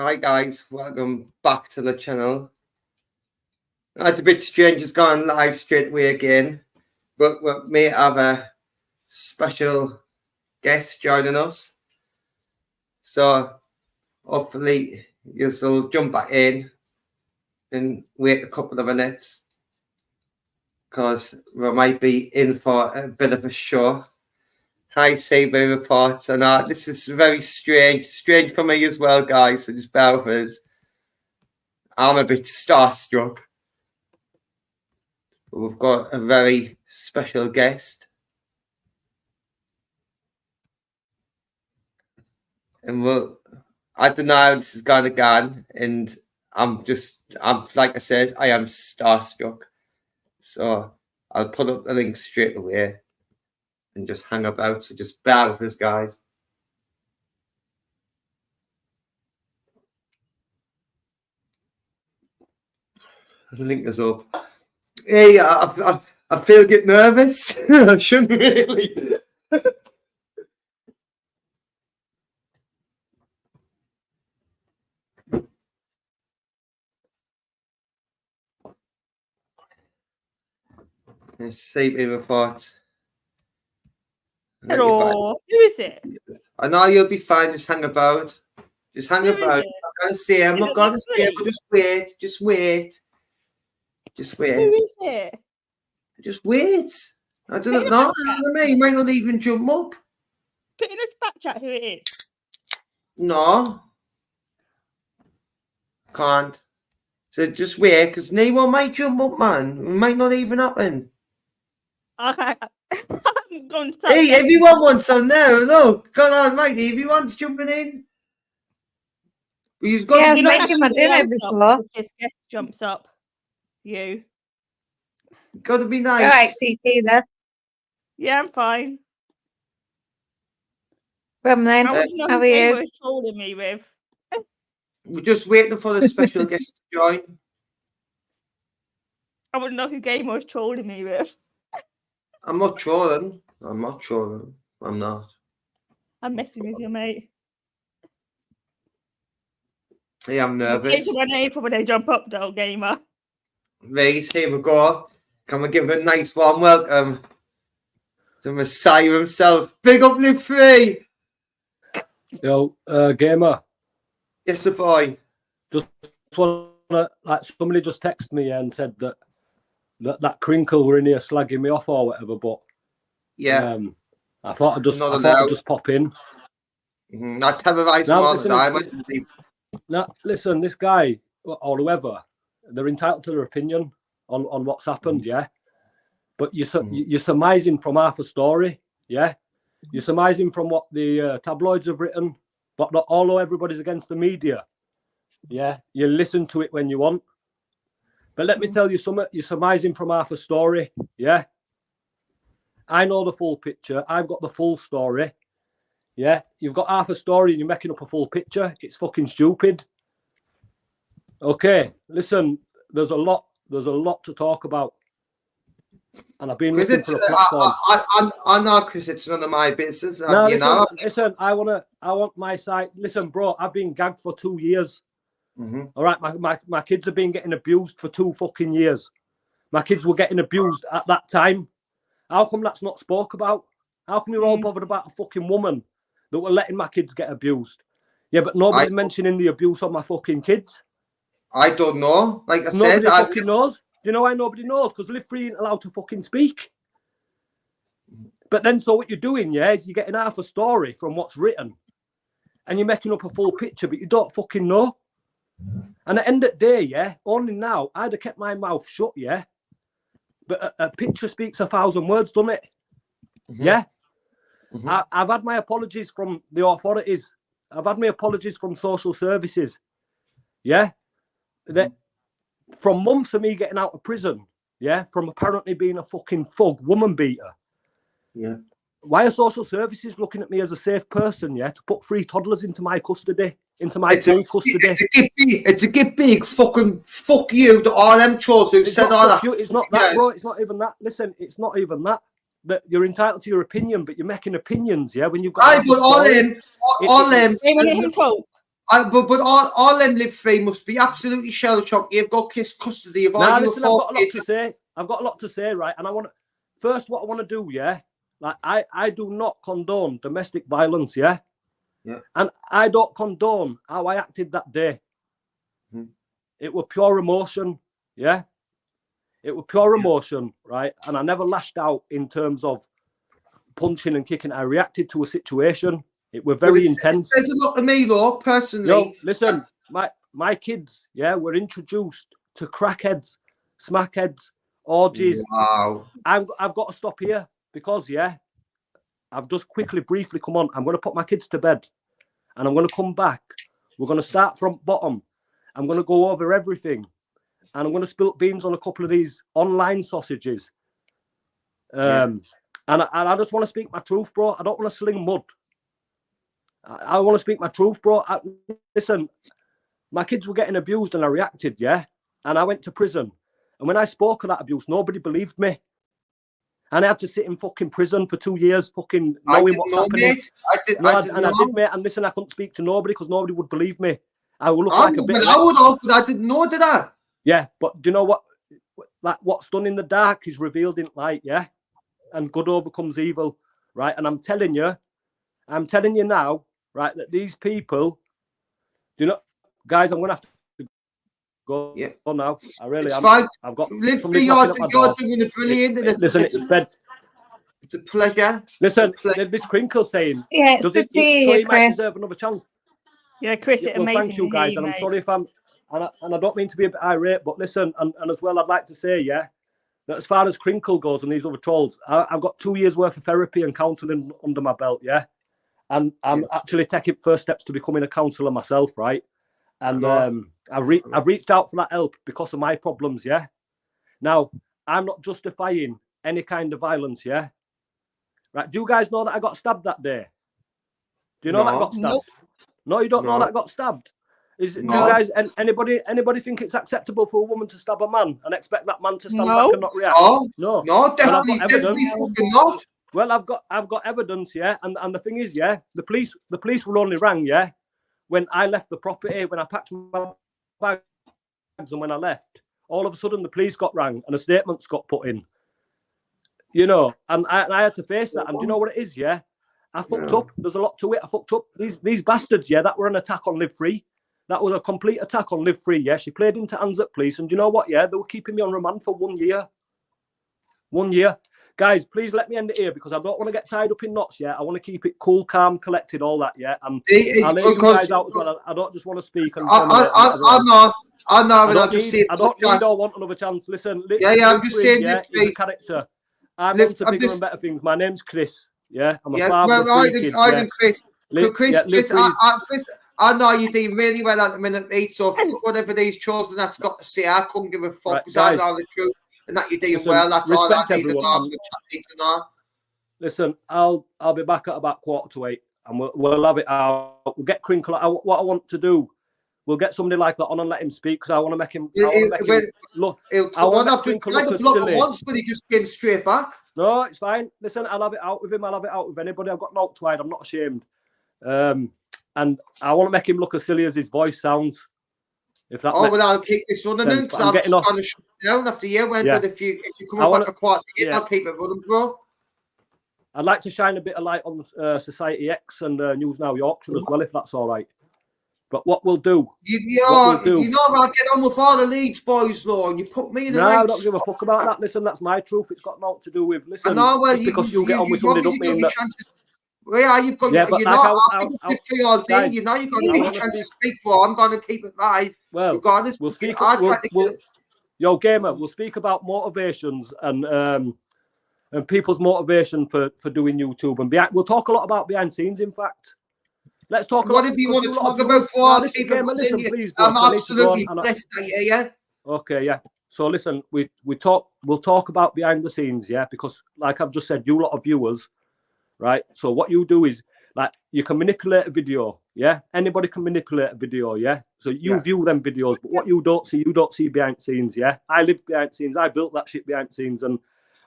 Hi guys, welcome back to the channel. It's a bit strange, it's gone live straight away again, but we may have a special guest joining us. So hopefully you'll jump back in and wait a couple of minutes because we might be in for a bit of a show. Hi CB Reports, and this is very strange for me as well, guys, so just bear with us. I'm a bit starstruck. But we've got a very special guest. And I don't know how this is going to go, and I'm like I said, I am starstruck. So I'll put up the link straight away and just hang about. So just bear with us, guys. The link is up. Hey, I feel get nervous. I shouldn't really. CB Report. Hello, who is it? I know you'll be fine. Just hang about. Just hang about. I'm not going to say. I'm not going to say. But just wait. Just wait. Just wait. Who is it? Just wait. I don't know. He might not even jump up. Put in a back chat who it is. No. Can't. So just wait, because no one might jump up, man. It might not even happen. Okay. I'm going to Hey, everyone wants on now. Look, come on, mate. Everyone's jumping in. You've got Yeah, to making my dinner before. This guest jumps up. You. Got to be nice. All right, CT there. Yeah, I'm fine. From then, How much how are you? were trolling me with? We're just waiting for the special guest to join. I wouldn't know who game was trolling me with. I'm not trolling. I'm not. I'm messing with you, mate. Hey, I'm nervous. Change my name for when they jump up, though, gamer. Right, here we go. Can we give a nice warm welcome to Messiah himself? Big up, Luke 3. Yo, gamer. Yes, the boy. Just wanna, like, somebody just texted me and said that crinkle were in here slagging me off or whatever, but yeah, I thought I'd just pop in. I terrorise him all the time. Now, listen, this guy or whoever, they're entitled to their opinion on what's happened, yeah. But you're surmising from half a story, yeah. You're surmising from what the tabloids have written, but not although everybody's against the media, yeah. You listen to it when you want. But let me tell you something, you're surmising from half a story, yeah. I know the full picture. I've got the full story, yeah. You've got half a story and you're making up a full picture. It's fucking stupid. Okay, listen, there's a lot to talk about. And I've been looking for a platform. I know, Chris, it's none of my business. No, listen, I want my side. Listen, bro, I've been gagged for 2 years. All right, my kids have been getting abused for 2 fucking years. My kids were getting abused at that time. How come that's not spoke about? How come you're all bothered about a fucking woman that were letting my kids get abused? Yeah, but nobody's mentioning the abuse of my fucking kids. I don't know. Like I said, nobody fucking knows. Do you know why nobody knows? Because Live Free ain't allowed to fucking speak. But then, so what you're doing, yeah, is you're getting half a story from what's written, and you're making up a full picture, but you don't fucking know. And at the end of the day, yeah, only now I'd have kept my mouth shut, yeah. But a picture speaks 1,000 words, doesn't it? Yeah. I've had my apologies from the authorities. I've had my apologies from social services. Yeah. That from months of me getting out of prison, yeah, from apparently being a fucking thug woman beater. Yeah. Why are social services looking at me as a safe person, yeah, to put 3 toddlers into my custody, into my full custody? It's a get big fucking fuck you to all them trolls who said all that. It's not that, bro. It's not even that. Listen, it's not even that. That you're entitled to your opinion, but you're making opinions, yeah. When you've got all them. Hey, when him talk. But all them live free must be absolutely shell shocked. You've got custody of all Now, your listen, I've got a lot kids. to say. I've got a lot to say, right? And I want to, first, what I want to do, yeah? Like, I do not condone domestic violence, yeah? Yeah. And I don't condone how I acted that day. Hmm. It was pure emotion, yeah? It was pure emotion, right? And I never lashed out in terms of punching and kicking. I reacted to a situation. It was very intense. There's a lot to me, though, personally. Yo, listen, my kids, yeah, were introduced to crackheads, smackheads, orgies. Wow. I've got to stop here because, yeah, I've just briefly come on. I'm going to put my kids to bed and I'm going to come back. We're going to start from bottom. I'm going to go over everything and I'm going to spill beans on a couple of these online sausages. And I just want to speak my truth, bro. I don't want to sling mud. I want to speak my truth, bro. Listen, my kids were getting abused and I reacted, yeah? And I went to prison. And when I spoke of that abuse, nobody believed me. And I had to sit in fucking prison for 2 years, fucking knowing what's happening. Mate. I did, mate. And listen, I couldn't speak to nobody because nobody would believe me. I would look like a bit. I would have, but I didn't know, did I? Yeah, but do you know what? Like what's done in the dark is revealed in light, yeah? And good overcomes evil, right? And I'm telling you now, right, that these people, do you know, guys, I'm going to have to go now. I really am. Fine. I've got Live somebody you're knocking doing a brilliant. Listen, it's a pleasure. Listen, this Crinkle saying, Yeah, it's good to so hear he you, might Chris. deserve another chance. Yeah, Chris, it's amazing. Thank you, guys, and I'm sorry if I'm, and I don't mean to be a bit irate, but listen, and as well, I'd like to say, yeah, that as far as Crinkle goes and these other trolls, I've got 2 years worth of therapy and counselling under my belt, yeah, and I'm actually taking first steps to becoming a counsellor myself, right, and I've reached out for that help because of my problems, yeah. Now, I'm not justifying any kind of violence, yeah. Right? Do you guys know that I got stabbed that day? Do you know that I got stabbed? Nope. No, you don't know that I got stabbed. Do you guys, anybody think it's acceptable for a woman to stab a man and expect that man to stand back and not react? No, definitely fucking not. Well, I've got evidence, yeah, and the thing is, yeah, the police were only rang, yeah, when I left the property, when I packed my bags and when I left. All of a sudden, the police got rang and a statement's got put in. You know, and I had to face that. And do you know what it is, yeah? I fucked up. There's a lot to it. I fucked up. These bastards, yeah, that were an attack on Live Free. That was a complete attack on Live Free, yeah. She played into hands at police. And do you know what, yeah? They were keeping me on remand for 1 year. 1 year. Guys, please let me end it here because I don't want to get tied up in knots, yeah? I want to keep it cool, calm, collected, all that, yeah? And I'll let you guys out as well. I don't just want to speak. And I know. I don't need or want another chance. Listen, I'm just saying, yeah, he's a character. I'm on to bigger and better things. My name's Chris. Yeah, I'm a father of 3 kids. Chris, I know you're doing really well at the minute, mate. So whatever these children that's got to say, I couldn't give a fuck because I know the truth and that you're doing well. That's all I need to know. Listen, I'll be back at about 7:45 and we'll have it out. We'll get Crinkle. What I want to do, we'll get somebody like that on and let him speak because I want to make him. Look, I want to Crinkle look as silly. Once, but he just came straight back. No, it's fine. Listen, I'll have it out with him. I'll have it out with anybody. I've got no to hide. I'm not ashamed. And I want to make him look as silly as his voice sounds. If that I'll keep this running then because I'm just going to shut down after you went. But if you come back a quarter, I'll keep it running, bro. I'd like to shine a bit of light on Society X and News Now Yorkshire as well, if that's all right. But what we'll do, you know, I get on with all the Leeds boys, though, and you put me in the I don't give a fuck about that. Listen, that's my truth. It's got nothing to do with. Listen, because you get on with somebody, don't mean that. Yeah, you've got. You know, I've been all day. You know, you've got a chance to speak for. I'm going to keep it live. Well, regardless, we'll speak. Yo, gamer, we'll speak about motivations and people's motivation for doing YouTube and we'll talk a lot about behind scenes. In fact. Let's talk. What if you want to talk about please? I'm absolutely blessed. Yeah. Okay, yeah. So listen, we'll talk about behind the scenes, yeah, because like I've just said, you lot of viewers, right? So what you do is like you can manipulate a video, yeah. Anybody can manipulate a video, yeah. So you view them videos, but what you don't see behind the scenes, yeah. I lived behind the scenes. I built that shit behind the scenes, and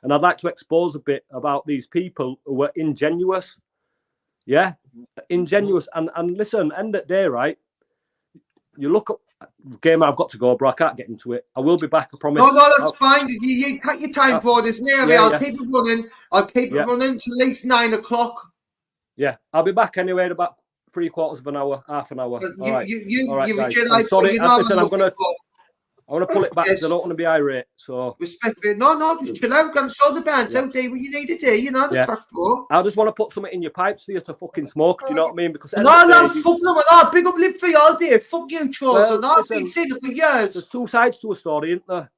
I'd like to expose a bit about these people who are ingenuous. Yeah, ingenuous and listen, end of the day, right? you look up. Game, I've got to go, bro. I can't get into it. I will be back. I promise. No, that's fine. You take your time for this, Nary. I'll keep it running. I'll keep it running till at least 9 o'clock. Yeah, I'll be back anyway in about 3/4 of an hour, half an hour. All right, All right, guys. I'm sorry. Listen, I want to pull it back because I don't want to be irate. So respectfully, no, just chill out. Go and sort the bands out there. What you need to do, you know. I just want to put something in your pipes for you to fucking smoke. Do you know what I mean? Because no, fuck them. No, big up Live Free all day. Fuck you, Charles. I've been saying it for years. There's two sides to a story, isn't there?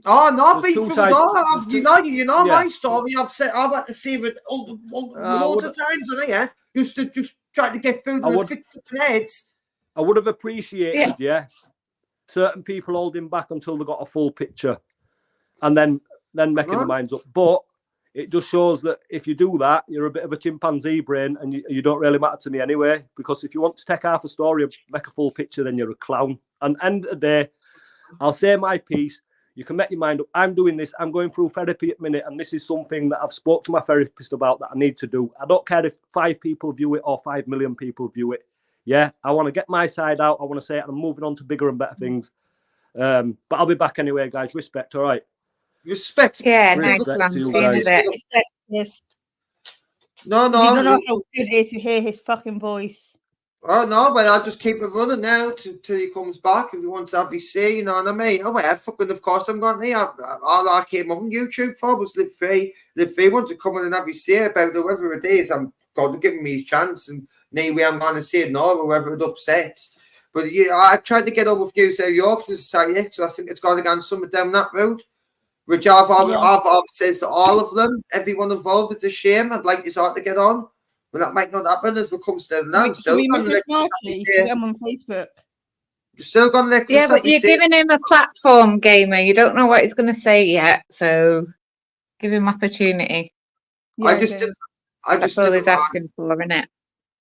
Oh no, I've been through it all. You know my story. I've had to say it loads of times, haven't I? Just try to get through the thick fucking heads. I would have appreciated, certain people holding back until they got a full picture, and then making their minds up. But it just shows that if you do that, you're a bit of a chimpanzee brain, and you don't really matter to me anyway. Because if you want to take half a story and make a full picture, then you're a clown. And end of the day, I'll say my piece. You can make your mind up. I'm doing this. I'm going through therapy at the minute, and this is something that I've spoke to my therapist about that I need to do. I don't care if 5 people view it or 5 million people view it. Yeah, I want to get my side out. I want to say it, and I'm moving on to bigger and better things. But I'll be back anyway, guys. Respect, all right? Respect. Yeah, respect nice to you one. guys. Respect, yes. No. You don't know how good it is to hear his fucking voice. Oh no, but I'll just keep it running now till he comes back. If he wants to have his say, you know what I mean? Oh well, fucking of course I'm going to. All I came on YouTube for was Live Free. Live Free wants to come in and have his say about whoever it is. I'm God to give him his chance, and anyway I'm going to say no, whoever it upsets. But yeah, I tried to get on with you, say York Society, so I think it's going to go somewhere down that road. Which I've said to all of them, everyone involved, it's a shame. I'd like you to get on. But that might not happen if it comes down now. I'm still going to let him on Facebook. You're still going to let but you're giving him a platform, Gamer. You don't know what he's going to say yet, so give him opportunity. Yeah, that's all he's asking for, isn't it?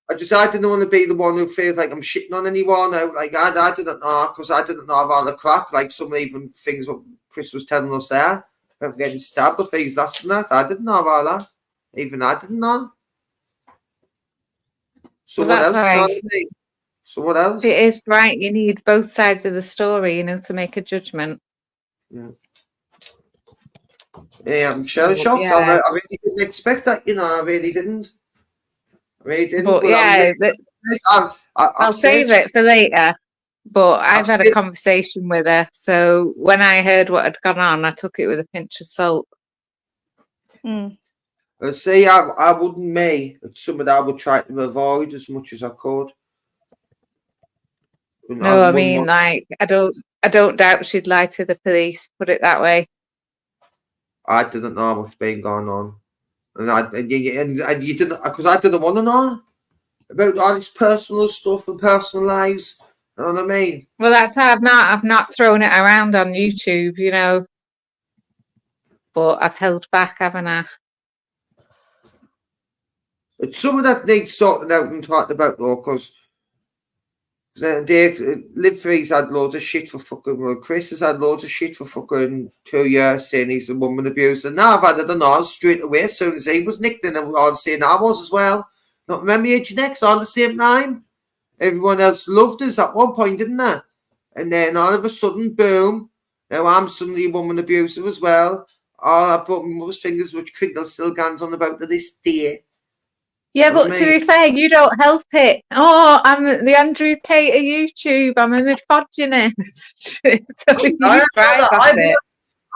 I didn't want to be the one who feels like I'm shitting on anyone. I didn't know, because I didn't know of all the crap, like some even things what Chris was telling us there about getting stabbed or things last night. I didn't know of all that. Even I didn't know. So well, what else? Right. So what else? It is right. You need both sides of the story, to make a judgment. Yeah, I'm shell shocked. I really didn't expect that. I really didn't. But yeah, I'll save it for later. But I've had a conversation with her, so when I heard what had gone on, I took it with a pinch of salt. See, I wouldn't it's something that I would try to avoid as much as I could. No, I mean, I don't doubt she'd lie to the police. Put it that way. I didn't know what's been going on, and you didn't, because I didn't want to know about all this personal stuff and personal lives. You know what I mean? Well, that's how I've not thrown it around on YouTube, but I've held back, haven't I? It's some of that needs sorting out and talked about though, because Live Free's had loads of shit for fucking. Chris has had loads of shit for fucking 2 years saying he's a woman abuser. Now I've had it on straight away as soon as he was nicked, and I was saying I was as well. Not remember Age Next all the same time. Everyone else loved us at one point, didn't they? And then all of a sudden, boom! Now I'm suddenly a woman abuser as well. All I put my mother's fingers, which Crinkle still gans on about to this day. Yeah, but to be fair, you don't help it. Oh, I'm the Andrew Tate of YouTube. I'm a misogynist. So you thrive at it.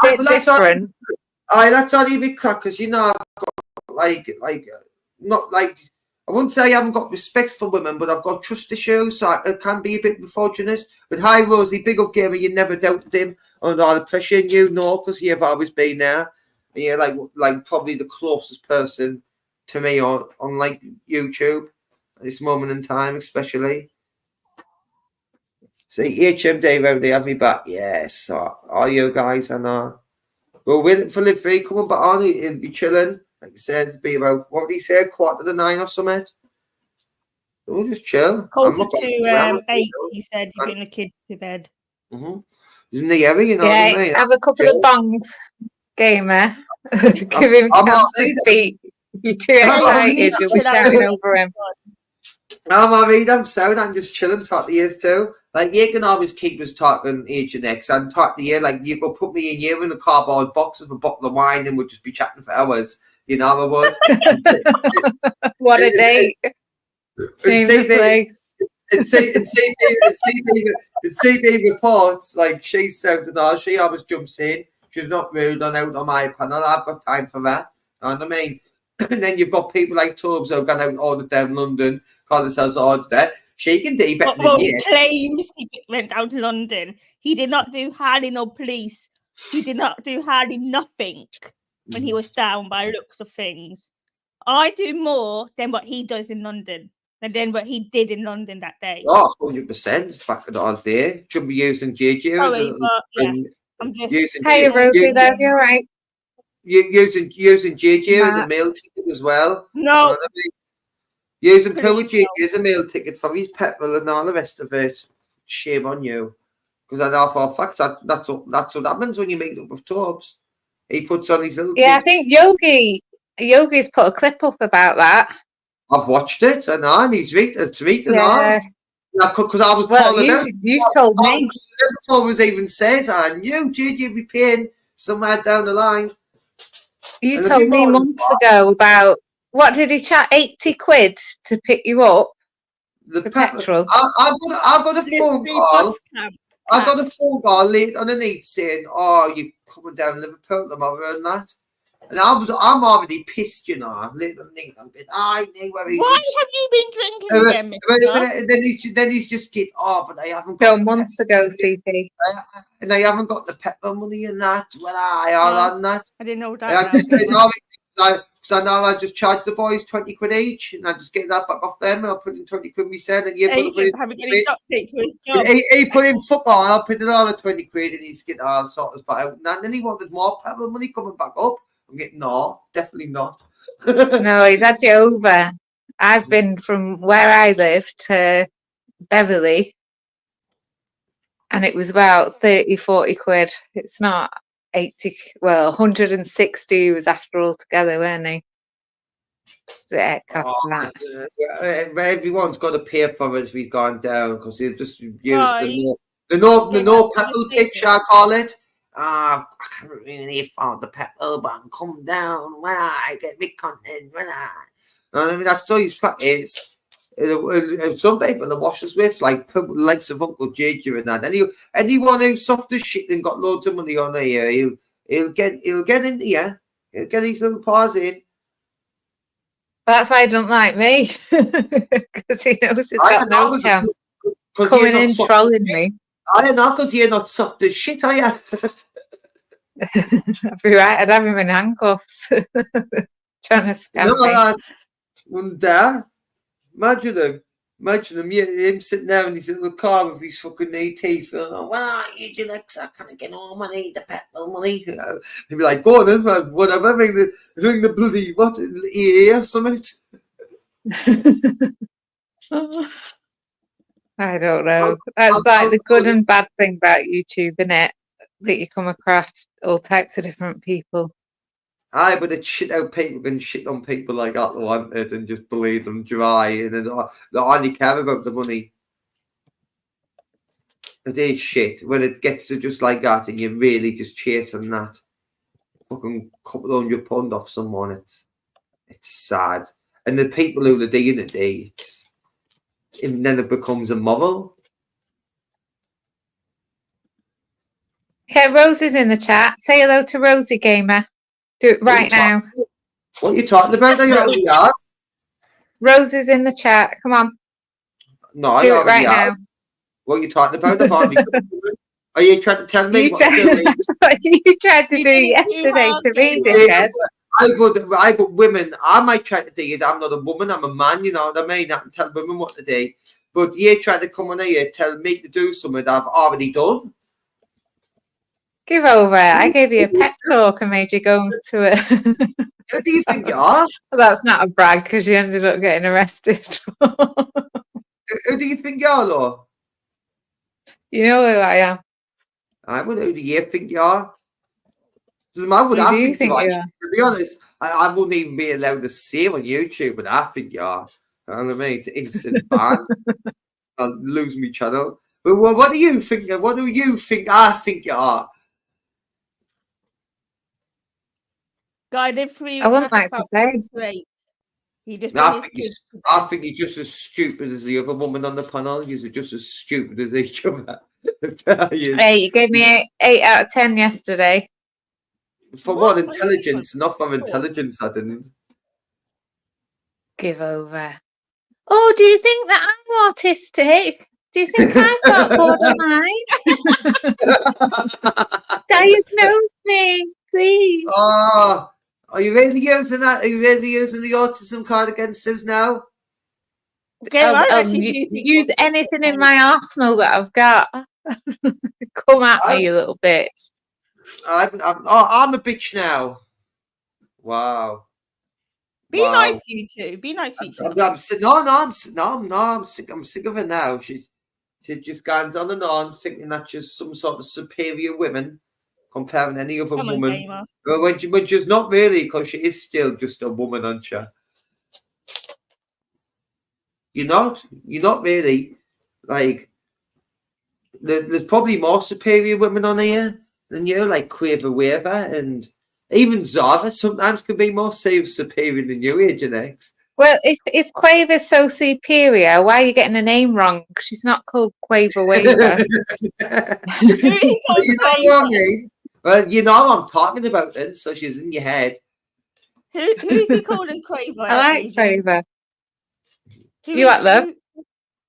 It's different. That's only a bit crack, because I've got not like, I wouldn't say I haven't got respect for women, but I've got trust issues, so I can be a bit misogynist. But hi, Rosie, big up Gamer, you never doubted him on all the pressure, because you've always been there. And you're like probably the closest person to me on like YouTube at this moment in time, especially. See, HMD Rowdy, have me back. Yes, all you guys, I know. We're waiting for Live Free coming back on. He'll be chilling. Like I said, it'll be about, what did he say, 8:45 or something? We'll just chill. Closer to 8, he said, you're getting the kids to bed. Isn't he heavy, what I mean? Have a couple of bongs, Gamer. Give him a chance to speak. You're too excited, you'll be shouting over him. I'm married, I'm sound, I'm just chilling, talk to years too. Like, you can always keep us talking H and X and talk to you. Like, you could put me in here in a cardboard box with a bottle of wine and we'll just be chatting for hours. You know, I would. What a date. Name the place. And CB reports, like, she's sounding all, she always jumps in. She's not rude on out on my panel. I've got time for that. You know what I mean? And then you've got people like Tubbs who've gone out and ordered down London, call themselves orders there. She can do better than you. He claims he went down to London. He did not do hardly no police. He did not do hardly nothing when he was down by looks of things. I do more than what he does in London. And then what he did in London that day. Oh, 100% back in the old day. Should be using JJ. Sorry, but yeah, I'm just using Hey, Rosie, love, you're right. Using JJ as a meal ticket as well. no. You know what I mean? Using poor Please JJ as a meal ticket for his petrol and all the rest of it. Shame on you. Because I know for a fact that's what happens when you meet up with Tubbs. He puts on his little. Yeah, I think Yogi's put a clip up about that. I've watched it, I know, and he's reading Yeah. because I was Well, calling out. you've told me. Before it was even says, I knew JJ be paying somewhere down the line. You And told me months ago about, what did he charge, 80 quid to pick you up? The petrol. I got a phone call. I got a phone call late on the night saying, "Oh, you coming down Liverpool tomorrow and that." And I'm already pissed, you know. Late on the night, I'm going, I knew where he's. Why have you been drinking again, Mr.? Then he's just keep, but I haven't got No, months ago, CP. And I haven't got the petrol money and that. Well, on that. I didn't know I that. just because I know I just charge the boys 20 quid each, and I just get that back off them, and I'll put in 20 quid myself, and you put in. Haven't got any updates for his job. He put in football, I'll put it all at 20 quid, and he's getting all sorts of back out. And then he wanted more petrol money coming back up. I'm getting, no, definitely not. No, he's had you over. I've been from where I live to Beverley, and it was about 30, 40 quid. It's not 80, well, 160 was after all together, weren't he? So it cost that. Everyone's got to pay for it if he's gone down, because they've just used the no petrol pitch, I call it. I can't really afford the petrol, but I can come down when I get big content. I mean, that's all his crack is. And some people the washers with, like likes of Uncle JJ and that. Anyone who's soft as shit and got loads of money on here, he'll get into you. He'll get his little paws in. That's why he don't like me, because he knows he's got no chance coming in trolling me. I don't know, because you're not soft as shit, are you? I'd be right, I'd have him in handcuffs. Trying to scam me. Wouldn't dare. Imagine him sitting there in his little car with his fucking teeth. Well, you Lex, I can't get home, I need the petrol money. He'd be like, go on in, whatever, ring the bloody, what, EA or something. I don't know. That's like the good and bad thing about YouTube, innit? That you come across all types of different people. Aye, but it's shit out people and shit on people like that they wanted and just believe them dry and they only care about the money. It is shit when it gets to just like that and you're really just chasing that fucking couple £100 off someone. It's sad. And the people who are doing it, and then it becomes immoral. Yeah, Rosie's in the chat. Say hello to Rosie Gamer. Do it right now. What are you talking about? Rosie's in the chat. Come on. No, do it right now. What are you talking about? Are you trying to tell me what to do? That's what you tried to do yesterday to me, dickhead. I but women, I might try to do it. I'm not a woman, I'm a man, you know what I mean? I can tell women what to do. But you try to come on here, tell me to do something that I've already done. Give over. I gave you a pep talk and made you go to it. Who do you think you are? Well, that's not a brag because you ended up getting arrested. Who do you think you are, Law? You know who I am. Who do you think you are? Doesn't matter what I think you are. To be honest, I wouldn't even be allowed to say on YouTube what I think you are. And I mean, it's instant ban. I'll lose my channel. But what do you think? What do you think? I think you are. Guy lived through. I wouldn't like to say. Great. He just. I think he's just as stupid as the other woman on the panel. You're just as stupid as each other. Hey, you gave me 8 out of 10 yesterday. For what intelligence? Not for intelligence, I didn't. Give over. Oh, do you think that I'm autistic? Do you think I've got borderline? Diagnose me, please. Oh, are you really using that? Are you really using the autism card against us now? I'll use anything in my arsenal that I've got. Come at me, you little bitch. I'm a bitch now. Wow. Be nice, you two. Be nice, you two. I'm sick of it now. She just goes on and on, thinking that she's some sort of superior woman, comparing any other woman. When she's not really, because she is still just a woman, aren't you? You're not really. Like, there's probably more superior women on here than you, like Quaver Waver, and even Zara sometimes can be more superior than you, Agent X. Well, if Quaver's so superior, why are you getting the name wrong? She's not called Quaver Waver. You know what I mean? Well, you know what I'm talking about then, so she's in your head. Who's he calling Quaver? I like Quaver. Who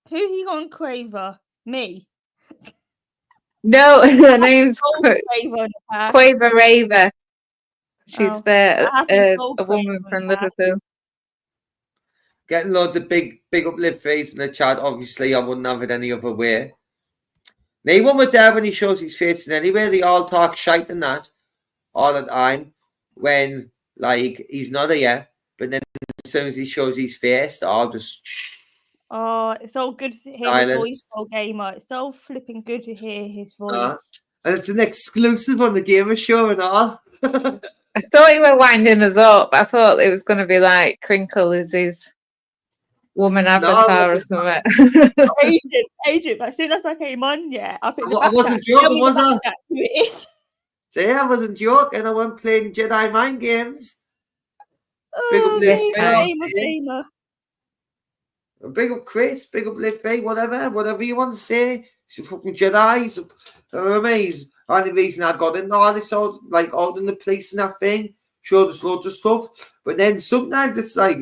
he calling Quaver? Me? No, her name's Quaver Raver. She's a woman from Liverpool. Getting loads of big uplift face in the chat. Obviously, I wouldn't have it any other way. No one was there when he shows his face in anyway. They all talk shite and that all the time when, like, he's not here. But then as soon as he shows his face, they're all just... Oh, it's so good to hear his voice, Gamer. It's so flipping good to hear his voice. And it's an exclusive on the Gamer Show and all. I thought you were winding us up. I thought it was going to be like Crinkle is his woman avatar or something. Agent, as soon as I came on, yeah. I wasn't joking, was I? See, I wasn't joking. I wasn't playing Jedi mind games. Big up Gamer. Big up Chris, big up Lift Bay, whatever you want to say. He's a fucking Jedi. He's amazing. Only reason I got in all this, like, out in the police and that thing, showed us loads of stuff. But then sometimes it's like,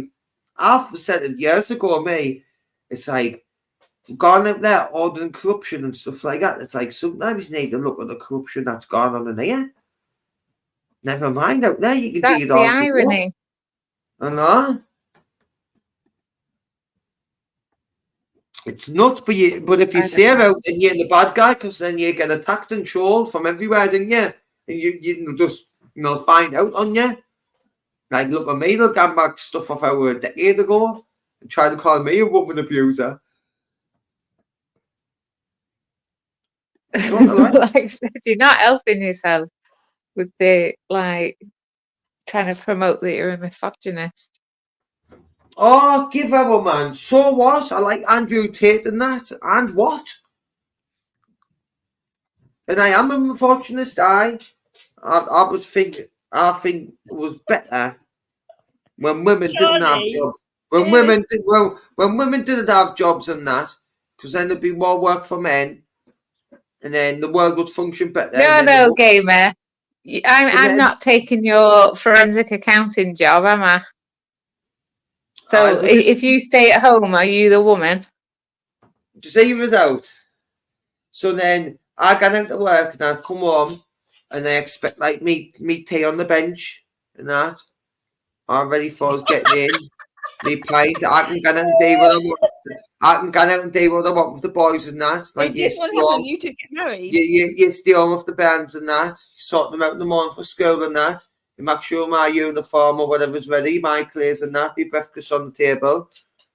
I've said it years ago, me, it's like, gone out there, ordering corruption and stuff like that. It's like, sometimes you need to look at the corruption that's gone on in here. Never mind out there, you can that's do it all. That's the irony. I know. It's nuts, but if you say out and you're the bad guy, because then you get attacked and trolled from everywhere, don't you? And you just find out on you. Like, look at me, they'll get back stuff off our a decade ago and try to call me a woman abuser. Like I said, you're not helping yourself with the, like, trying to promote that you're a misogynist. Oh, give her, man. So what? I like Andrew Tate and that. And what? And I am a misogynist. I think it was better when women didn't have jobs. When women didn't have jobs and that, because then there'd be more work for men, and then the world would function better. No, Gamer. I'm not taking your forensic accounting job, am I? So if you stay at home, are you the woman? Just say you was out. So then I got out to work and I come home and I expect like me tea on the bench and that. I'm ready for us getting in. Me pint. I can get out and do what I want. I can get out and do what I want with the boys and that. Like this one happened, you two get married. You stay home with the bands and that. Sort them out in the morning for school and that. You make sure my uniform or whatever's ready, my clothes and that, be breakfast on the table.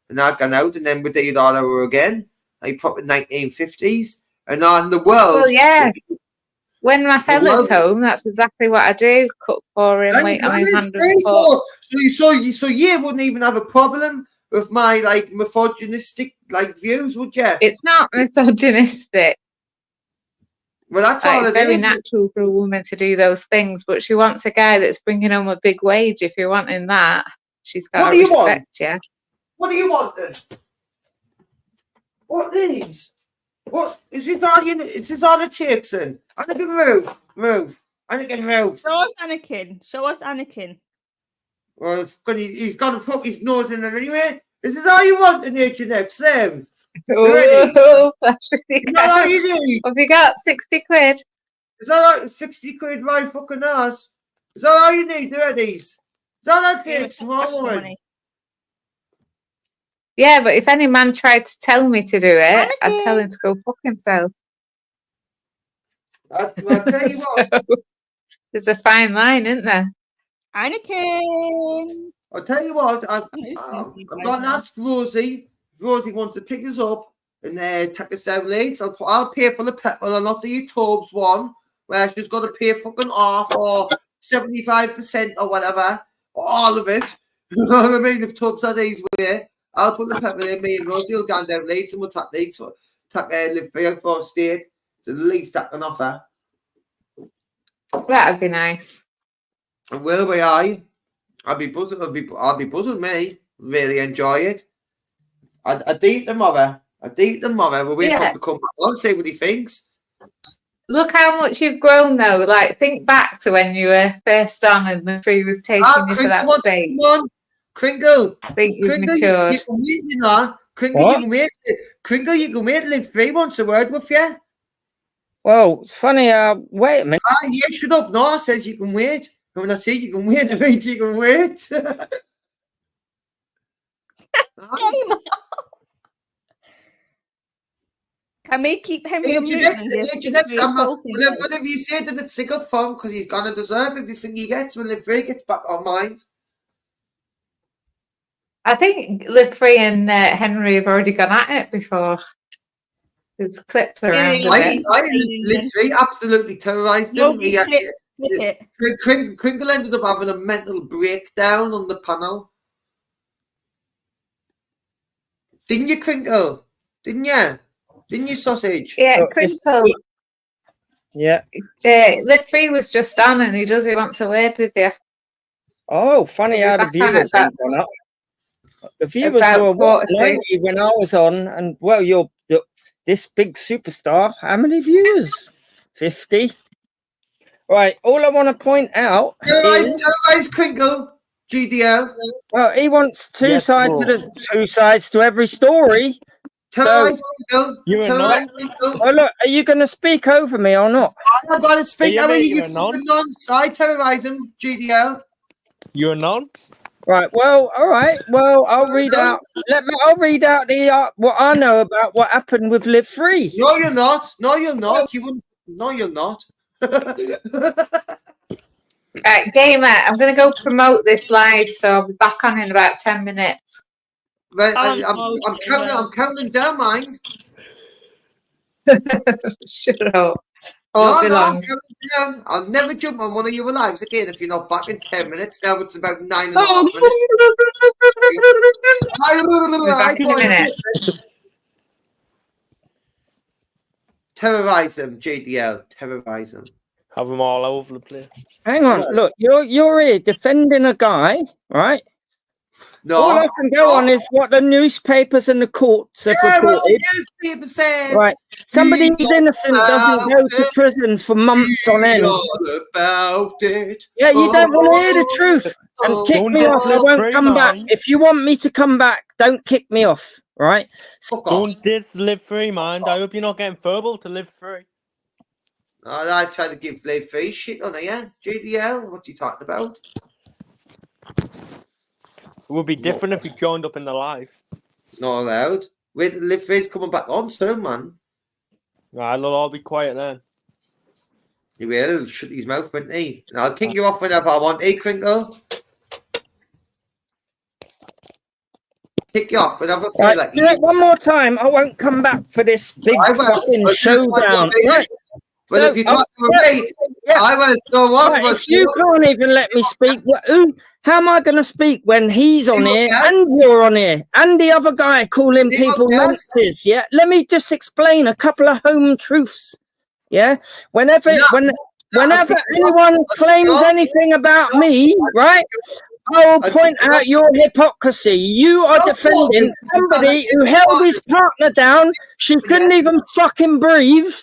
And I'd gone out and then we did it all over again. Like proper 1950s. And on the world. Well, yeah. When my fella's home, that's exactly what I do. Cook for him, wait on his hand and foot. So you wouldn't even have a problem with my like misogynistic like views, would you? It's not misogynistic. Well, that's Like, all it's it very is. natural for a woman to do those things, but she wants a guy that's bringing home a big wage. If you're wanting that, she's got What to do you want? respect you. What do you want then? What these? What is this all you? Is this all it takes then? Anakin, move. Anakin, move. Show us Anakin. Show us Anakin. Well, it's good. He's got to poke his nose in there anyway. Is it all you want in nature next, Sam? Oh, that's really Is that all you need? Have you got 60 quid? Is that all, 60 quid my fucking ass? Is that all you need? There, these. Is that all that Give takes? us Small extra one. money. Yeah, but if any man tried to tell me to do it, I'd tell him to go fuck himself. I'll tell you what. So, there's a fine line, isn't there? Anakin. I'll tell you what. I'm I'm going to ask Rosie. If Rosie wants to pick us up and take us down late, I'll pay for the petrol and not the Tobes one, where she's got to pay fucking off or 75% or whatever, or all of it. You know what I mean? If Tobes had his way, I'll put the petrol in. Me and Rosie will go down late and we'll take late. So live free for state. So the least that can offer. That'd be nice. And where we are, I'll be buzzing. I'll be buzzing. Me really enjoy it. I'd eat tomorrow. We'll wait for him to come back on, see what he thinks. Look how much you've grown, though. Like, think back to when you were first on and the free was taking you for that stage. Kringle. I think you've Kringle, matured. you can wait, you know. Kringle, you can wait. Kringle, you can wait. Live free wants a word with you. Well, it's funny. Wait a minute. Yeah, shut up. No, I says you can wait. And when I say you can wait, it means you can wait. Can we keep Henry on mute? Whatever you say that it's sick of fun because he's gonna deserve everything he gets when Live Free gets back on mind. I think Live Free and Henry have already gone at it before. There's clips around of it. Live Free absolutely terrorised him. Kringle ended up having a mental breakdown on the panel. Didn't you, Kringle? Didn't you? Didn't you, sausage? Yeah, Kringle. Yeah. Live Free was just on and he wants a word with you. Oh, funny how the viewers have gone up. The viewers were 90 when I was on, and well, you're this big superstar. How many viewers? 50. Right. All I want to point out is Kringle, GDL. Well, he wants two sides to every story. Terrorise Kringle. Oh, look, are you going to speak over me or not? I'm going to speak over you. I terrorise him, GDL. You're a non? Right. Well, all right. Well, I'll read out. I'll read out the what I know about what happened with Live Free. No, you're not. No, you're not. You wouldn't. No, you're not. Right, Gamer, I'm going to go promote this live, so I'll be back on in about 10 minutes. Right, I'm counting down, mind. Shut up. I'm counting down. I'll never jump on one of your lives again if you're not back in 10 minutes. Now it's about 9 and a half minutes. Back in a minute. Terrorise them, JDL. Terrorise them. Have them all over the place. Hang on, look, you're here defending a guy, right? No. All I can go on is what the newspapers and the courts have reported. Well, the newspaper says. Right. Somebody who's innocent doesn't go to prison for months on end. About it. Yeah, you don't want to hear the truth. And kick me off. I won't come back. If you want me to come back, don't kick me off. Right? Don't diss Live Free, mind. I hope you're not getting verbal to Live Free. I try to give Live Free shit on it, JDL. What you talking about? It would be different if he joined up in the live. Not allowed. Wait, Live Free's coming back on soon, man. Right, they'll all be quiet then. He will. Shut his mouth, won't he? And I'll kick you off whenever I want. Hey, Kringle. Kick you off whenever I feel right, like do it one more time. I won't come back for this big fucking showdown. Right. Well, if you talk to me, Yeah. I was so what? Right, if you can't even let me speak, how am I going to speak when he's on here and you're on here and the other guy calling people nonsense? Yeah, let me just explain a couple of home truths. Yeah, whenever anyone claims anything about me, right? I will point out your hypocrisy. You are defending somebody who held his partner down. She couldn't even fucking breathe.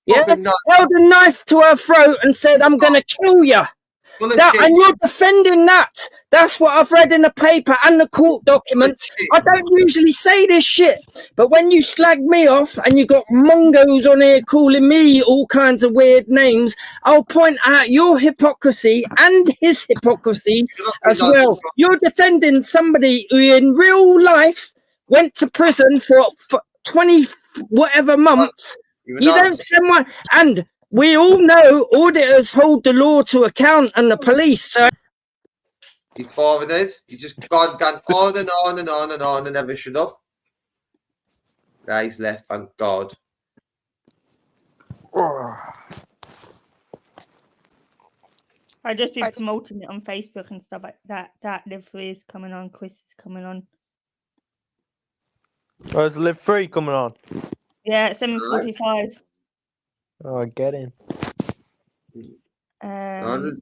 Yeah, held a knife to her throat and said, "I'm going to kill you." And you're defending that. That's what I've read in the paper and the court documents. I don't usually say this shit, but when you slag me off and you got mongos on here calling me all kinds of weird names, I'll point out your hypocrisy and his hypocrisy as well. You're defending somebody who in real life went to prison for 20 whatever months. You don't send one, and we all know auditors hold the law to account and the police. So he's boring us. He's just gone on and on and on and on and never shut up. Yeah, he's left, thank God. I just been promoting it on Facebook and stuff like that. That Live Free is coming on. Chris is coming on. Oh, is Live Free coming on? Yeah, 7:45. Oh, get in. The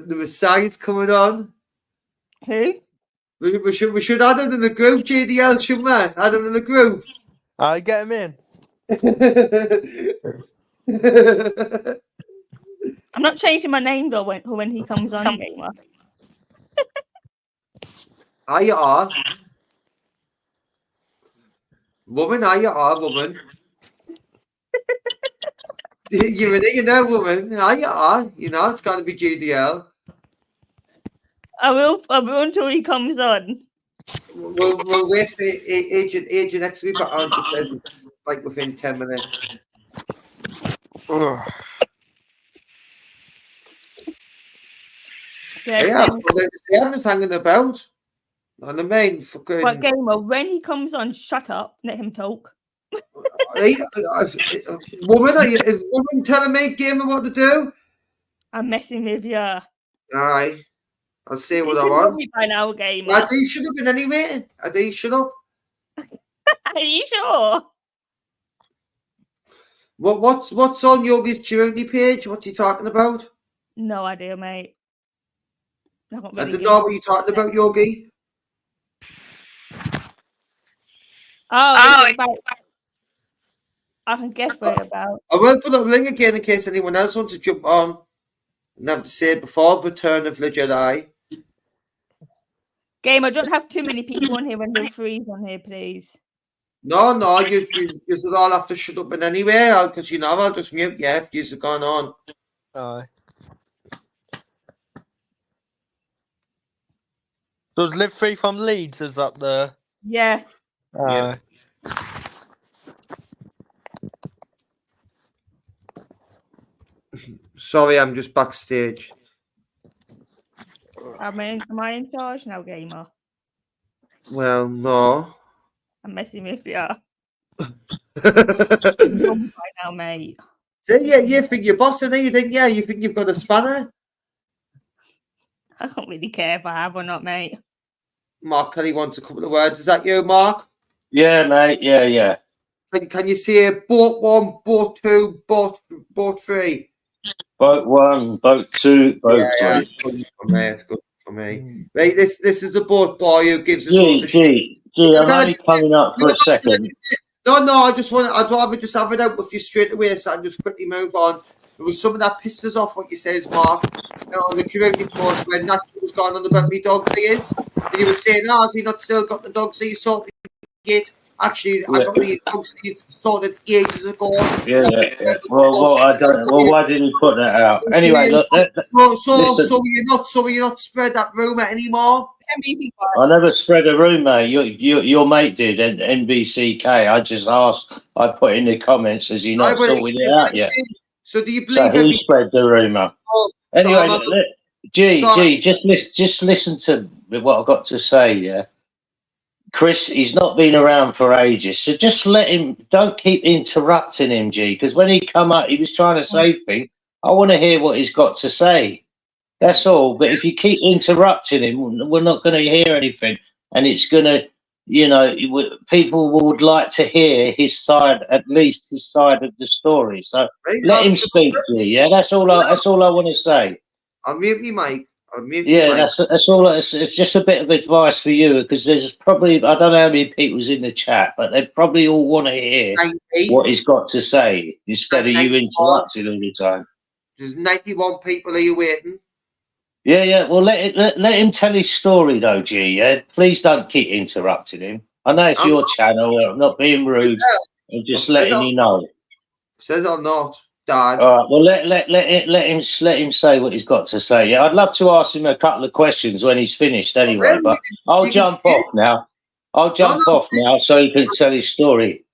Messiah's coming on. Who? We should add him in the group, JDL, shouldn't we? Add him in the group. I get him in. I'm not changing my name though when he comes on, gamer. How you are? Woman, how you are, woman? You're an there, woman. How you are? You know, it's got to be JDL. I will until he comes on. We'll wait for Agent X to be back on just like within 10 minutes. Yeah, I'm just hanging about. On the main fucking. But gamer, when he comes on, shut up. Let him talk. Woman, is woman telling me, gamer, what to do? I'm messing with you. Aye. I'll say what I You want. me by now, gamer. I do shut up in anyway. I do shut up. Are you sure? What's on Yogi's community page? What's he talking about? No idea, mate. I don't know what you're talking about, Yogi. Oh, about... I can guess what it's about. I will put up a link again in case anyone else wants to jump on and have to say it before Return of the Jedi. Game, I don't have too many people on here when Live Free's on here, please. No, you should all have to shut up in anyway, because you know I'll just mute you if you've gone on. Aye. So is Live Free from Leeds? Is that the? Yeah. Yeah. Sorry, I'm just backstage. Am I in charge now, gamer? Well, no. I'm messing with you. By now, mate. So, yeah, you think you're bossing, you think, yeah, you think you've got a spanner? I don't really care if I have or not, mate. Mark Kelly wants a couple of words. Is that you, Mark? Yeah, mate. Yeah. Can you say boat 1, boat 2, boat 3? Boat 1, boat 2, boat 3. Yeah, it's good for me. It's good for me. Right, this is the boat boy who gives us all the shit. I'm only coming up for a second. No, I'd rather just have it out with you straight away so I can just quickly move on. There was something that pissed us off what you says, Mark, on the community post when Nacho was going on about me dogs he is. And you were saying, has he not still got the dogs he sorted yet? Actually, I got the dogs he sorted ages ago. Yeah. Well, I don't. Well, why didn't you put that out? Anyway, look. So you're not spread that rumour anymore? I never spread a rumour. Your mate did, NBCK. I just asked. I put in the comments, as you not sorted it out yet. So do you believe he spread the rumour? Anyway, G, just listen to what I've got to say. Yeah, Chris, he's not been around for ages, so just let him. Don't keep interrupting him, G, because when he come up, he was trying to say things. I want to hear what he's got to say. That's all. But if you keep interrupting him, we're not going to hear anything. And it's going to, people would like to hear his side, at least his side of the story. So let him speak to you. Yeah, that's all I want to say. I'll mute me, Mike. That's all. It's just a bit of advice for you, because there's probably, I don't know how many people's in the chat, but they probably all want to hear what he's got to say instead of you interrupting all the time. There's 91 people here waiting. Yeah. Well, let him tell his story though, G. Yeah, please don't keep interrupting him. I know it's your channel. I'm not being rude. I'm just letting you know. Says or not, Dad. All right. Well, let him say what he's got to say. Yeah, I'd love to ask him a couple of questions when he's finished, anyway. But I'll jump off now. So he can tell his story.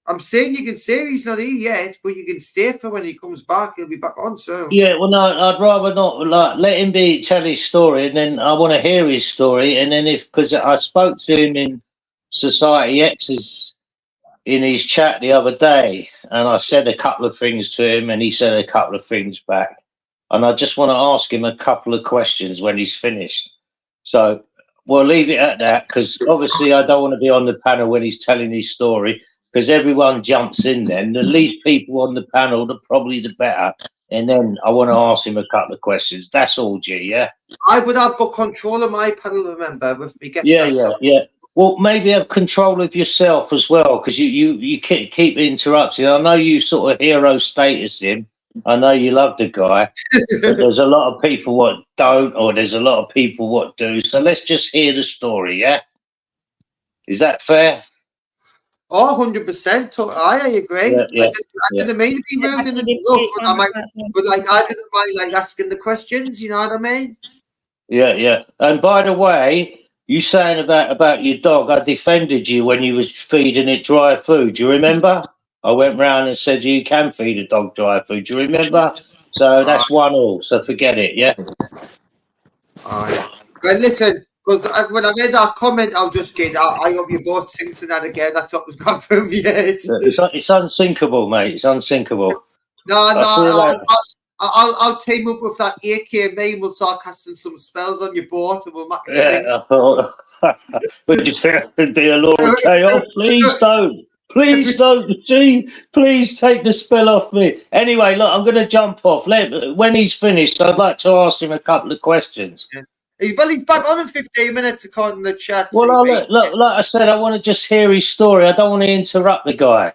I'm saying you can say he's not here yet, but you can stay for when he comes back. He'll be back on soon. Yeah, well, no, I'd rather not. Let him tell his story, and then I want to hear his story. And then because I spoke to him in Society X's in his chat the other day, and I said a couple of things to him, and he said a couple of things back. And I just want to ask him a couple of questions when he's finished. So we'll leave it at that, because obviously I don't want to be on the panel when he's telling his story, because everyone jumps in then. The least people on the panel, probably the better. And then I want to ask him a couple of questions. That's all, G, yeah? I've got control of my panel, remember, with me getting Yeah. Well, maybe have control of yourself as well, because you keep interrupting. I know you sort of hero status him. I know you love the guy. But there's a lot of people what don't, or there's a lot of people what do. So let's just hear the story, yeah? Is that fair? Oh, 100%. I agree. Yeah. I didn't mean to be rude in the book, but I didn't mind asking the questions. You know what I mean? Yeah. And by the way, you saying about your dog, I defended you when you was feeding it dry food. Do you remember? I went round and said you can feed a dog dry food. Do you remember? So that's 1-1. So forget it. Yeah. All right. But listen. Because when I made that comment, I was just kidding. I hope you both sing that again. That's what was going through my head. It's unsinkable, mate. It's unsinkable. No. I'll team up with that AK meme. We'll start casting some spells on your boat, and we'll make it sing. I thought, would you be a Laura K? Oh, please don't. Please don't. Please take the spell off me. Anyway, look, I'm going to jump off. When he's finished, I'd like to ask him a couple of questions. Yeah. He's back on in 15 minutes according to the chat. Well, look, like I said, I want to just hear his story. I don't want to interrupt the guy.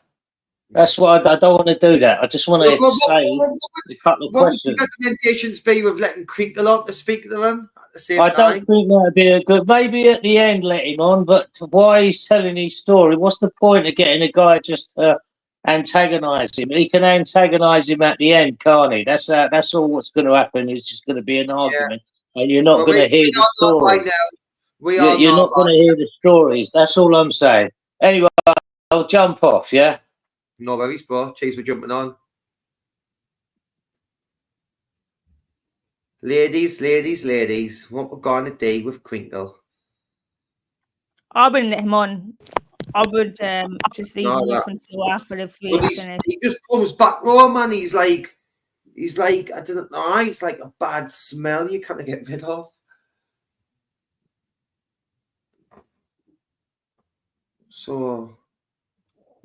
That's why I don't want to do that. I just want to say a couple of questions. What would your recommendations be with letting Crinkle on to speak to him at the same time? I don't think that'd be a good. Maybe at the end let him on, but why he's telling his story? What's the point of getting a guy just to antagonise him? He can antagonise him at the end, can't he? That's all. What's going to happen is just going to be an argument. And you're not going to hear the stories. You're not going to hear the stories. That's all I'm saying. Anyway, I'll jump off, yeah? No worries, bro. Cheers for jumping on. Ladies, what we're going to do with Crinkle? I wouldn't let him on. I would just leave him until after the video finished. He just comes back raw, man. He's like, I don't know, he's like a bad smell you can't get rid of. So,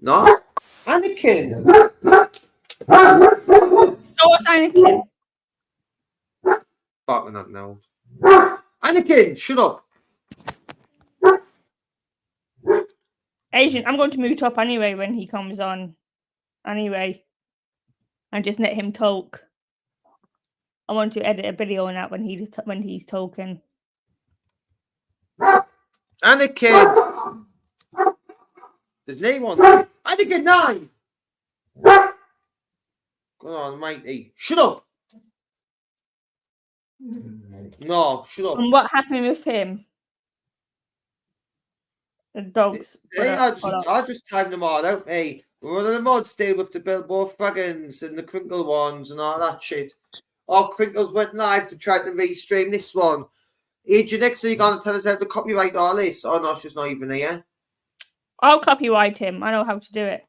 no, Anakin. Oh, what's Anakin? Barking that now. Anakin, shut up. Asian, I'm going to mute up anyway when he comes on. Anyway. And just let him talk. I want to edit a video on that when he's talking. Anakin. There's name on. Anakin 9. Go on, matey. Shut up. No, shut up. And what happened with him? The dogs. I just timed them all out, mate. We're on the mod still with the Billboard Dragons and the Crinkle ones and all that shit. All Crinkles went live to try to restream this one. Agent X, are you going to tell us how to copyright all this? Oh, no, she's not even here. I'll copyright him. I know how to do it.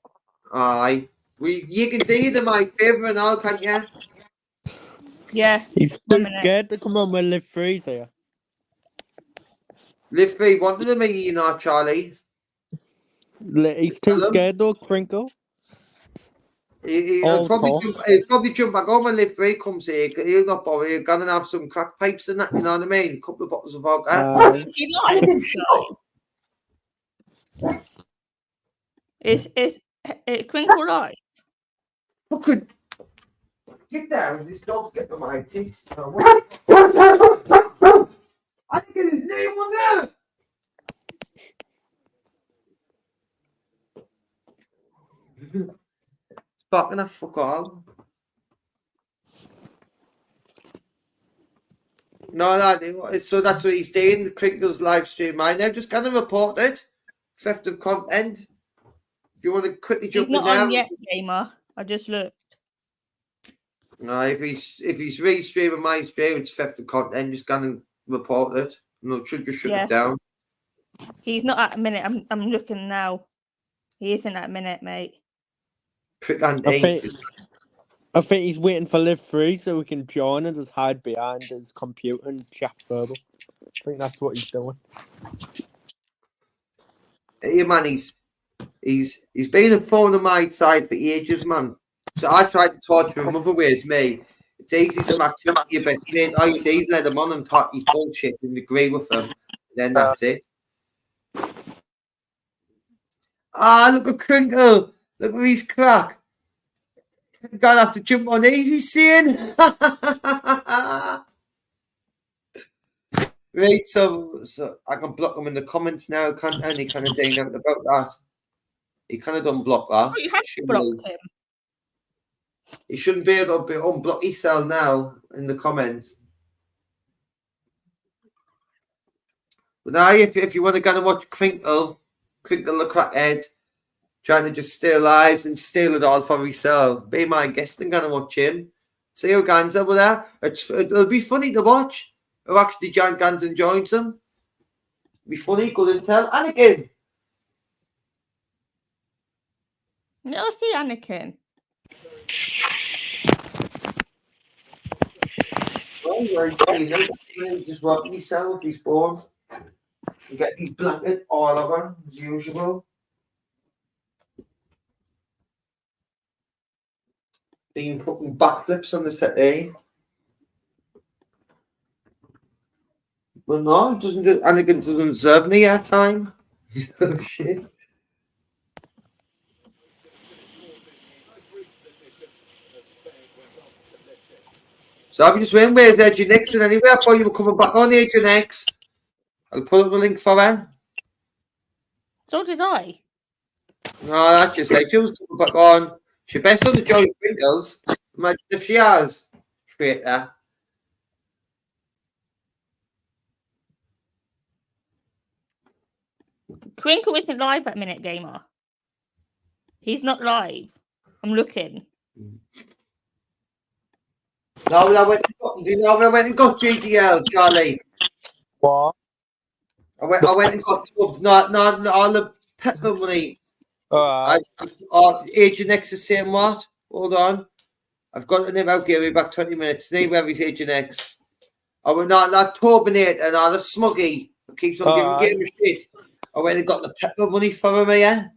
Aye. You can do them my favour and all, can't you? Yeah. He's too scared to come on with Live Free's here. Live Free wanted to meet you now, Charlie. He's too scared though, Crinkle. He'll probably jump back on when Live Free comes here. He'll not bother. He'll go and have some crack pipes and that, you know what I mean? A couple of bottles of vodka. Is Crinkle live? Look at get down. This dog's getting my teeth. I think it is name on there. It's barking at fuck all. No, so that's what he's doing. The Crinkle's live stream right now. Just kind of report it. Theft of content. If you want to quickly jump He's in not now. on yet, Gamer. I just looked. No, if he's restreaming my stream, it's theft of content. Just kind of report it. No, should just shut it down. He's not at a minute. I'm looking now. He isn't at a minute, mate. Prick I think he's waiting for Live Free so we can join and just hide behind his computer and chat verbal. I think that's what he's doing. Hey man, he's been a phone on my side for ages, man. So I tried to torture him other ways, me. It's easy to match up your best mate. All you do is let him on and talk his bullshit and agree with him. Then that's it. Look at Crinkle. Look at his crack. Gonna have to jump on easy soon. Right, so I can block him in the comments now, can't I? And he kind of doing nothing about that. He kind of don't block that. Oh, you have blocked him. He shouldn't be able to unblock himself now in the comments. But now, if you want to go and watch Crinkle the crackhead, trying to just steal lives and steal it all for himself, be my guest and go and watch him. See how Gans over there. It'll be funny to watch. Who actually John Gans and joins him. It'll be funny, good intel. Anakin. No, see Anakin. Well, he's just rocking himself. He's born. You get his blanket all over as usual. Being putting backflips on the set A. Well, no, Anakin doesn't deserve any airtime. Oh, shit. So I'm just waiting with Agent X, and anyway, I thought you were coming back on Agent X. I'll put up the link for her. So did I. No, that's just like she was coming back on. She best on the Joey Sprinkles. Imagine if she has. Straight there. Crinkle isn't live at Minute Gamer. He's not live. I'm looking. No, I went and got GDL, Charlie. What? I went and got not all the pepper money. Agent X is saying what? Hold on. I've got to name out, give me back 20 minutes. Name where he's Agent X. I went not that Turbinate and all the Smuggy. Keeps on giving him shit. I went and got the pepper money for him, yeah?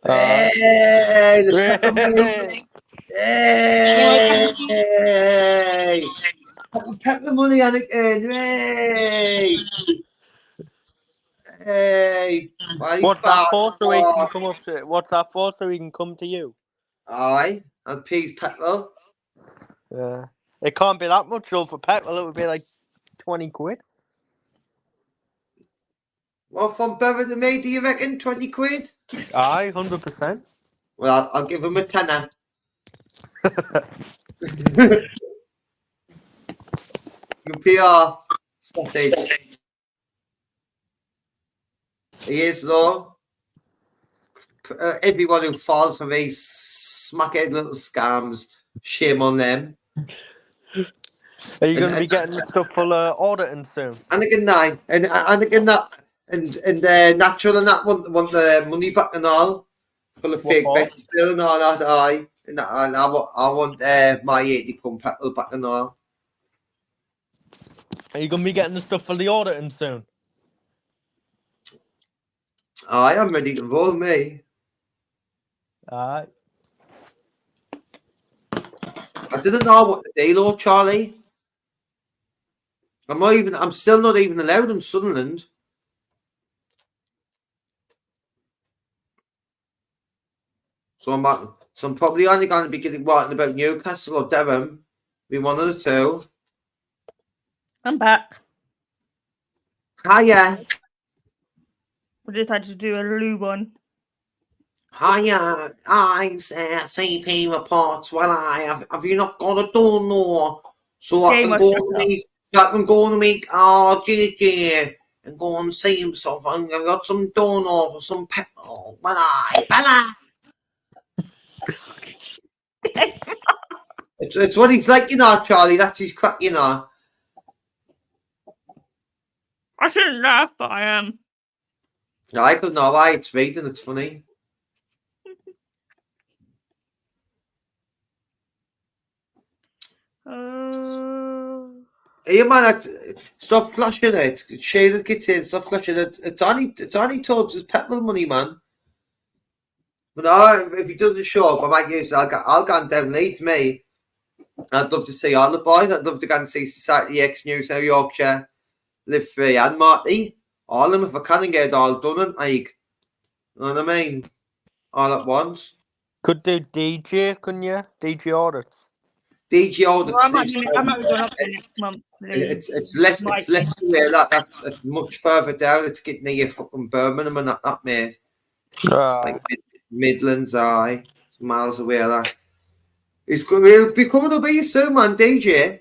Hey, the pepper money. Hey! Pepper money, Anakin. Hey! Hey! What's that for so he can come up to? What's that for so he can come to you? Aye, and peas petrol. Yeah, it can't be that much though for petrol. It would be like 20 quid. Well, from better than me, do you reckon 20 quid? Aye, 100%. Well, I'll give him a tenner. You PR sausage. He is though. Everyone who falls for these smackhead little scams, shame on them. Are you going to be getting stuff full of auditing soon? Anakin 9 and Anakin that and natural and that want the money back and all, full of fake bets bill and all that. I want my £80 petrol back and all. Are you going to be getting the stuff for the auditing soon? I am ready to roll, me. Alright. I didn't know what the deal, Charlie. I'm still not even allowed in Sunderland. So I'm probably only going to be getting writing about Newcastle or Devon. Be one of the two. I'm back. Hiya. We just had to do a Lou one. Hiya. CP reports. Well, have you not got a door no? So I can go and make JJ and go and see himself. I've got some dono for some pepper. Bella. It's what he's like, Charlie. That's his crack, I shouldn't laugh, but I am. No, I don't know why it's reading. It's funny. Hey, man, stop flashing it. Shayla gets in. Stop flashing it. It's only towards his petrol money, man. But if he doesn't show up, I might use it. I'll go and down Leeds, me. I'd love to see all the boys. I'd love to go and see Society X News, New Yorkshire, Live Free, and Marty. All of them, if I can and get it all done, and like, you know what I mean? All at once. Could do DJ, couldn't you? DJ audits. DJ audits. Well, I might be going up there next month. It's less away. That's much further down. It's getting near fucking Birmingham and that mate. Like Midlands, it's miles away. That he'll be coming to be soon, man. DJ.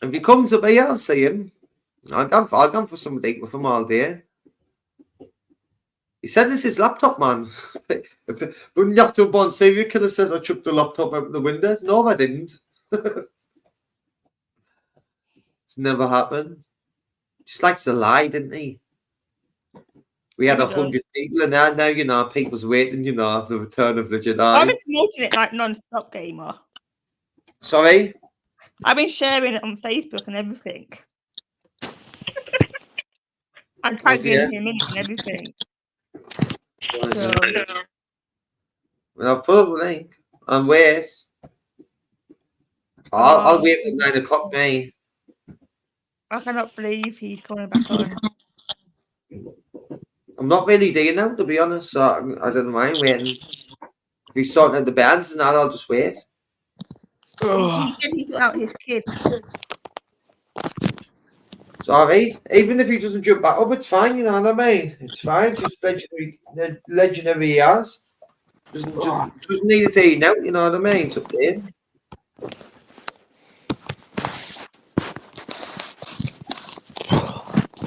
If he comes to be, I'll see him. I'll go for some date with him all day. He sent us his laptop, man. But you have to have one serial killer says I chucked the laptop out the window. No, I didn't. It's never happened. Just likes to lie, didn't he? We had 100 people in there. Now, people's waiting, for the return of the Jedi. I've been promoting it like non-stop, gamer. Sorry? I've been sharing it on Facebook and everything. I'm tagging him in and everything. Well, I'll put up a link and wait. I'll wait till 9 o'clock, mate. I cannot believe he's coming back on. I'm not really digging now, to be honest. So I don't mind waiting. If he's sorting out the bands and I'll just wait. He said he's out his kid. It's alright. Even if he doesn't jump back up, it's fine, you know what I mean? It's fine. Just legendary he has. Doesn't need a day now, you know what I mean? It's up there.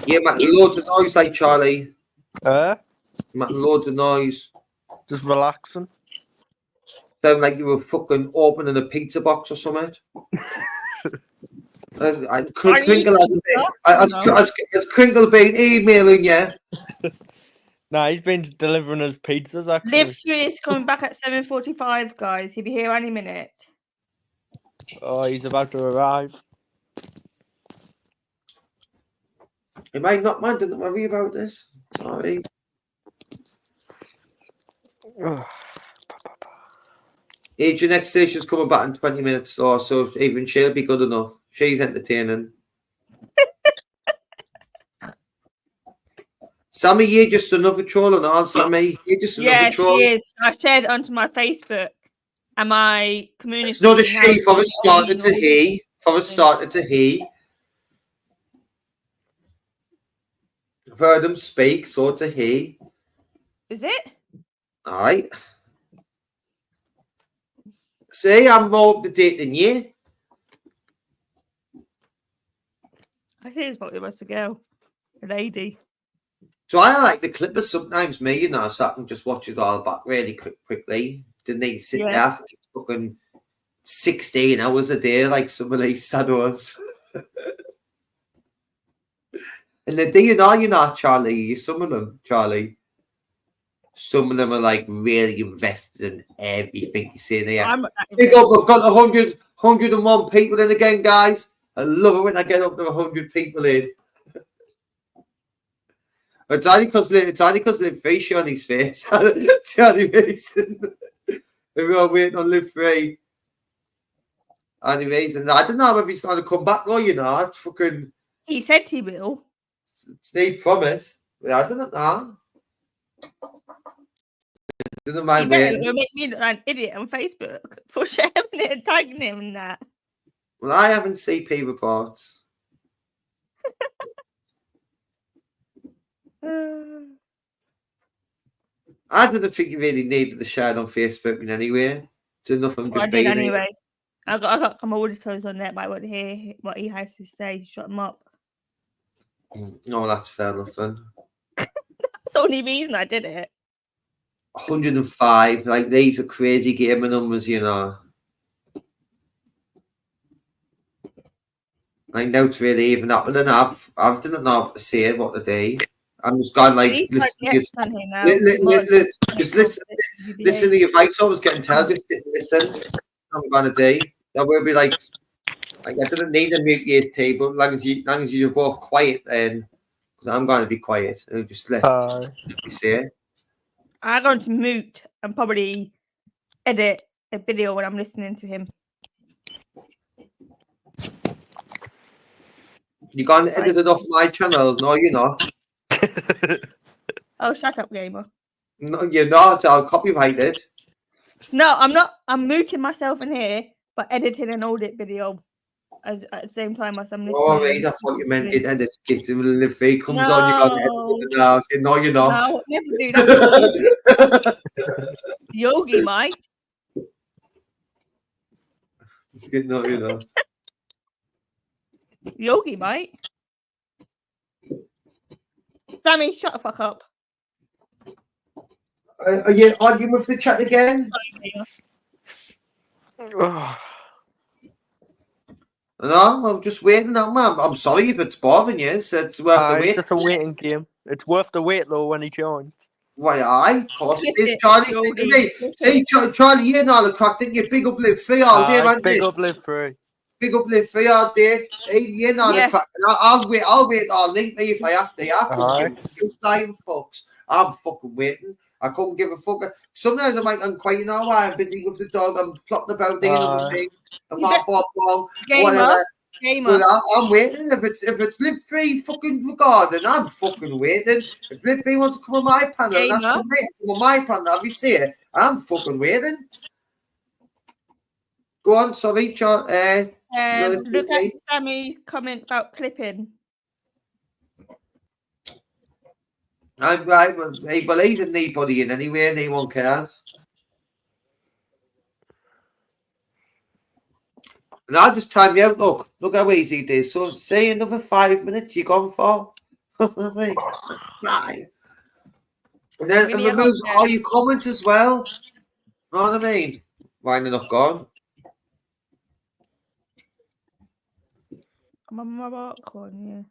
Yeah, man, loads of noise like Charlie. Man, loads of noise. Just relaxing. Sound like you were fucking opening a pizza box or something. Kringle has Kringle been emailing you? Nah, he's been delivering his pizzas, actually. Live Through is coming back at 7:45, guys. He'll be here any minute. Oh, he's about to arrive. You might not, man. Don't worry about this. Sorry. Age your next station's coming back in 20 minutes or so. Even she'll be good enough. She's entertaining. Sammy, you're just another troll and all, Sammy. You're just another troll. Yeah, she is. I shared it onto my Facebook and my community. It's not a she for a starter to he. For a starter to he. I've heard him speak, so to he. Is it? Alright. See, I'm more up to date than you. I think it's probably was a girl. A lady. So I like the Clippers sometimes, me, so I can just watch it all back really quickly. Didn't need to sit there for fucking 16 hours a day like some of these saddos. And the thing Charlie, some of them, Charlie, some of them are like really invested in everything you see there. Big up, I've got 101 people in again, guys. I love it when I get up to 100 people in. It's only because Live Free showing his face. That's the only reason. We're all waiting on Live Free. Only reason. I don't know if he's going to come back or it's fucking. He said he will. It's no promise. I don't know. Doesn't mind waiting. It'll make me look like an idiot on Facebook for sharing it and tagging him and that. Well, I haven't CP reports. I didn't think you really needed the share on Facebook in any way. It's enough of just I did anyway. I got some auditors on there, but I want to hear what he has to say. Shut him up. No, that's fair enough then. That's the only reason I did it. 105. Like, these are crazy gamer numbers, I know it's really even up, but then I didn't know what to say what to do. I'm just going like, listen to your voice. I was getting told, just sit and listen. What I'm going to do. I will be like I didn't need a mute years table, as long as you're both quiet then. Because I'm going to be quiet. I'll just let you say. I'm going to mute and probably edit a video when I'm listening to him. You're going to edit it off my channel? No, you're not. Oh, shut up, gamer. No, you're not. I'll copyright it. No, I'm not. I'm muting myself in here, but editing an audit video at the same time as I'm listening. Oh, right, that's what you meant. It edits it. When the fee comes on, you got to edit it now. No, you're not. No, never do that. Yogi might. No, you're not. Yogi might. Sammy, shut the fuck up. Are you arguing with the chat again? No, I'm just waiting now, man. I'm sorry if it's bothering you. So it's worth the wait. It's just a waiting game. It's worth the wait, though, when he joins. Why, of course it is. Charlie said to me, see, Charlie, you know the crack, didn't you? Big up Live Free all day, man. Big up Live Free. Big up Live Free all day. Hey, you know the crack. I'll wait all night if I have to. I couldn't give flying fucks. I'm fucking waiting. I couldn't give a fuck. Sometimes I might unquiet, why I'm busy with the dog. I'm plotting about doing other things. I'm not football, whatever. But I'm waiting. If it's Live Free fucking regarding, I'm fucking waiting. If Live Free wants to come on my panel, that's the way to come on my panel. I'll be saying, I'm fucking waiting. Go on, sorry, Charlie. Look at Sammy comment about clipping. He believes in anybody in anyway, and no one cares. And I'll just time you out. Look how easy it is. So say another 5 minutes you're gone for. Right. And then it removes all your comments as well. Know what I mean? Why they're not gone? I'm on my work one, yeah.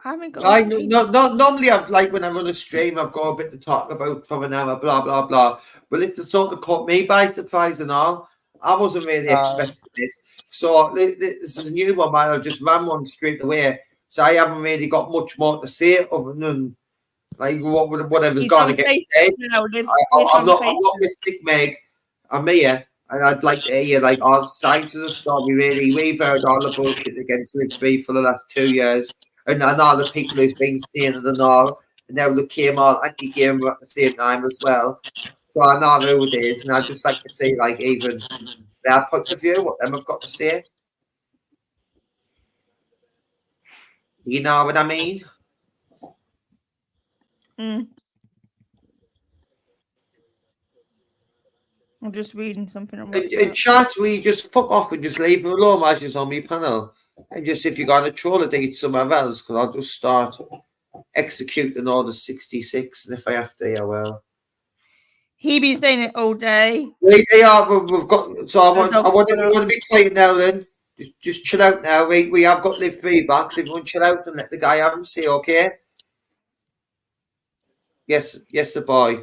Normally I've when I run a stream, I've got a bit to talk about for an hour, blah blah blah. But it's the sort of caught me by surprise and all. I wasn't really expecting this. So this is a new one, I just ran one straight away. So I haven't really got much more to say other than whatever's going to get said. I'm not Mystic Meg. I'm here. And I'd like to hear our sides of the story really. We've heard all the bullshit against Live Free for the last 2 years. And all the people who's been staying and all, and now they came all anti-gamer at the same time as well. So I know who it is, and I'd just like to see even their point of view, what them have got to say. You know what I mean? I'm just reading something. In chat, we just fuck off and just leave them alone as is on my panel. And just if you're going to troll it, it's somewhere else, because I'll just start executing all the 66, and if I have to, I will. He be saying it all day. We've got. So I want everyone to be quiet now. Then just chill out now. We have got Live Free back. So everyone chill out and let the guy have him say, okay. Yes, the boy.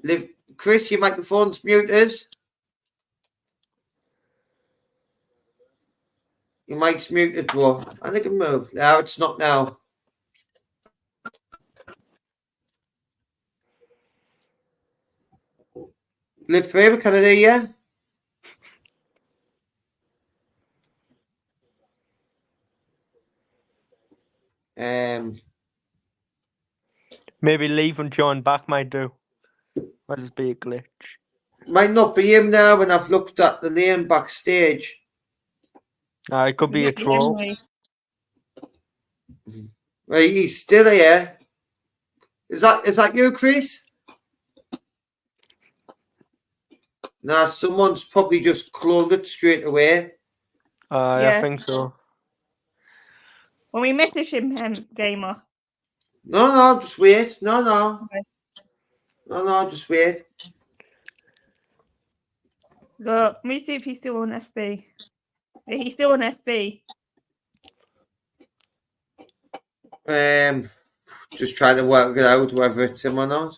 Liv, Chris, your microphone's muted. Your mic's muted, bro. I think it moved. Now it's not now. Liv Free, can I hear you? Maybe leave and join back might do. Might just be a glitch. Might not be him now when I've looked at the name backstage. It could be a troll. Right, he's still here. Is that you, Chris? Nah, someone's probably just cloned it straight away. I think so. When we message him, Gamer. No, just wait. No. Okay. No, just wait. Look, let me see if he's still on FB. Yeah, he's still on FB. Just trying to work it out whether it's him or not.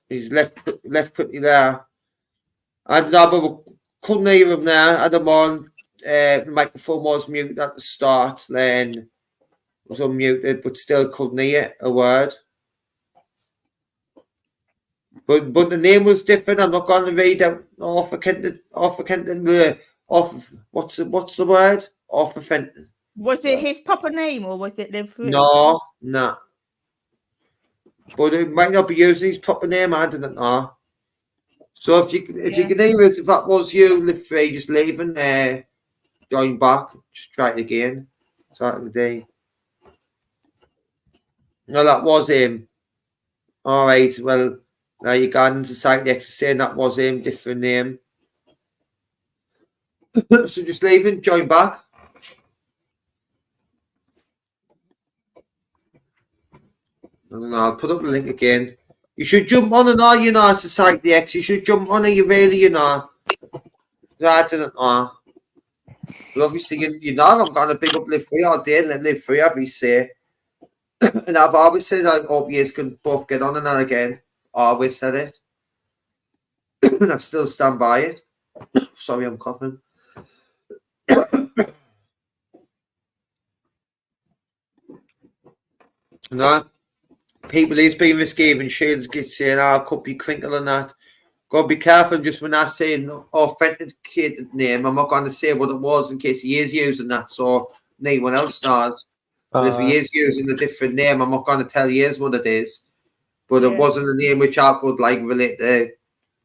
He's left quickly there. And but we couldn't hear him there. Had him on. The microphone was muted at the start, then was unmuted, but still couldn't hear a word. But the name was different. I'm not going to read out what's the word? Off offended. Was it his proper name or was it Liv Free? No. But it might not be using his proper name, I don't know. So if you can hear us, if that was you, Liv Free, just leave and join back. Just try it again. Start of the day. No, that was him. All right, well, now you got into Society X saying that was him, different name. So just leave and join back. I don't know, I'll put up the link again. You should jump on and all, Society X. You should jump on it, I don't know. But obviously, I'm going to pick up Liv Free all day and let Liv Free have his say. And I've always said I hope you can both get on and on again. Always said it. And I still stand by it. Sorry, I'm coughing. No. People is being misgiven. Shades get saying, I could be crinkle and that. Got to be careful just when I say an authenticated name. I'm not going to say what it was in case he is using that so no one else knows. But if he is using a different name, I'm not going to tell you what it is. But it wasn't a name which I could relate to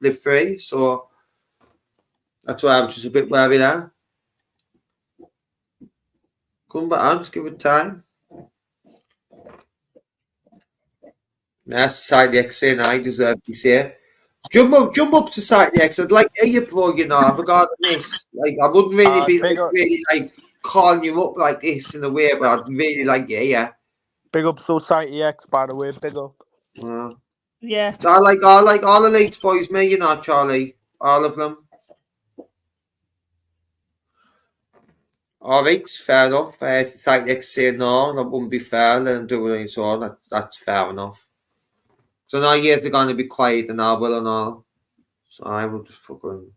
Liv Free. So that's why I'm just a bit wary there. Come back on, just give it time. That's Society X saying I deserve to say. Jump up Society X. I'd like to hear you pro, regarding this. I wouldn't really be calling you up like this in a way, but I'd really like you, yeah. Big up Society X, by the way, big up. Yeah. So I like all the Leeds boys, me, Charlie. All of them. All right, fair enough. Society X saying no, that wouldn't be fair. Let them do it on his own. That's fair enough. So now yes, they're going to be quiet and I will and all. So I will just fucking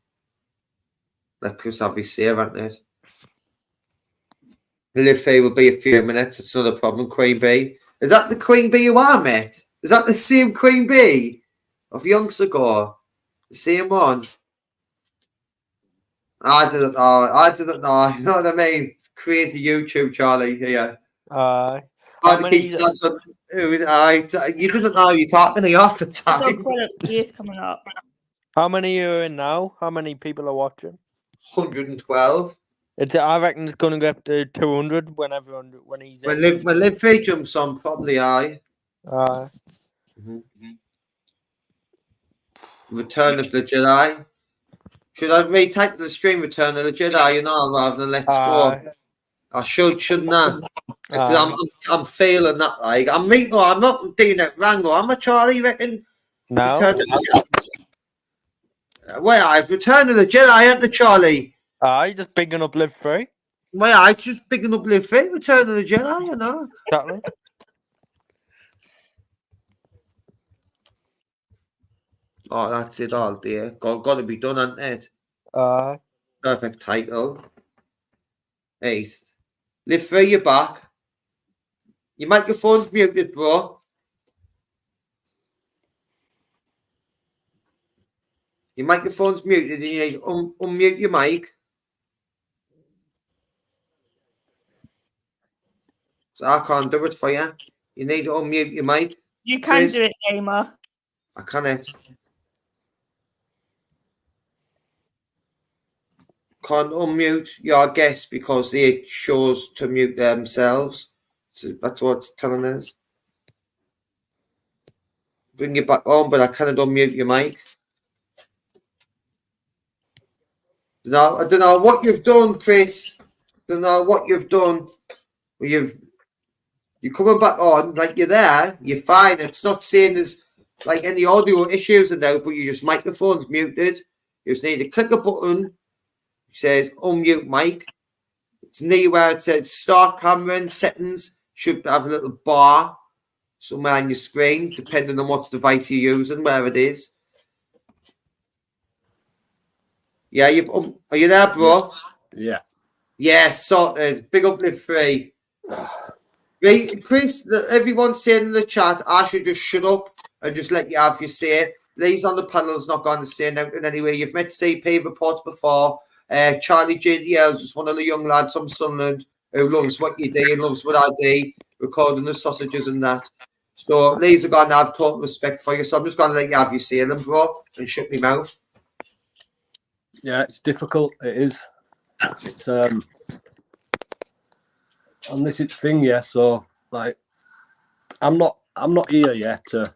let Chris have his say, haven't it? Liv Free will be a few minutes. It's not a problem, Queen Bee. Is that the Queen Bee you are, mate? Is that the same Queen Bee of yonks ago? The same one? I didn't know. You know what I mean? Crazy YouTube, Charlie. Here. I had to keep tabs on. You didn't know you're talking to you half the time. Years coming up. How many are in now? How many people are watching? 112. I reckon it's going to get to 200 when he's in. When Liv Free jumps on, probably I. Return of the Jedi. Should I retake the stream Return of the Jedi, rather than Let's Go? I shouldn't I? Because I'm feeling that I'm not doing it wrong though. I'm a Charlie, you reckon? No. I've Return of the Jedi at the Charlie. Just bigging up Liv Free. Well, I just picking up Live Free, Return of the Jedi, you know. Exactly. Oh, that's it all, dear. Got to be done, hasn't it? Perfect title. 8. Live Free, you're back. Your microphone's muted, bro. Your microphone's muted and you need to unmute your mic. So I can't do it for you. You need to unmute your mic. You can Chris. do it, Gamer. I can't. Can't unmute your guest because they chose to mute themselves. So that's what it's telling us. Bring you back on, but I cannot unmute your mic. No, I don't know what you've done, Chris. Don't know what you've done. You're coming back on, like you're there, you're fine. It's not saying there's like any audio issues and now, but your microphone's muted. You just need to click a button. It says unmute mic. It's near where it says start camera and settings. Should have a little bar somewhere on your screen, depending on what device you're using, where it is. Yeah, are you there, bro? Yeah. Yeah, sorted. Big up Live Free. Right, Chris, everyone's saying in the chat, I should just shut up and just let you have your say. Lee's on the panel is not going to say anything anyway. You've met CP reports before. Charlie JDL is just one of the young lads from Sunderland who loves what you do and loves what I do, recording the sausages and that. So Lee's are going to have total respect for you. So I'm just going to let you have your say then, bro, and shut my mouth. Yeah, it's difficult. It is. It's and this is the thing, yeah. So like, I'm not here, yeah, to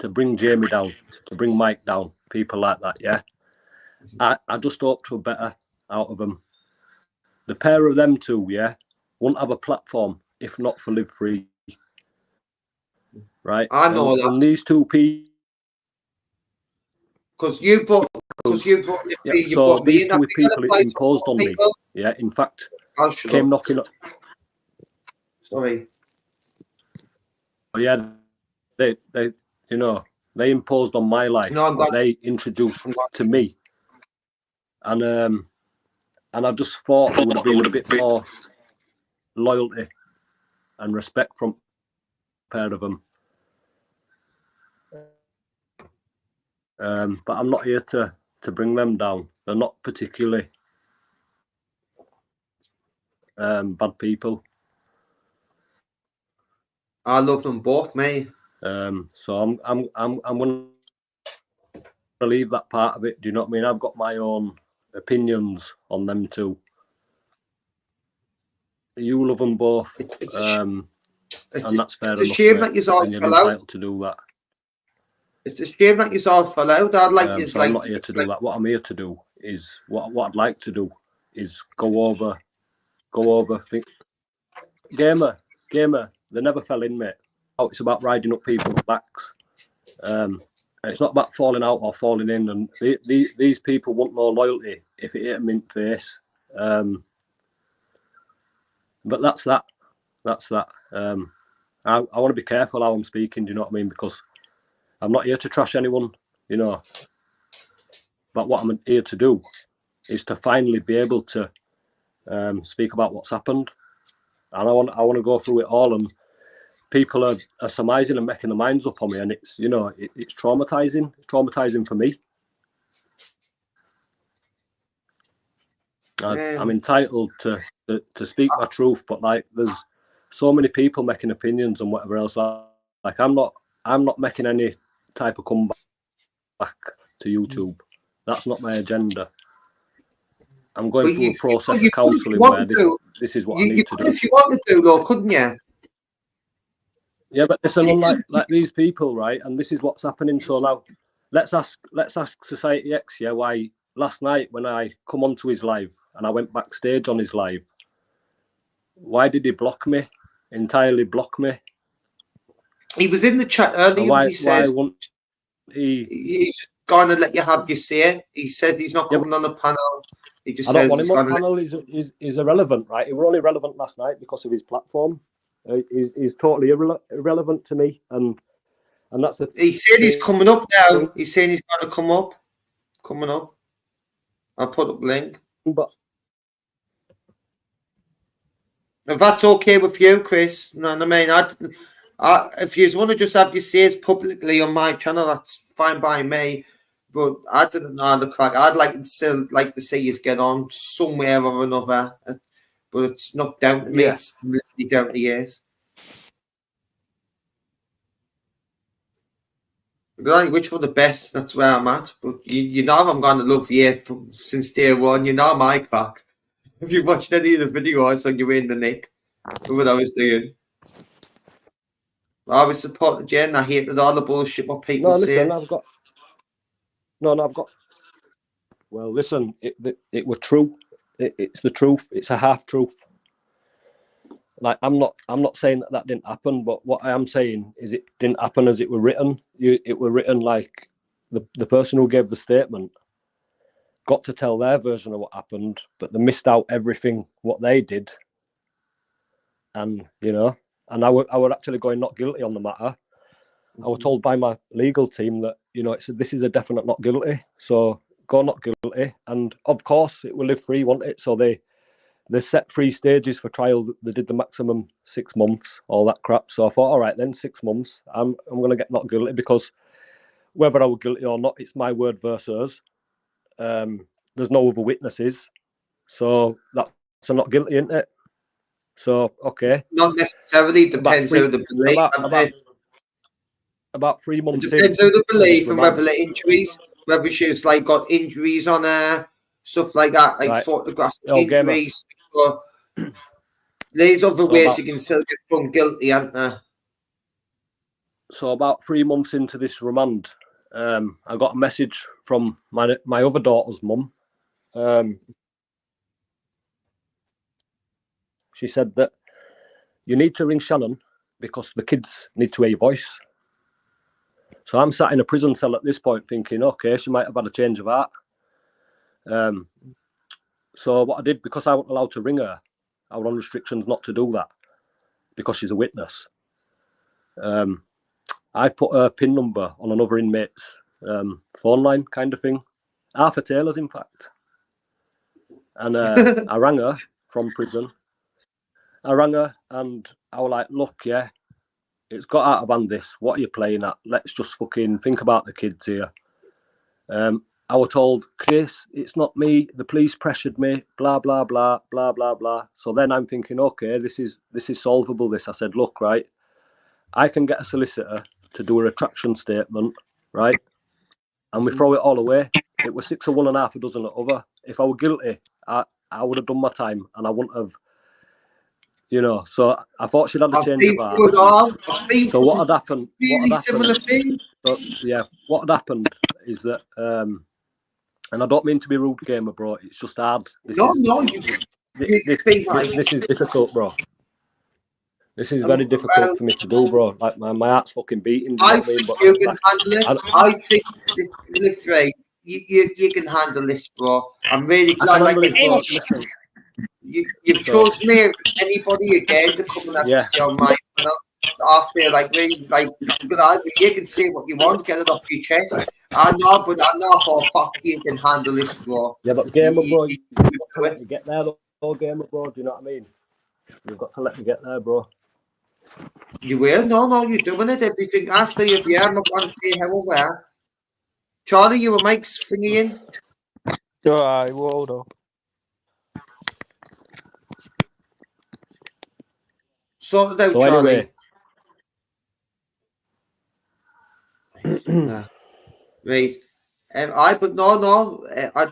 bring Jamie down, to bring Mike down, people like that, yeah. I just hope for better out of them. The pair of them two, yeah, won't have a platform if not for Live Free, right? I know that. And these two people. Because you brought Live Free, you so brought me these in. two people imposed on me. Yeah, in fact, came knocking up. Sorry. Oh, yeah, they you know, they imposed on my life. No, they introduced to me, and I just thought there would have been a bit more loyalty and respect from a pair of them. But I'm not here to bring them down. They're not particularly bad people. I love them both, mate. So I'm going to leave that part of it. Do you know what I mean? I've got my own opinions on them too. You love them both, and that's fair enough. It's a shame that you're all entitled to do that. It's a shame that you're all fell out. I'd like so I'm not here to do that. What I'm here to do is what I'd like to do is go over. Gamer. They never fell in, mate. It's about riding up people's backs. And it's not about falling out or falling in. And these people want no loyalty if it hit them in the face. But that's that. I want to be careful how I'm speaking. Do you know what I mean? Because I'm not here to trash anyone, you know. But what I'm here to do is to finally be able to speak about what's happened. And I want to go through it all. And people are surmising and making their minds up on me. And it's, you know, it's traumatizing. It's traumatizing for me. I'm entitled to speak my truth, but like there's so many people making opinions and whatever else. Like I'm not making any type of comeback to YouTube. That's not my agenda. I'm going through a process of counselling where this is what I need to do. If you want to do, though, couldn't you? Yeah, but listen, like these people, right? And this is what's happening. So now, let's ask Society X, yeah, why last night when I come onto his live and I went backstage on his live, why did he block me? Entirely block me? He was in the chat earlier. Why won't he? He's going to let you have your say. He said he's not coming on the panel. He just I don't says want he's him on got panel. Is irrelevant, right? He were only relevant last night because of his platform. He's totally irrelevant to me, and that's the. He said he's coming up now. He's saying he's going to come up. Coming up. I'll put up link. But if that's okay with you, Chris, no, I mean, if you want to just have your says publicly on my channel, that's fine by me. But I didn't know the crack. I'd like to see you get on somewhere or another. But it's not down to me. Yeah. It's really down to yours. Which for the best, that's where I'm at. But you know I'm going to love you since day one. You know my crack. If you watched any of the videos on your way in the nick, what I was doing. I was supporting Jen. I hated all the bullshit what people say. I've got. Well, listen, it were true. It's the truth. It's a half truth. Like I'm not saying that didn't happen, but what I am saying is it didn't happen as it were written. It were written like the person who gave the statement got to tell their version of what happened, but they missed out everything what they did. And and I were actually going not guilty on the matter. I was told by my legal team that this is a definite not guilty. So go not guilty, and of course it will live free, won't it? So they set 3 stages for trial. They did the maximum 6 months, all that crap. So I thought, all right, then 6 months. I'm going to get not guilty because whether I were guilty or not, it's my word versus. There's no other witnesses, so that's a not guilty, isn't it? So okay. Not necessarily. Depends how the belief. About 3 months. It depends how the belief and whether the injuries, whether she's like got injuries on her, stuff like that, like photographic injuries. So there's other ways you can still get found guilty, aren't there? So about 3 months into this remand, I got a message from my other daughter's mum. She said that you need to ring Shannon because the kids need to hear your voice. So I'm sat in a prison cell at this point thinking, okay, she might have had a change of heart. So what I did, because I wasn't allowed to ring her, I was on restrictions not to do that because she's a witness. I put her PIN number on another inmate's phone line kind of thing. Arthur Taylor's, in fact. And I rang her from prison. I rang her and I was like, look, yeah, it's got out of hand this. What are you playing at? Let's just fucking think about the kids here. I was told, Chris, it's not me. The police pressured me, blah, blah, blah, blah, blah, blah. So then I'm thinking, okay, this is solvable, this. I said, look, right, I can get a solicitor to do a retraction statement, right? And we throw it all away. It was 6 of one and half a dozen of other. If I were guilty, I would have done my time and I wouldn't have, so I thought she'd had a change of heart. So what had happened? What had happened is that, and I don't mean to be rude, gamer, bro. It's just hard. This is difficult, bro. This is very difficult for me to do, bro. Like my heart's fucking beating. I think you can handle it. I think literally you can handle this, bro. I'm really glad. Like you've chosen me if anybody again to come and have to see on my channel. I feel like really like you can say what you want, get it off your chest. I know for a fact you can handle this, bro. Yeah, but gamer, bro, you've got to let me get there, though, gamer, bro. Do you know what I mean? You've got to let me get there, bro. You will? No, you're doing it. Everything I stay up here. I'm not going to say how or where. Charlie, you were Mike's thingy in. Alright, well, hold on. Sort it out, Charlie. Anyway. Right. I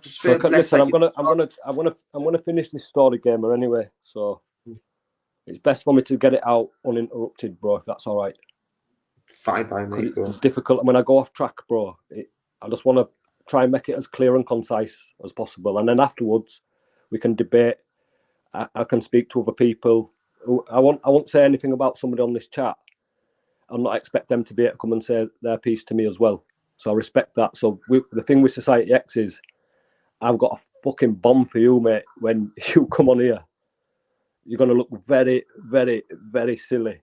just feel blessed. Listen, I'm gonna finish this story, gamer. Anyway, so it's best for me to get it out uninterrupted, bro. If that's all right. Fine by me. It's difficult. When I go off track, bro, I just want to try and make it as clear and concise as possible, and then afterwards we can debate. I can speak to other people. I won't say anything about somebody on this chat. I'll not expect them to be able to come and say their piece to me as well. So I respect that. So the thing with Society X is I've got fucking bomb for you, mate. When you come on here, you're gonna look very, very, very silly.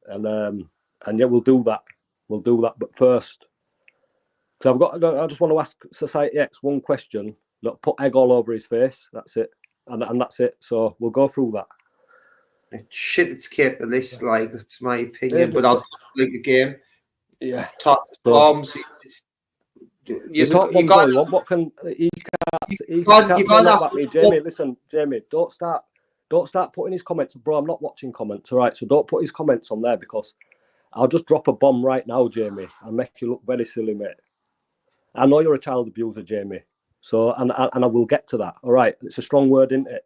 And yeah, we'll do that. We'll do that. But first, because I just want to ask Society X one question. Look, put egg all over his face. That's it, and that's it. So we'll go through that. Shit, it's kept the list. Like, it's my opinion, but I'll like a game. Yeah. Top bombs. You talk bombs all you want. What can he can't say that about me, Jamie? Listen, Jamie, don't start putting his comments, bro. I'm not watching comments, all right? So don't put his comments on there because I'll just drop a bomb right now, Jamie, and make you look very silly, mate. I know you're a child abuser, Jamie. So and I will get to that. All right, it's a strong word, isn't it?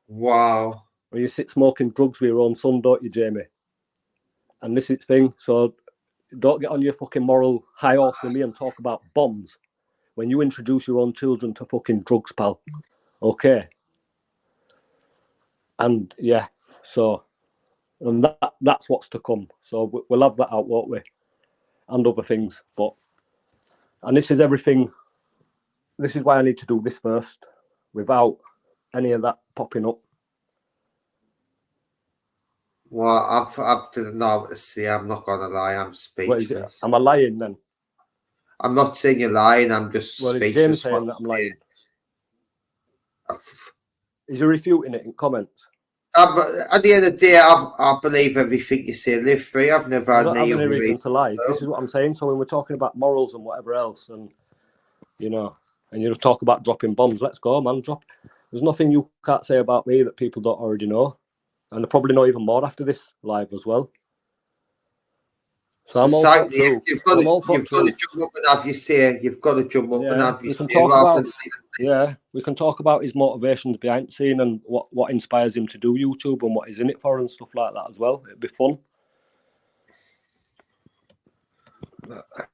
Wow. When you sit smoking drugs with your own son, don't you, Jamie? And this is the thing. So don't get on your fucking moral high horse with me and talk about bombs when you introduce your own children to fucking drugs, pal. Okay. And yeah, so and that's what's to come. So we'll have that out, won't we? And other things. And this is everything. This is why I need to do this first, without any of that popping up. Well, I didn't know what to say. I'm not gonna lie. I'm speechless. What is it? Am I lying then? I'm not saying you're lying. I'm just speechless. It's James saying that I'm lying. Is he refuting it in comments? But at the end of the day, I believe everything you say. Live free. I've never had any reason to lie. This is what I'm saying. So when we're talking about morals and whatever else, and and you talk about dropping bombs, let's go, man. There's nothing you can't say about me that people don't already know, and they probably know even more after this live as well. So I'm all for truth. You've got to jump up and have you say. You've got to jump up and have you say. We can talk about his motivations behind the scene and what inspires him to do YouTube and what he's in it for and stuff like that as well. It'd be fun.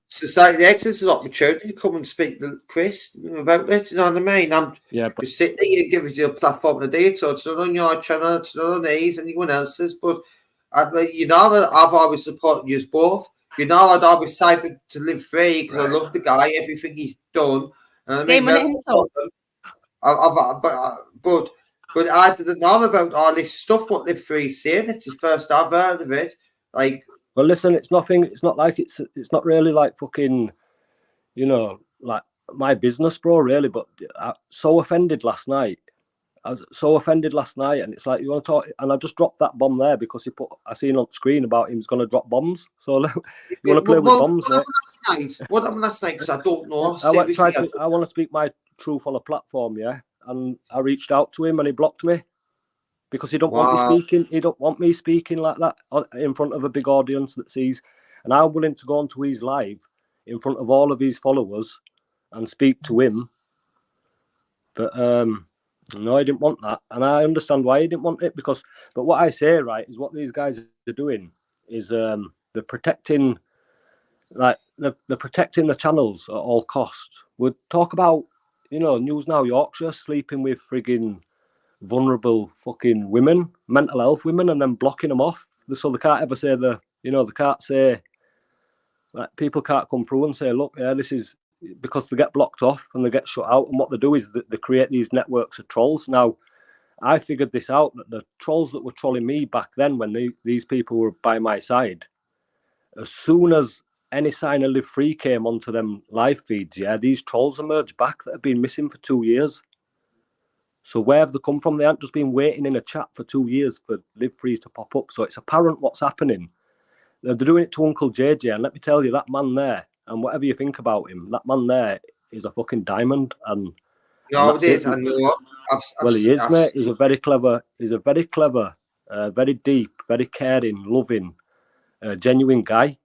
Society X is an opportunity to come and speak to Chris about it. You know what I mean? I'm just sitting there and giving you a platform to do it. So it's not on your channel, it's not on his, anyone else's. But I've always supported you both. I'd always say to live free because I love the guy, everything he's done. And I mean, but I didn't know about all this stuff. What Live Free saying? It's the first I've heard of it. Like, well, listen, it's nothing. It's not like it's not really like fucking, like my business, bro. Really, but I was so offended last night. And it's like, you want to talk, and I just dropped that bomb there because I seen on screen about him's going to drop bombs. So you want to play with bombs, mate? What happened last night? Because I don't know. I want to speak my truth on a platform, yeah. And I reached out to him, and he blocked me because he don't want me speaking. He don't want me speaking like that in front of a big audience that sees. And I'm willing to go onto his live in front of all of his followers and speak to him, but no, he didn't want that, and I understand why he didn't want it but what I say, right, is what these guys are doing is they're protecting, they're protecting the channels at all cost. We'd talk about, News Now Yorkshire sleeping with frigging vulnerable fucking women, mental health women, and then blocking them off, so they can't ever say they can't say, like, people can't come through and say, look, yeah, this is. Because they get blocked off and they get shut out, and what they do is they create these networks of trolls. Now, I figured this out, that the trolls that were trolling me back then when these people were by my side, as soon as any sign of Live Free came onto them live feeds, these trolls emerged back that have been missing for 2 years. So where have they come from? They haven't just been waiting in a chat for 2 years for Live Free to pop up. So it's apparent what's happening. They're doing it to Uncle JJ, and let me tell you, that man there, and whatever you think about him, that man there is a fucking diamond. And it is. I know. He is, mate. He's a very clever, very deep, very caring, loving, genuine guy.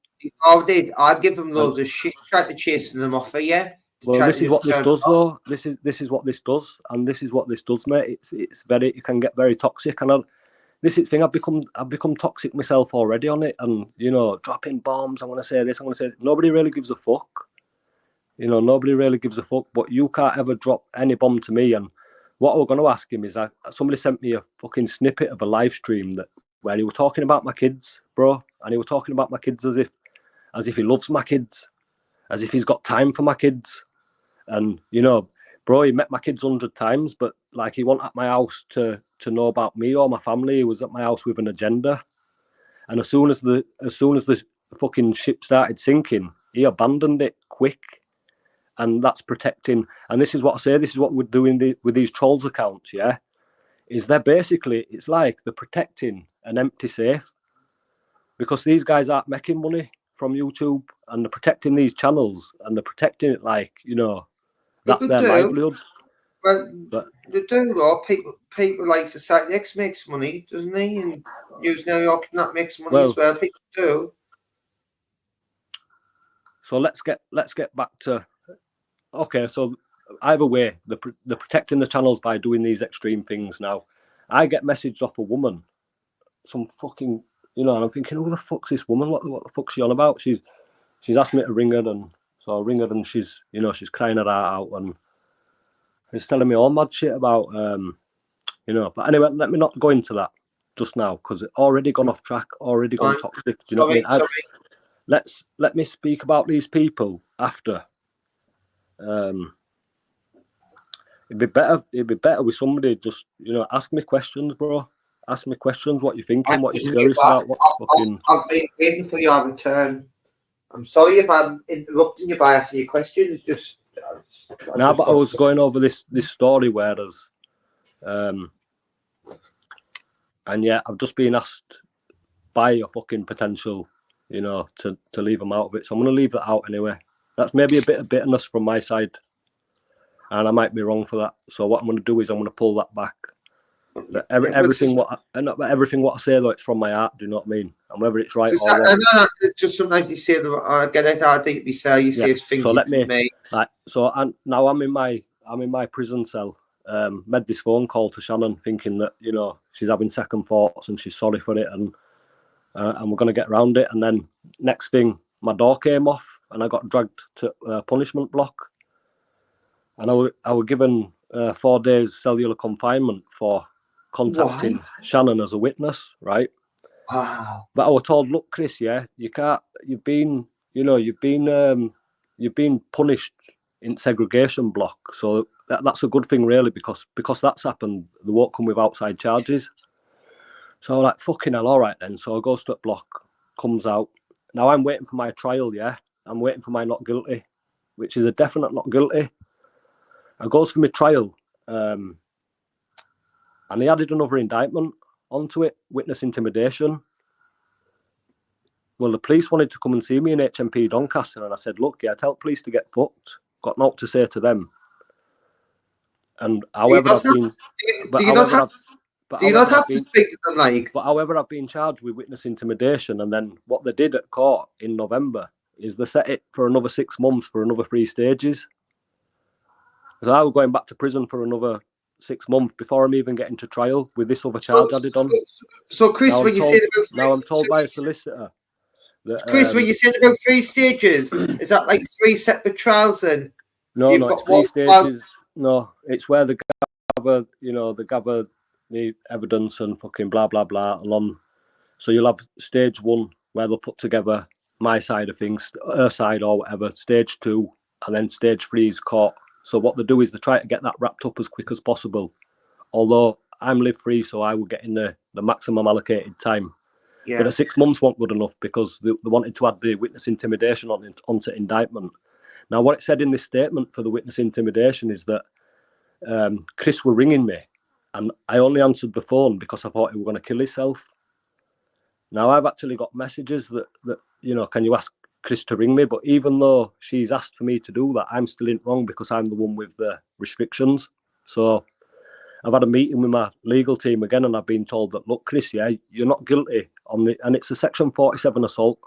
I'd give them loads of shit, try to chase them off of you. Well, this is what this does, though. This is what this does, and this is what this does, mate. It can get very toxic, and this is the thing. I've become toxic myself already on it, and dropping bombs. I'm gonna say this. I'm gonna say it. Nobody really gives a fuck. Nobody really gives a fuck. But you can't ever drop any bomb to me. And what we're gonna ask him is, somebody sent me a fucking snippet of a live stream where he was talking about my kids, bro, and he was talking about my kids as if he loves my kids, as if he's got time for my kids, and bro, he met my kids 100 times, but like he wasn't at my house to know about me or my family. He was at my house with an agenda. And as soon as the fucking ship started sinking, he abandoned it quick. And that's protecting. And this is what I say. This is what we're doing with these trolls accounts. Yeah, is they're basically, it's like they're protecting an empty safe, because these guys aren't making money from YouTube, and they're protecting these channels, and they're protecting it like, you know, that's their livelihood. Well, they do, though. People like Society X makes money, doesn't he? And News New York that makes money as well. People do. So let's get back to, okay. So either way, they're protecting the channels by doing these extreme things. Now, I get messaged off a woman, some fucking, you know, and I'm thinking, who the fuck's this woman? What the fuck's she on about? She's asked me to ring her, and so I ring her, and she's, you know, she's crying her heart out, and she's telling me all mad shit about, you know. But anyway, let me not go into that just now, because it's already gone off track, already gone toxic. Do you know what I mean? Let me speak about these people after. It'd be better with somebody just, you know, ask me questions, bro. Ask me questions. What you thinking? What you're serious about? I've been waiting for your return. I'm sorry if I'm interrupting you by asking you questions. Just but I was going over this story where there's, and yeah, I've just been asked by a fucking potential, you know, to leave them out of it. So I'm going to leave that out anyway. That's maybe a bit of bitterness from my side, and I might be wrong for that. So what I'm going to do is I'm going to pull that back. Everything what I say, though, it's from my heart. Do you know what I mean? And whether it's right or wrong. I know just sometimes you say, I get it how deeply say you say things. So let me like. So now I'm in my prison cell. Made this phone call to Shannon, thinking that, you know, she's having second thoughts and she's sorry for it, and we're going to get around it. And then next thing, my door came off, and I got dragged to punishment block, and I was given 4 days cellular confinement for contacting Shannon as a witness, right? Wow. But I was told, look, Chris, yeah, you can't. You've been punished in segregation block, so that's a good thing, really, because that's happened. They won't come with outside charges. So like, fucking hell, all right then. So I go to block, comes out. Now I'm waiting for my trial. Yeah, I'm waiting for my not guilty, which is a definite not guilty. I goes for my trial, and he added another indictment onto it, witness intimidation. Well, the police wanted to come and see me in HMP Doncaster, and I said, look, yeah, tell police to get fucked. Got naught to say to them. And however I've been... Do you not have to speak to them, like... But however, I've been charged with witness intimidation, and then what they did at court in November is they set it for another 6 months for another 3 stages. So I was going back to prison for another 6 months before I'm even getting to trial with this other charge added on. So Chris, when you said about... Now I'm told by a solicitor that... Chris, when you said about 3 stages, is that like 3 separate trials then? No, it's 3 stages. No, it's where they gather, you know, the evidence and fucking blah, blah, blah along. So you'll have stage 1 where they'll put together my side of things, her side or whatever, stage 2, and then stage 3 is court. So what they do is they try to get that wrapped up as quick as possible. Although I'm live free, so I will get in the maximum allocated time. Yeah. But the 6 months weren't good enough because they wanted to add the witness intimidation onto indictment. Now, what it said in this statement for the witness intimidation is that Chris were ringing me, and I only answered the phone because I thought he was going to kill himself. Now, I've actually got messages that you know, can you ask Chris to ring me? But even though she's asked for me to do that, I'm still in wrong because I'm the one with the restrictions. So I've had a meeting with my legal team again, and I've been told that, look, Chris, yeah, you're not guilty and it's a Section 47 assault.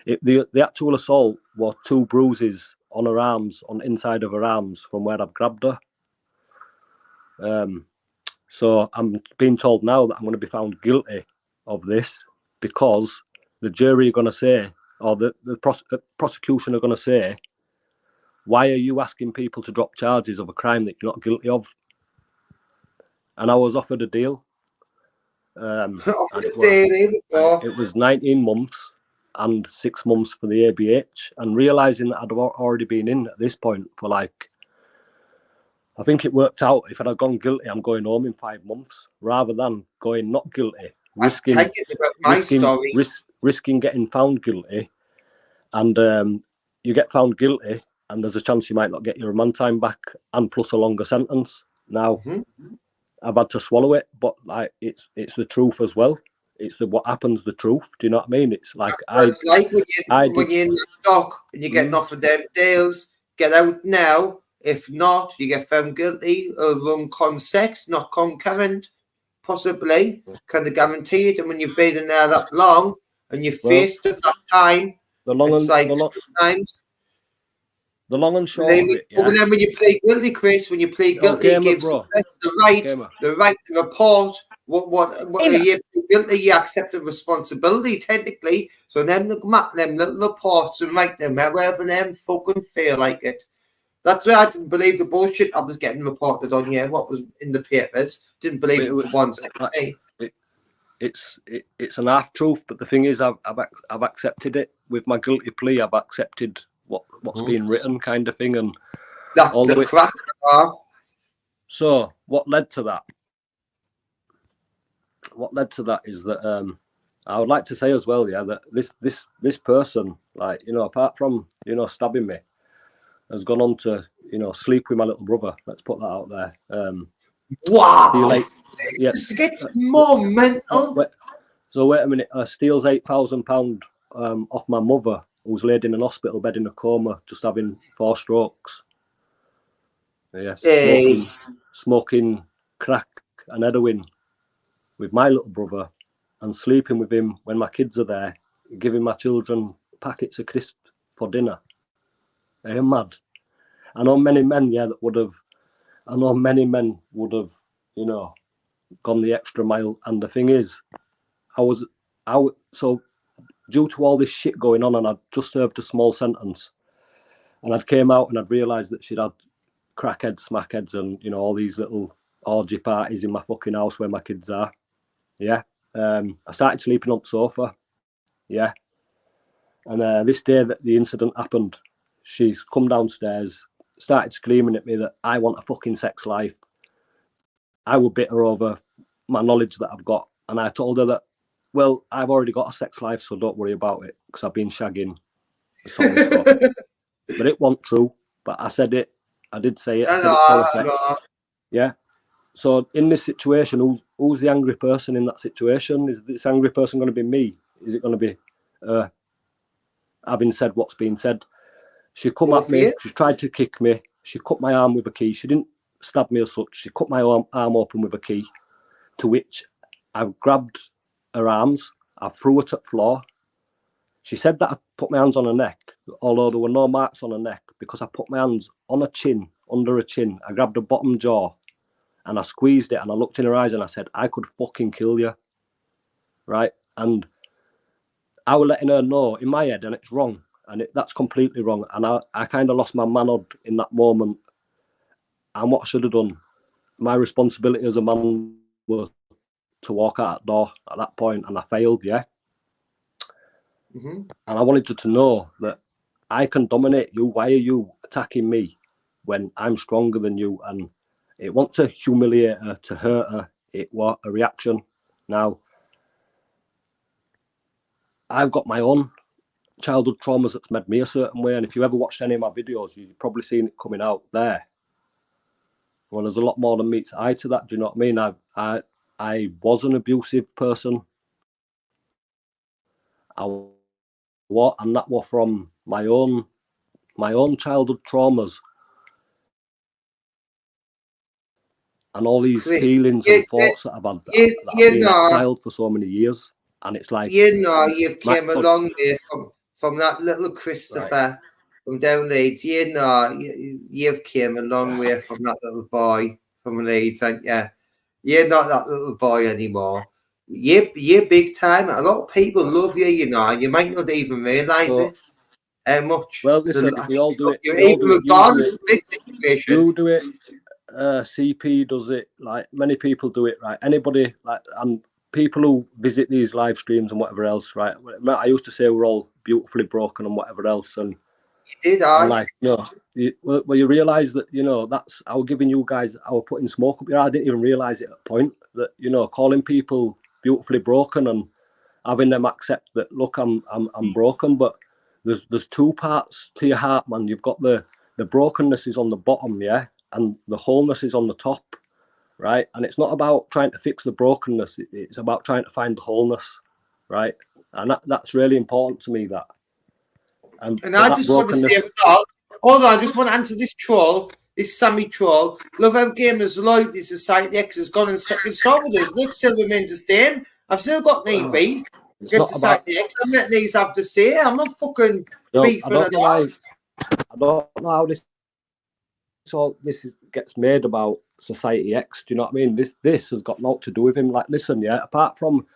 The actual assault was 2 bruises on her arms, on the inside of her arms from where I've grabbed her. So I'm being told now that I'm going to be found guilty of this because the jury are going to say, or the prosecution are going to say, why are you asking people to drop charges of a crime that you're not guilty of? And I was offered a deal. It was 19 months and 6 months for the ABH, and realising that I'd already been in at this point for like I think it worked out. If I'd have gone guilty, I'm going home in 5 months, rather than going not guilty, risking getting found guilty, and you get found guilty, and there's a chance you might not get your remand time back, and plus a longer sentence. Now, I've had to swallow it, but like it's the truth as well. It's what happens, the truth. Do you know what I mean? It's like it's like when you're in the dock and you're getting offered them deals. Get out now. If not, you get found guilty of unconsequent, not concurrent, possibly. Can they guarantee it? And when you've been in there that long and you've faced it that time, times. The long and short of it, But then when you plead guilty, Chris, when you plead guilty, it gives the right to report what are you guilty, you accept the responsibility technically. So them little reports and write them however them fucking feel like it. That's why I didn't believe the bullshit I was getting reported on. Yeah, what was in the papers. Didn't believe it for 1 second. It's an half truth, but the thing is, I've accepted it with my guilty plea. I've accepted what's being written, kind of thing, and that's all the crack. So what led to that? What led to that is that I would like to say as well, yeah, that this person, like, you know, apart from, you know, stabbing me, has gone on to, you know, sleep with my little brother. Let's put that out there. Wow. It gets more mental. So wait a minute. Steals £8,000 off my mother, who's laid in an hospital bed in a coma, just having 4 strokes. Yeah, smoking crack and heroin with my little brother, and sleeping with him when my kids are there, giving my children packets of crisps for dinner. Are you mad? I know many men, that would have. I know many men would have, you know, gone the extra mile. And the thing is, so due to all this shit going on, and I'd just served a small sentence, and I'd came out and I'd realised that she'd had crackheads, smackheads, and, you know, all these little orgy parties in my fucking house where my kids are. Yeah. I started sleeping on the sofa. Yeah. And this day that the incident happened, she's come downstairs, started screaming at me that I want a fucking sex life. I was bitter over my knowledge that I've got. And I told her that, well, I've already got a sex life, so don't worry about it, because I've been shagging. But it wasn't true. But I said it. I did say it. I said it. Yeah. So in this situation, who's the angry person in that situation? Is this angry person going to be me? Is it going to be having said what's been said? She come at me. She tried to kick me. She cut my arm with a key. She didn't stab me as such. She cut my arm open with a key, to which I grabbed her arms. I threw her to the floor. She said that I put my hands on her neck, although there were no marks on her neck, because I put my hands on her chin, under her chin. I grabbed her bottom jaw and I squeezed it, and I looked in her eyes and I said, I could fucking kill you. Right? And I was letting her know in my head, and it's wrong. And that's completely wrong. And I kind of lost my manhood in that moment. And what I should have done, my responsibility as a man was to walk out that door at that point, and I failed, yeah? And I wanted you to know that I can dominate you. Why are you attacking me when I'm stronger than you? And it wasn't to humiliate her, to hurt her. It was a reaction. Now, I've got my own childhood traumas that's made me a certain way. And if you ever watched any of my videos, you've probably seen it coming out there. Well, there's a lot more than meets the eye to that. Do you know what I mean? I was an abusive person. And that was from my own childhood traumas. And all these feelings and thoughts that I've had that I've been exiled for so many years. And it's like, you know, you've came a long way from that little Christopher from down Leeds. You know, you've came a long way from that little boy from Leeds, and you're not that little boy anymore. You're big time. A lot of people love you, you know, and you might not even realise it. How much? Well, listen, we all do it. Even regardless of this situation. You do it. CP does it. Like, many people do it, right? Anybody, like, and people who visit these live streams and whatever else, right? I used to say we're all beautifully broken and whatever else, and You did, I. Like, you realise that, that's, I was giving you guys, I was putting smoke up here. I didn't even realise it at a point that, calling people beautifully broken and having them accept that, look, I'm broken, but there's two parts to your heart, man. You've got the brokenness is on the bottom, yeah, and the wholeness is on the top, right? And it's not about trying to fix the brokenness, it's about trying to find the wholeness, right? And that's really important to me, that. And I just want to say, hold on, I just want to answer this troll, this Sammy troll. Love how gamers loyalty Society X has gone and second star with us. Look, still remains the same. I've still got no beef against Society X. I'm letting these have to say. I'm not fucking beefing at all. I don't know how this gets made about Society X. Do you know what I mean? This has got naught to do with him. Like, listen, yeah, apart from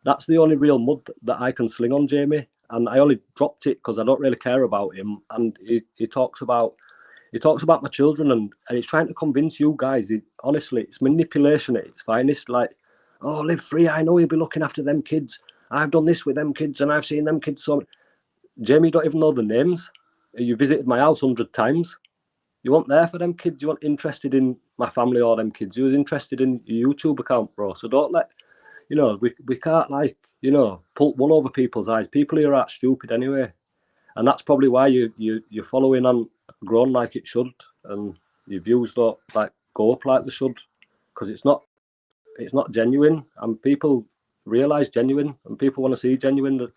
that's the only real mud that I can sling on Jamie. And I only dropped it because I don't really care about him. And he talks about my children, and he's trying to convince you guys. Honestly, it's manipulation at its finest. Like, oh, live free. I know you'll be looking after them kids. I've done this with them kids, and I've seen them kids. So, Jamie, you don't even know the names. You visited my house 100 times. You weren't there for them kids. You weren't interested in my family or them kids. You was interested in your YouTube account, bro. So don't let, we can't, like, pull wool over people's eyes. People here are stupid anyway. And that's probably why you're following on grown like it should, and your views don't like go up like they should, because it's not genuine, and people realise genuine, and people want to see genuine. That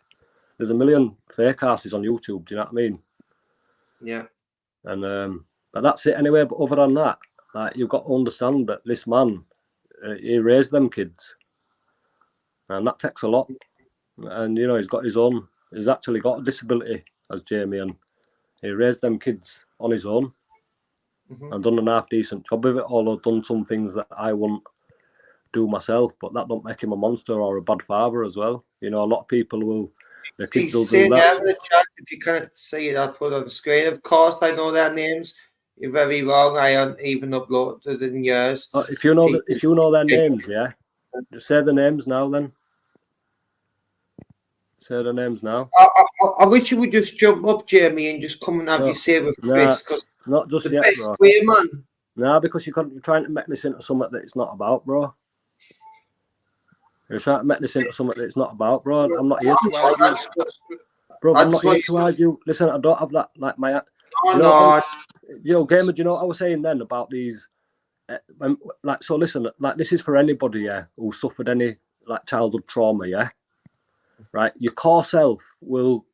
there's a million fake asses on YouTube. Do you know what I mean? Yeah. And but that's it anyway. But other than that, like, you've got to understand that this man, he raised them kids, and that takes a lot. And he's actually got a disability as Jamie, and he raised them kids on his own, and done a half decent job of it. Although done some things that I wouldn't do myself, but that don't make him a monster or a bad father as well. A lot of people will. The kids will do that. If you can't see it, I'll put it on the screen. Of course, I know their names. You're very wrong. I haven't even uploaded in years. If you know their names, yeah, just say the names now. Then say the names now. I wish you would just jump up, Jamie, and just come and have your say with Chris. Because not just the yet, best bro. way, man. Nah, because you're trying to make this into something that it's not about, bro. You're trying to make this into something that it's not about, bro. I'm not here to argue. Bro, I'm not here to argue. Listen, I don't have that, like, my... Gamer, do you know what I was saying then about these... so listen, like, this is for anybody, yeah, who suffered any, like, childhood trauma, yeah? Right? Your core self will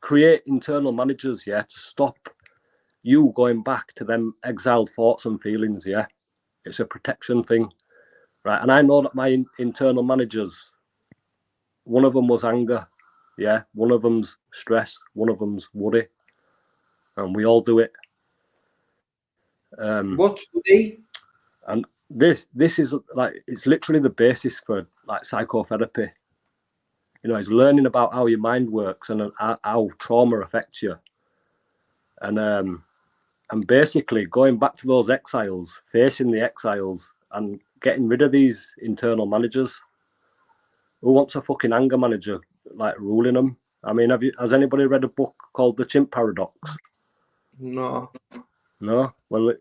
create internal managers, yeah, to stop you going back to them exiled thoughts and feelings, yeah? It's a protection thing. Right, and I know that my internal managers, one of them was anger, yeah, one of them's stress, one of them's worry, and we all do it. What's worry? And this is like, it's literally the basis for, like, psychotherapy. It's learning about how your mind works and how trauma affects you, and basically going back to those exiles, facing the exiles, and getting rid of these internal managers. Who wants a fucking anger manager, like, ruling them? I mean, has anybody read a book called The Chimp Paradox? No. Well,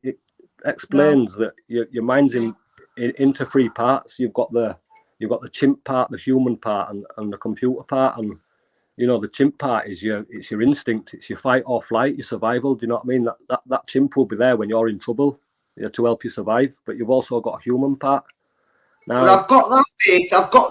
it explains that your mind's into three parts. You've got the chimp part, the human part, and the computer part. And the chimp part is it's your instinct, it's your fight or flight, your survival. Do you know what I mean? That chimp will be there when you're in trouble, to help you survive. But you've also got a human part. Now, well, I've got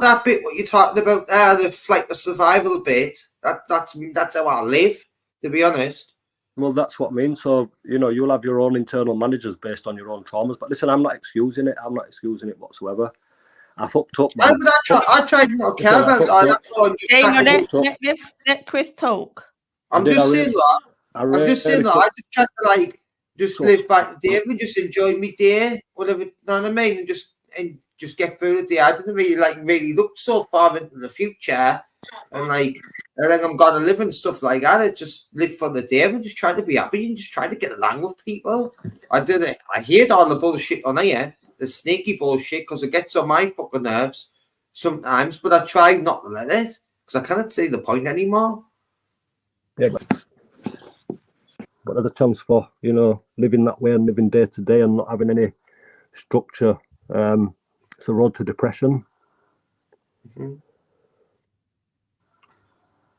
that bit. What you're talking about there, the flight or survival bit. That's how I live, to be honest. Well, that's what I mean. So, you'll have your own internal managers based on your own traumas. But listen, I'm not excusing it. I'm not excusing it whatsoever. I fucked up, man. I tried not to care about it. Let Chris talk. I'm just saying that. I just tried to, like, just live back the day. We just enjoy my day, whatever. You know what I mean? And just get through the day. I didn't really look so far into the future, and like I'm gonna live and stuff like that. I just live for the day and just try to be happy and just try to get along with people. I did it. I hate all the bullshit on here, the sneaky bullshit, because it gets on my fucking nerves sometimes. But I try not to let it, because I can't see the point anymore. Yeah, but there's a chance for, you know, living that way and living day to day and not having any structure. It's a road to depression. Mm-hmm.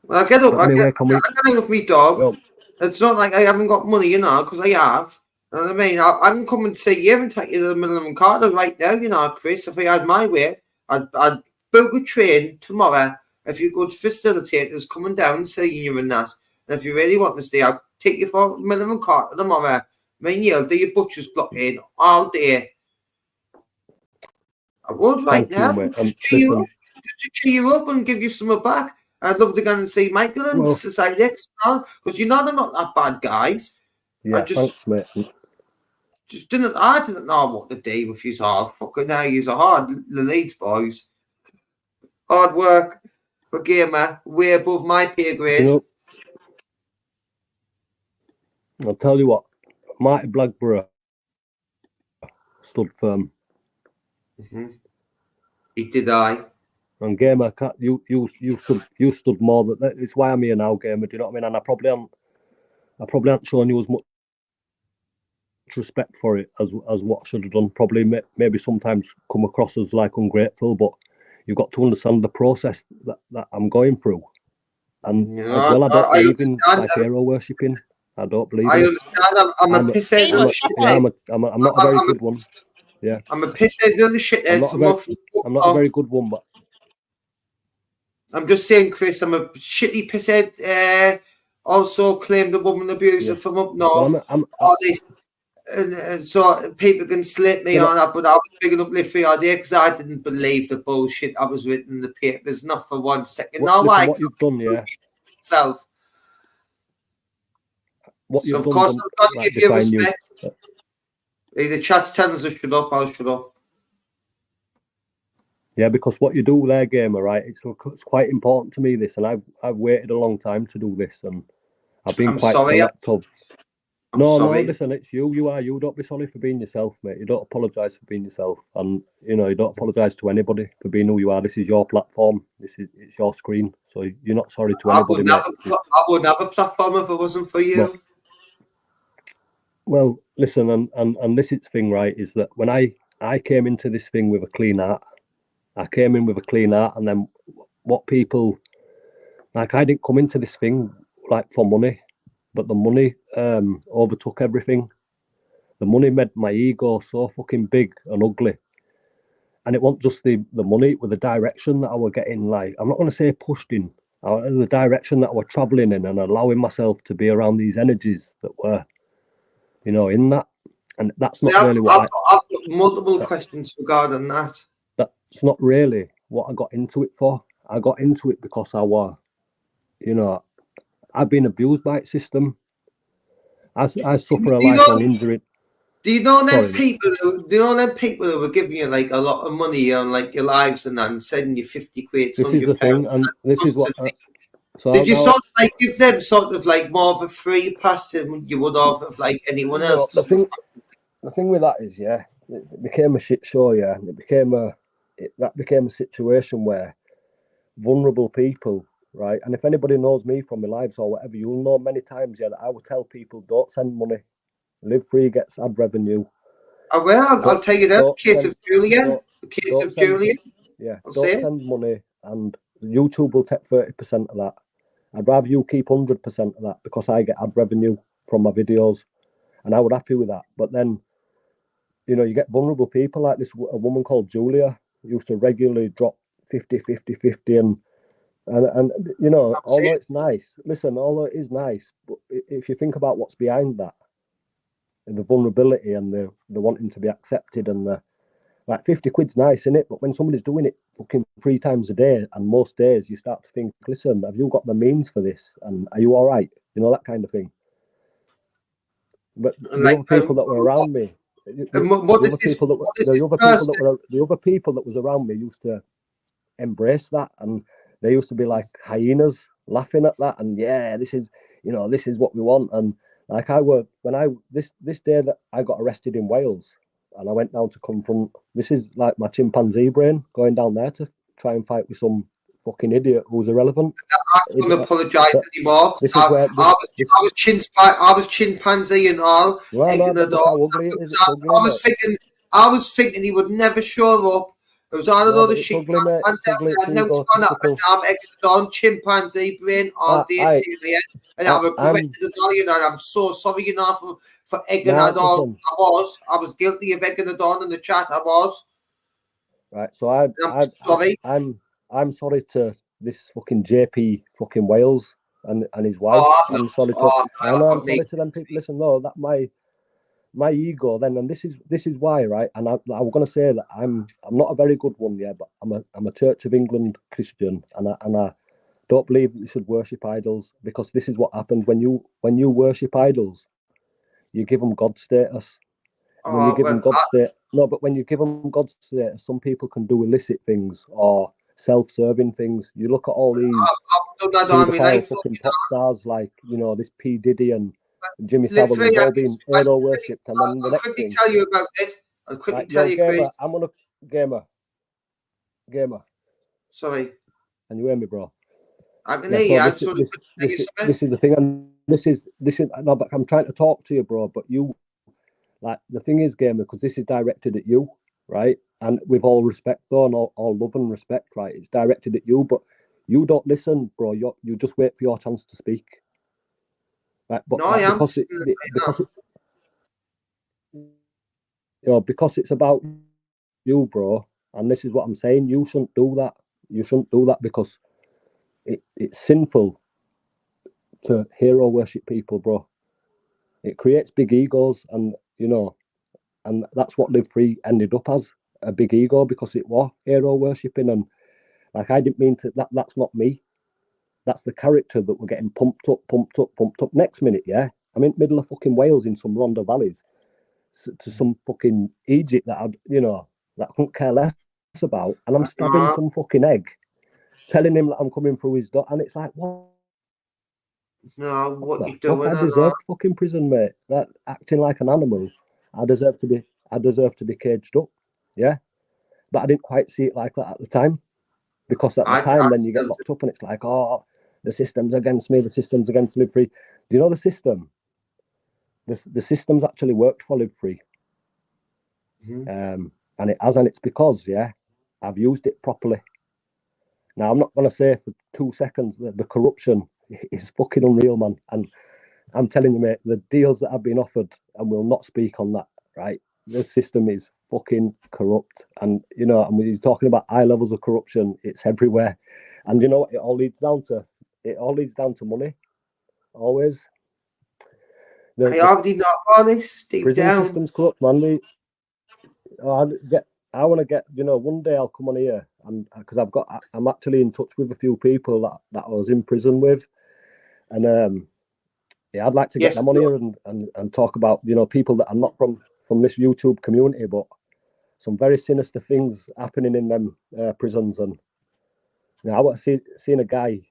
Well, I get up. Anyway, I get with me dog. Well, it's not like I haven't got money, you know, because I have. You know what I mean? I can come and see you and take you to the Millennium Carter right now, you know, Chris. If I had my way, I'd book a train tomorrow. If you could facilitate us coming down and seeing you and that. And if you really want to stay, I'll take you for Millennium Carter tomorrow. I mean, you'll do your butcher's block in all day. I would right now. Just to cheer you up and give you some back. I'd love to go and see Michael and Society X because you know they're not that bad guys. Yeah, thanks, mate. I didn't know what to do with you all. Fucking now, you're hard, the Leeds boys. Hard work for gamer, way above my pay grade. You know, I'll tell you what, Marty Blackburrow stood firm. Mm-hmm. He did I. And gamer, you stood more. It's why I'm here now, gamer. Do you know what I mean? And I probably haven't shown you as much respect for it as what I should have done. Probably maybe sometimes come across as like ungrateful, but you've got to understand the process that I'm going through. And you know, as well, I don't believe in like hero worshipping. I don't believe. I understand. I'm a pisshead. I'm not a very good one. Yeah, I'm a pisshead of the shithead. I'm not a very good one, but I'm just saying, Chris, I'm a shitty pisshead. Also claimed a woman abuser from up north. All this. And so people can slip me on that, but I was picking up Liffey all day because I didn't believe the bullshit I was written in the papers, not for 1 second. What you've done, yeah. Itself. What you've done, of course, I'm going to give you respect. The chat's telling us to shut up, I'll shut up. Yeah, because what you do there, gamer, right? It's quite important to me, this, and I've waited a long time to do this, and I've been quite selective. No, listen, it's you. You don't be sorry for being yourself, mate. You don't apologise for being yourself, and you know you don't apologise to anybody for being who you are. This is your platform. It's your screen, so you're not sorry to anybody. I wouldn't have a platform if it wasn't for you. Well, listen, and this is the thing, right? Is that when I came into this thing with a clean heart, and then what people like, I didn't come into this thing like for money. But the money overtook everything. The money made my ego so fucking big and ugly. And it wasn't just the money, it was the direction that I was getting, like, I'm not going to say pushed in, the direction that I was travelling in and allowing myself to be around these energies that were, you know, in that. And that's not really what I've got multiple questions regarding that. That's not really what I got into it for. I got into it because I was, you know, I've been abused by its system. I suffer a lifelong injury. Do you know them people? Do you know them people who were giving you like a lot of money on like your lives and that, and sending you 50 quid? This is the thing, and this is what. Did you sort of like give them sort of like more of a free pass than you would have like anyone else? The thing with that is, yeah, it became a shit show, yeah, and that became a situation where vulnerable people. Right, and if anybody knows me from my lives or whatever, you'll know many times, yeah, that I will tell people don't send money. Live Free gets ad revenue. I'll tell you that. The case of Julia. Yeah, don't send money, and YouTube will take 30% of that. I'd rather you keep 100% of that because I get ad revenue from my videos, and I was happy with that. But then, you know, you get vulnerable people like this. A woman called Julia used to regularly drop 50, 50, 50, and you know, although it's nice, although it is nice, but if you think about what's behind that, the vulnerability and the wanting to be accepted, and the like, 50 quid's nice, isn't it? But when somebody's doing it fucking 3 times a day, and most days, you start to think, listen, have you got the means for this? And are you all right? You know, that kind of thing. But the other people that were around me, the other people that was around me used to embrace that, and they used to be like hyenas laughing at that, and yeah, this is what we want. And like this day that I got arrested in Wales, and I went down to confront, this is like my chimpanzee brain going down there to try and fight with some fucking idiot who's irrelevant. don't apologise anymore. This is where I was chimpanzee and all. Well, no, look how ugly it is. It's ugly, I was thinking he would never show up. It was all a load of shit. Ugly, mate. It's ugly. It's Now it's gone up, and now I'm egging it on. Chimpanzee brain all day, serious. And I regretted it all, you know. I'm so sorry, you know, for egging it on. I was guilty of egging it on in the chat. I was. Right, so I'm sorry. I'm sorry to this fucking JP fucking Wales and his wife. I'm sorry to. I'm sorry to them people. Listen, no, that my ego then, and this is why, right? And I'm going to say that I'm not a very good one, yeah, but I'm a Church of England Christian, and I don't believe that you should worship idols, because this is what happens when you worship idols, you give them God status. When you give them God status, but when you give them God status, some people can do illicit things or self-serving things. You look at all these fucking pop stars like, you know, this P Diddy and Jimmy Savile have all been hero worshipped, and then the next thing. I'll quickly tell you about it. I'll quickly tell you, Chris. I'm gonna gamer. Sorry. Can you hear me, bro? I can hear you. This is the thing, and this is no, but I'm trying to talk to you, bro. But you, like, the thing is, gamer, because this is directed at you, right? And with all respect, though, and all love and respect, right? It's directed at you, but you don't listen, bro. You just wait for your chance to speak. Right, but no, I am because it's about you, bro. And this is what I'm saying. You shouldn't do that. You shouldn't do that, because it's sinful to hero worship people, bro. It creates big egos, and you know, and that's what Live Free ended up as, a big ego, because it was hero worshipping. And like, I didn't mean to. That's not me. That's the character that we're getting pumped up. Next minute, yeah, I'm in the middle of fucking Wales in some Rhondda valleys to some fucking Egypt that I couldn't care less about, and I'm stabbing some fucking egg, telling him that I'm coming through his door, and it's like, what? No, what you doing? I deserved fucking prison, mate. That acting like an animal. I deserve to be caged up, yeah. But I didn't quite see it like that at the time, because at the time, then you get locked up, and it's like, oh, the system's against me. The system's against Live Free. Do you know the system? The system's actually worked for Live Free, and it has, and it's because, yeah, I've used it properly. Now, I'm not going to say for 2 seconds that the corruption is fucking unreal, man. And I'm telling you, mate, the deals that I've been offered, and we'll not speak on that, right? The system is fucking corrupt. And, you know, and when he's talking about high levels of corruption, it's everywhere. And you know what? It all leads down to money. Always. I already know all this deep prison down. System's corrupt, man. I want to get, you know, one day I'll come on here, and because I'm actually in touch with a few people that I was in prison with, and yeah, I'd like to get them on here and talk about, you know, people that are not from this YouTube community, but some very sinister things happening in them prisons. And you know, I want to see a guy.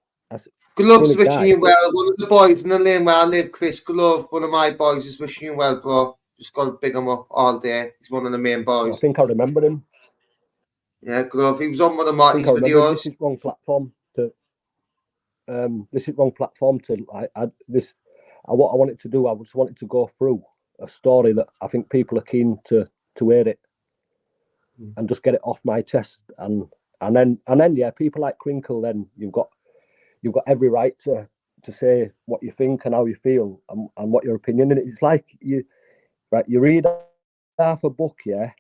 Good luck, wishing you well. One of the boys in the lane where I live, Chris, good luck. One of my boys is wishing you well, bro. Just got to big him up all day. He's one of the main boys. I think I remember him. Yeah, Glove. He was on one of Marty's videos. This is wrong platform to. What I wanted to do, I just wanted to go through a story that I think people are keen to hear it, and just get it off my chest, and then yeah, people like Crinkle. Then you've got every right to say what you think and how you feel and what your opinion. And it's like you read half a book, yeah,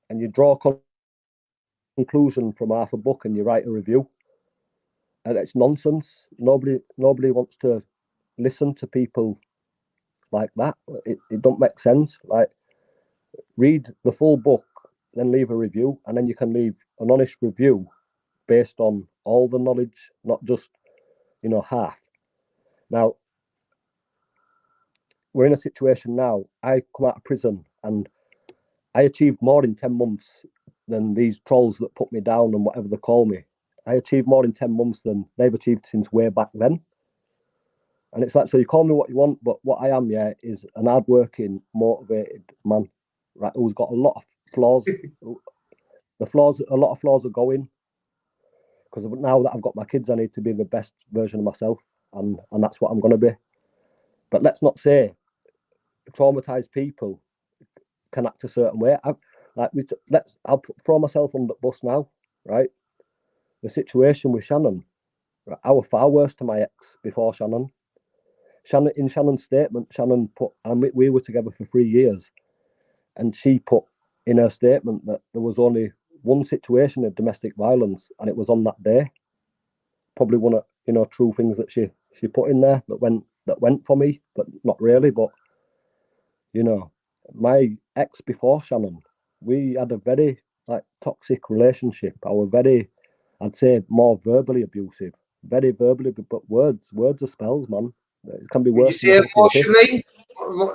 and you draw a conclusion from half a book and you write a review, and it's nonsense. Nobody wants to listen to people like that. It don't make sense. Like, read the full book, then leave a review, and then you can leave an honest review based on all the knowledge, not just, you know, half. Now, we're in a situation now. I come out of prison and I achieved more in 10 months than these trolls that put me down and whatever they call me. I achieved more in 10 months than they've achieved since way back then. And it's like, so you call me what you want, but what I am, yeah, is an hard-working, motivated man, right, who's got a lot of flaws. A lot of flaws are going. because now that I've got my kids, I need to be the best version of myself, and that's what I'm going to be. But let's not say traumatized people can act a certain way. I'll throw myself on the bus now, right? The situation with Shannon, right, I was far worse to my ex before Shannon. In Shannon's statement, Shannon put, and we were together for 3 years, and she put in her statement that there was only one situation of domestic violence, and it was on that day. Probably one of true things that she put in there that went for me, but not really. But my ex before Shannon, we had a very toxic relationship. I was very, I'd say, more verbally abusive. Very verbally, but words are spells, man. It can be worse. You say emotionally,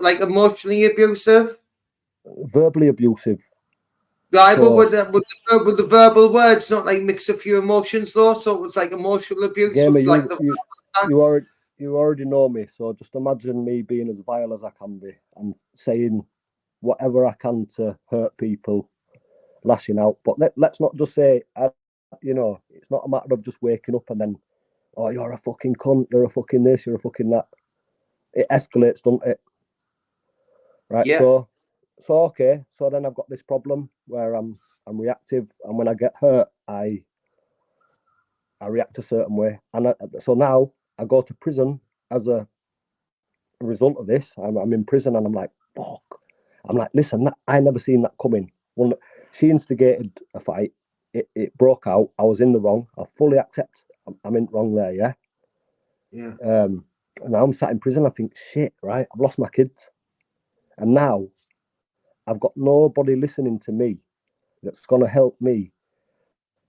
like emotionally abusive, verbally abusive. Right, but with the verbal words, not like mix a few emotions though. So it was like emotional abuse. You already know me, so just imagine me being as vile as I can be and saying whatever I can to hurt people, lashing out. But let's not just say, it's not a matter of just waking up and then, oh, you're a fucking cunt, you're a fucking this, you're a fucking that. It escalates, doesn't it? Right. Yeah. So okay. So then I've got this problem where I'm reactive, and when I get hurt, I react a certain way, and so now I go to prison as a result of this. I'm in prison, and I'm like, fuck. I'm like, listen, I never seen that coming. She instigated a fight. It broke out. I was in the wrong. I fully accept I'm in wrong there. Yeah. Yeah. And now I'm sat in prison. I think, shit, right? I've lost my kids, and now I've got nobody listening to me that's going to help me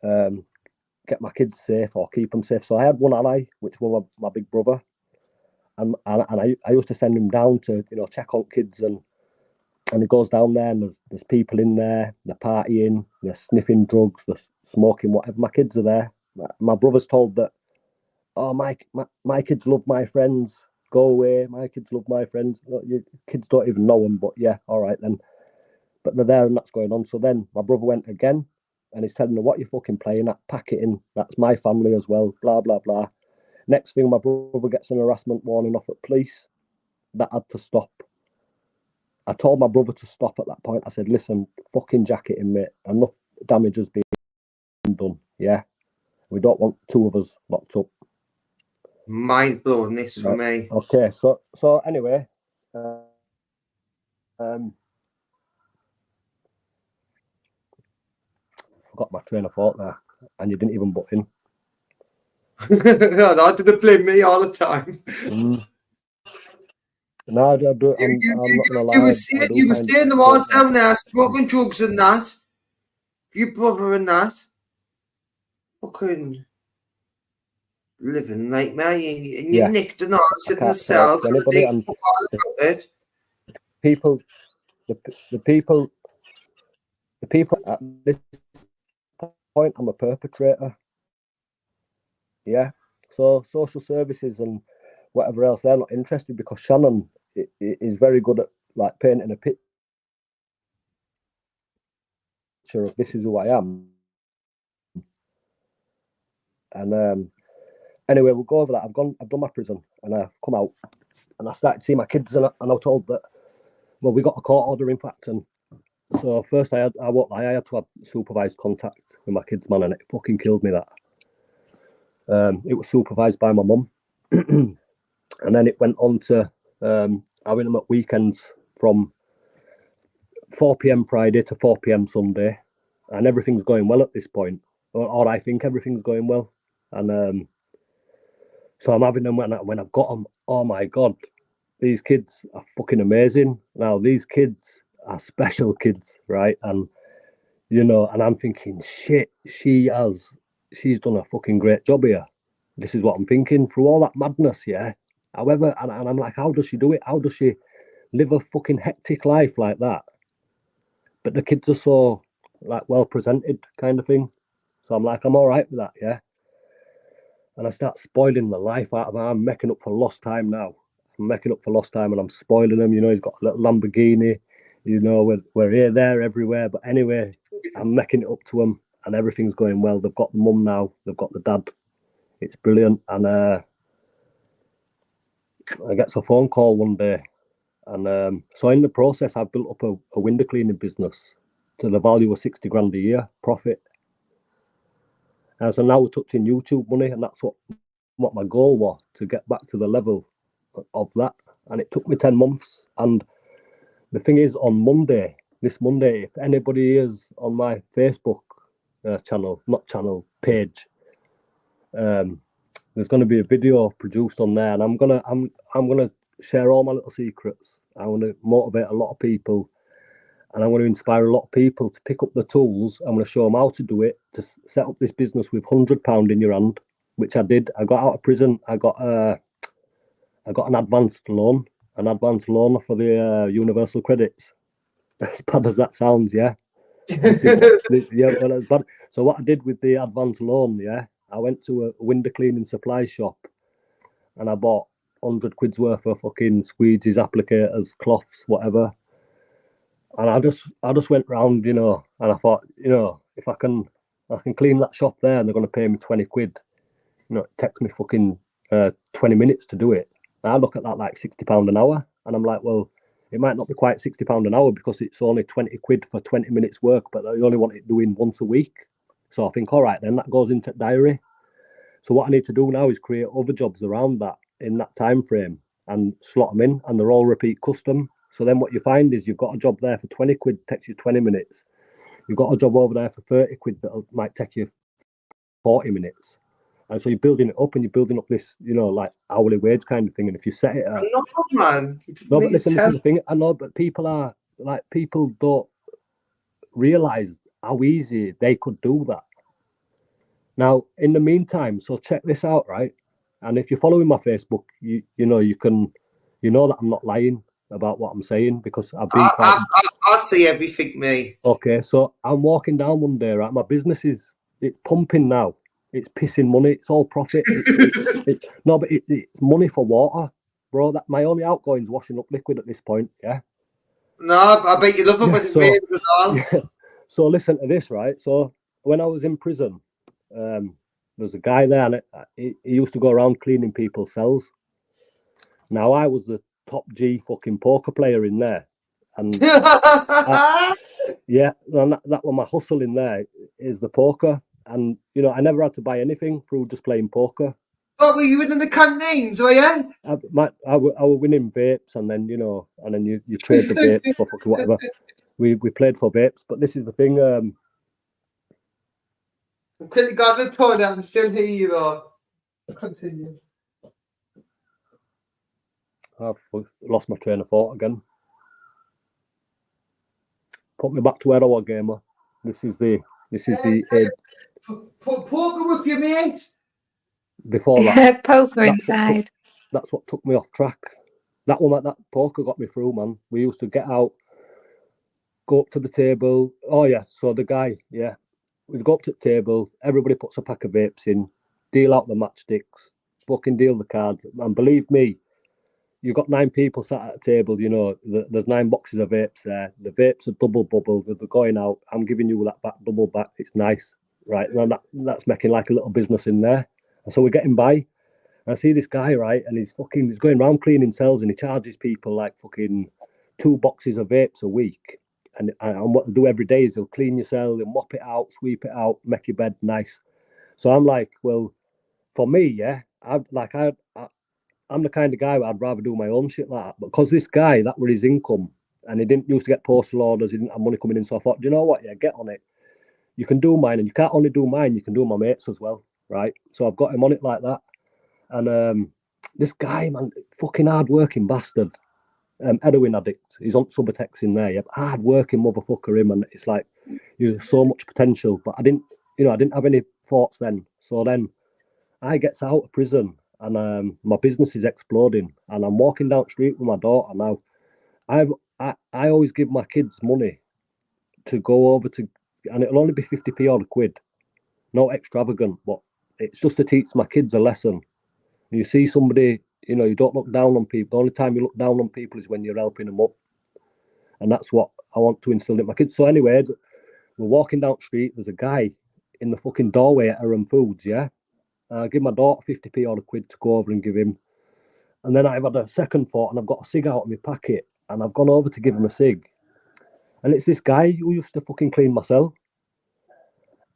get my kids safe or keep them safe. So I had one ally, which was my big brother, and I used to send him down to check on kids, and he goes down there, and there's people in there, they're partying, they're sniffing drugs, they're smoking whatever. My kids are there. My brother's told that, oh, my kids love my friends. Go away. My kids love my friends. Your kids don't even know them, but yeah, all right then. But they're there, and that's going on. So then my brother went again, and he's telling her, what you fucking playing at? Pack it in. That's my family as well. Blah, blah, blah. Next thing, my brother gets an harassment warning off at police. That had to stop. I told my brother to stop at that point. I said, listen, fucking jacket in, mate. Enough damage has been done. Yeah. We don't want two of us locked up. Mind blowing this for me. Okay. So anyway, forgot my train of thought there, and you didn't even butt in. I didn't blame me all the time. No, I do. I'm not gonna lie. You were saying them all down there, smoking drugs and that. Your brother and that. Fucking living nightmare. And you nicked and all, sitting in the cell. The people at this point, I'm a perpetrator. Yeah. So social services and whatever else, they're not interested, because Shannon is very good at painting a picture of this is who I am. And anyway, we'll go over that. I've done my prison, and I've come out, and I started to see my kids, and I was told that, well, we got a court order, in fact, and so first I won't lie, I had to have supervised contact with my kids, man, and it fucking killed me that. It was supervised by my mum, and then it went on to having them at weekends from 4 p.m. Friday to 4 p.m. Sunday, and everything's going well at this point, or I think everything's going well, and so I'm having them when I've got them. Oh my god, these kids are fucking amazing. Now these kids are special kids, right? And and I'm thinking, shit, she's done a fucking great job here. This is what I'm thinking through all that madness, yeah. However, and I'm like, how does she do it? How does she live a fucking hectic life like that? But the kids are so well presented, kind of thing. So I'm like, I'm all right with that, yeah. And I start spoiling the life out of them. I'm making up for lost time now. I'm making up for lost time, and I'm spoiling them. He's got a little Lamborghini. We're here, there, everywhere. But anyway, I'm making it up to him, and everything's going well. They've got the mum now, they've got the dad. It's brilliant. And I get a phone call one day, and so in the process, I've built up a window cleaning business to the value of 60 grand a year profit. And so now we're touching YouTube money, and that's what my goal was, to get back to the level of that. And it took me 10 months. And the thing is, on this Monday, if anybody is on my Facebook page, there's going to be a video produced on there, and I'm gonna share all my little secrets. I want to motivate a lot of people, and I want to inspire a lot of people to pick up the tools. I'm going to show them how to do it, to set up this business with £100 in your hand, which I did. I got out of prison. I got an advanced loan for the universal credits. As bad as that sounds, yeah. Yeah, well, that's bad. So what I did with the advanced loan, yeah, I went to a window cleaning supply shop, and I bought 100 quid's worth of fucking squeegees, applicators, cloths, whatever. And I just went round, and I thought, if I can clean that shop there, and they're going to pay me 20 quid. It takes me fucking 20 minutes to do it. And I look at that like £60 an hour, and I'm like, well, it might not be quite £60 an hour because it's only 20 quid for 20 minutes work, but they only want it doing once a week. So I think, all right, then that goes into diary. So what I need to do now is create other jobs around that in that time frame and slot them in, and they're all repeat custom. So then what you find is you've got a job there for 20 quid, takes you 20 minutes. You've got a job over there for 30 quid that might take you 40 minutes. And so you're building it up, and you're building up this, like hourly wage kind of thing. And if you set it up, man. No, but listen to the thing. I know, but people don't realize how easy they could do that. Now, in the meantime, so check this out, right? And if you're following my Facebook, you know that I'm not lying about what I'm saying, because I've been I see everything, mate. Okay, so I'm walking down one day, right? My business it's pumping now. It's pissing money. It's all profit. No, but it's money for water, bro. That my only outgoing is washing up liquid at this point. Yeah. No, I bet you love it when it rains and all. Yeah. So listen to this, right? So when I was in prison, there's a guy there, and he used to go around cleaning people's cells. Now I was the top G fucking poker player in there, and that was my hustle in there, is the poker. And I never had to buy anything through just playing poker. What were you winning the canteens, were you? I was winning vapes, and then you trade the vapes for fucking whatever. We played for vapes, but this is the thing. I'm quickly got the tone. I can still hear you though. Continue. I've lost my train of thought again. Put me back to where I was, gamer. This is the poker with your mate. Before that, poker inside. That's what took me off track. That poker got me through, man. We used to get out, go up to the table. Oh yeah, so the guy, yeah, we'd go up to the table. Everybody puts a pack of vapes in, deal out the matchsticks, fucking deal the cards. And believe me, you've got 9 people sat at a table. There's 9 boxes of vapes there. The vapes are double bubbled. They're going out. I'm giving you that back, double back. It's nice, right? And that's making like a little business in there. And so we're getting by. And I see this guy, right, and he's going around cleaning cells, and he charges people like fucking 2 boxes of vapes a week. And what he'll do every day is he'll clean your cell, he'll mop it out, sweep it out, make your bed nice. So I'm like, well, for me, yeah, I'm the kind of guy where I'd rather do my own shit like that. But because this guy, that was his income, and he didn't used to get postal orders, he didn't have money coming in. So I thought, do you know what? Yeah, get on it. You can do mine, and you can't only do mine, you can do my mates as well. Right, so I've got him on it like that, and this guy, man, fucking hard-working bastard, heroin addict. He's on Subutex in there, yeah, hard-working motherfucker him, and it's like, so much potential. But I didn't have any thoughts then. So then I gets out of prison, and my business is exploding, and I'm walking down the street with my daughter now. I always give my kids money to go over to, and it'll only be 50p or a quid, not extravagant, but it's just to teach my kids a lesson. You see somebody, you don't look down on people. The only time you look down on people is when you're helping them up. And that's what I want to instill in my kids. So anyway, we're walking down the street. There's a guy in the fucking doorway at Aram Foods, yeah? I give my daughter 50p or a quid to go over and give him. And then I've had a second thought, and I've got a cig out of my packet, and I've gone over to give him a cig. And it's this guy who used to fucking clean my cell.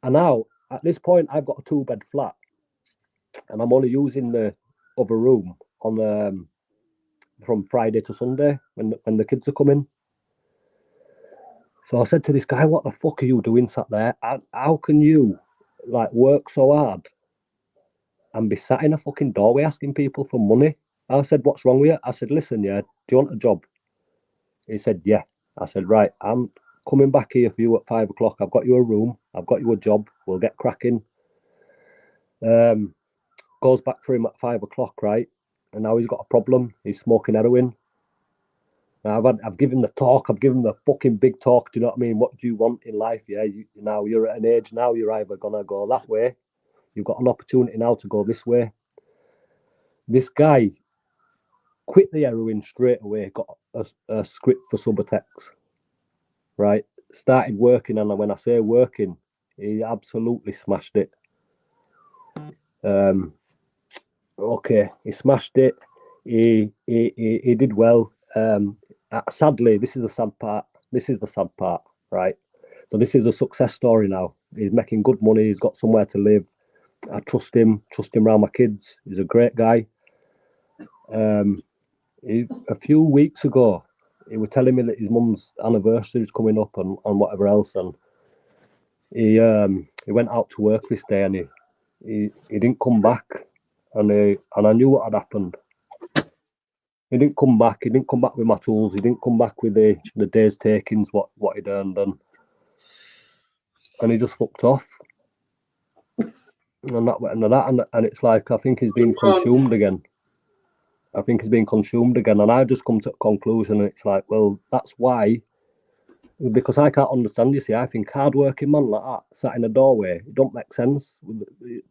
And now, at this point, I've got a 2-bed flat, and I'm only using the other room on from Friday to Sunday when the kids are coming. So I said to this guy, "What the fuck are you doing sat there? How can you like work so hard and be sat in a fucking doorway asking people for money?" I said, "What's wrong with you?" I said, "Listen, yeah, do you want a job?" He said, "Yeah." I said, "Right, I'm coming back here for you at 5 o'clock. I've got you a room. I've got you a job. We'll get cracking." Goes back for him at 5 o'clock, right? And now he's got a problem. He's smoking heroin. Now I've given the talk. I've given the fucking big talk. Do you know what I mean? What do you want in life? Yeah, now you're at an age now. You're either gonna go that way. You've got an opportunity now to go this way. This guy quit the heroin straight away. Got a script for Subutex. Right. Started working, and when I say working, he absolutely smashed it. Okay, he smashed it. He did well. Sadly, this is the sad part. Right? So this is a success story now. He's making good money. He's got somewhere to live. I trust him around my kids. He's a great guy. A few weeks ago, he was telling me that his mum's anniversary is coming up and whatever else, and he went out to work this day, and he didn't come back, and I knew what had happened. He didn't come back. He didn't come back with my tools. He didn't come back with the day's takings, what he'd earned, and he just fucked off. And that went into that, and it's like I think he's being consumed again. And I just come to a conclusion, and it's like, well, that's why, because I can't understand. You see, I think hard-working man like that sat in a doorway, it don't make sense,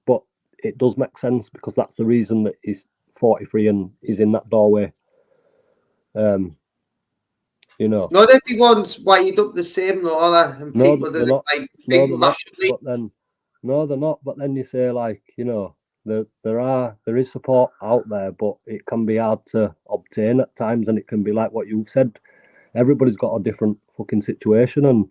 but it does make sense because that's the reason that he's 43 and he's in that doorway. You know, not everyone's wired up the same, Laura, and no, people they're that not. like No, think they're not. rationally. But then, no, they're not. But then you say, like, you know, there is support out there, but it can be hard to obtain at times, and it can be like what you've said. Everybody's got a different fucking situation, and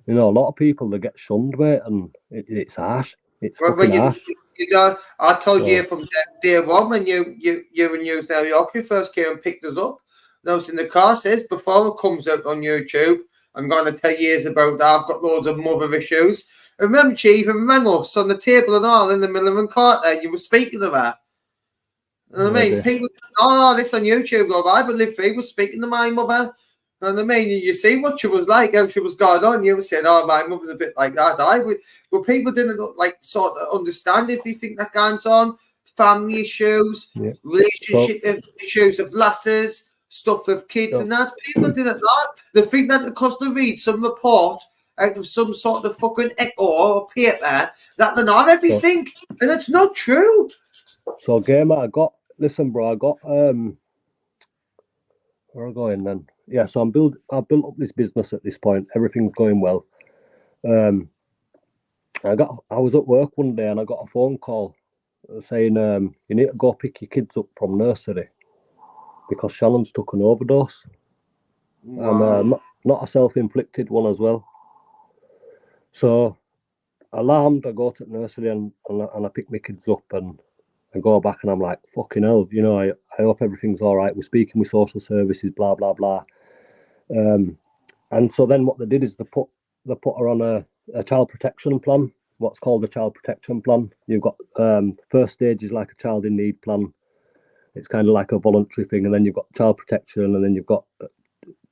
you know, a lot of people they get shunned, mate, and it's harsh. It's fucking harsh. You know, I told you from day one when you and News New York, you first came and picked us up. And I was in the car, says before it comes out on YouTube, I'm going to tell you about that. I've got loads of mother issues. I remember she even rang us on the table and all in the middle of the car there. You were speaking to her. You know what I mean? People, this on YouTube, love. I believe he was speaking to my mother. You know what I mean? You see what she was like, how she was going on. You were saying, "Oh, my mother's a bit like that." But people didn't like sort of understand if you think that goes on. Family issues, relationship issues of lasses, stuff with kids and that. People didn't like. They think that because they read some report out of some sort of fucking echo or paper that they know everything, and it's not true. So, Gamer, listen, bro, I got where am I going then? Yeah, so I've built up this business at this point. Everything's going well. I was at work one day and I got a phone call saying you need to go pick your kids up from nursery because Shannon's took an overdose. Wow. And not a self-inflicted one as well. So alarmed, I go to the nursery and I pick my kids up and I go back and I'm like, fucking hell, you know, I hope everything's all right. We're speaking with social services, blah, blah, blah. And so then what they did is they put her on a child protection plan, what's called a child protection plan. You've got first stage is like a child in need plan. It's kind of like a voluntary thing. And then you've got child protection and then you've got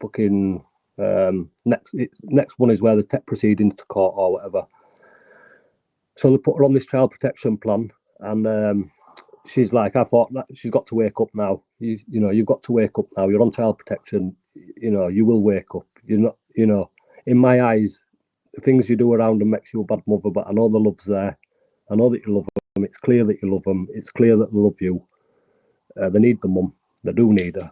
fucking next one is where they take proceedings to court or whatever. So they put her on this child protection plan and she's like, I thought that she's got to wake up now. You know, you've got to wake up now. You're on child protection. You know, you will wake up. You're not, you know, in my eyes, the things you do around them makes you a bad mother, but I know the love's there. I know that you love them. It's clear that you love them. It's clear that they love you. They need the mum. They do need her.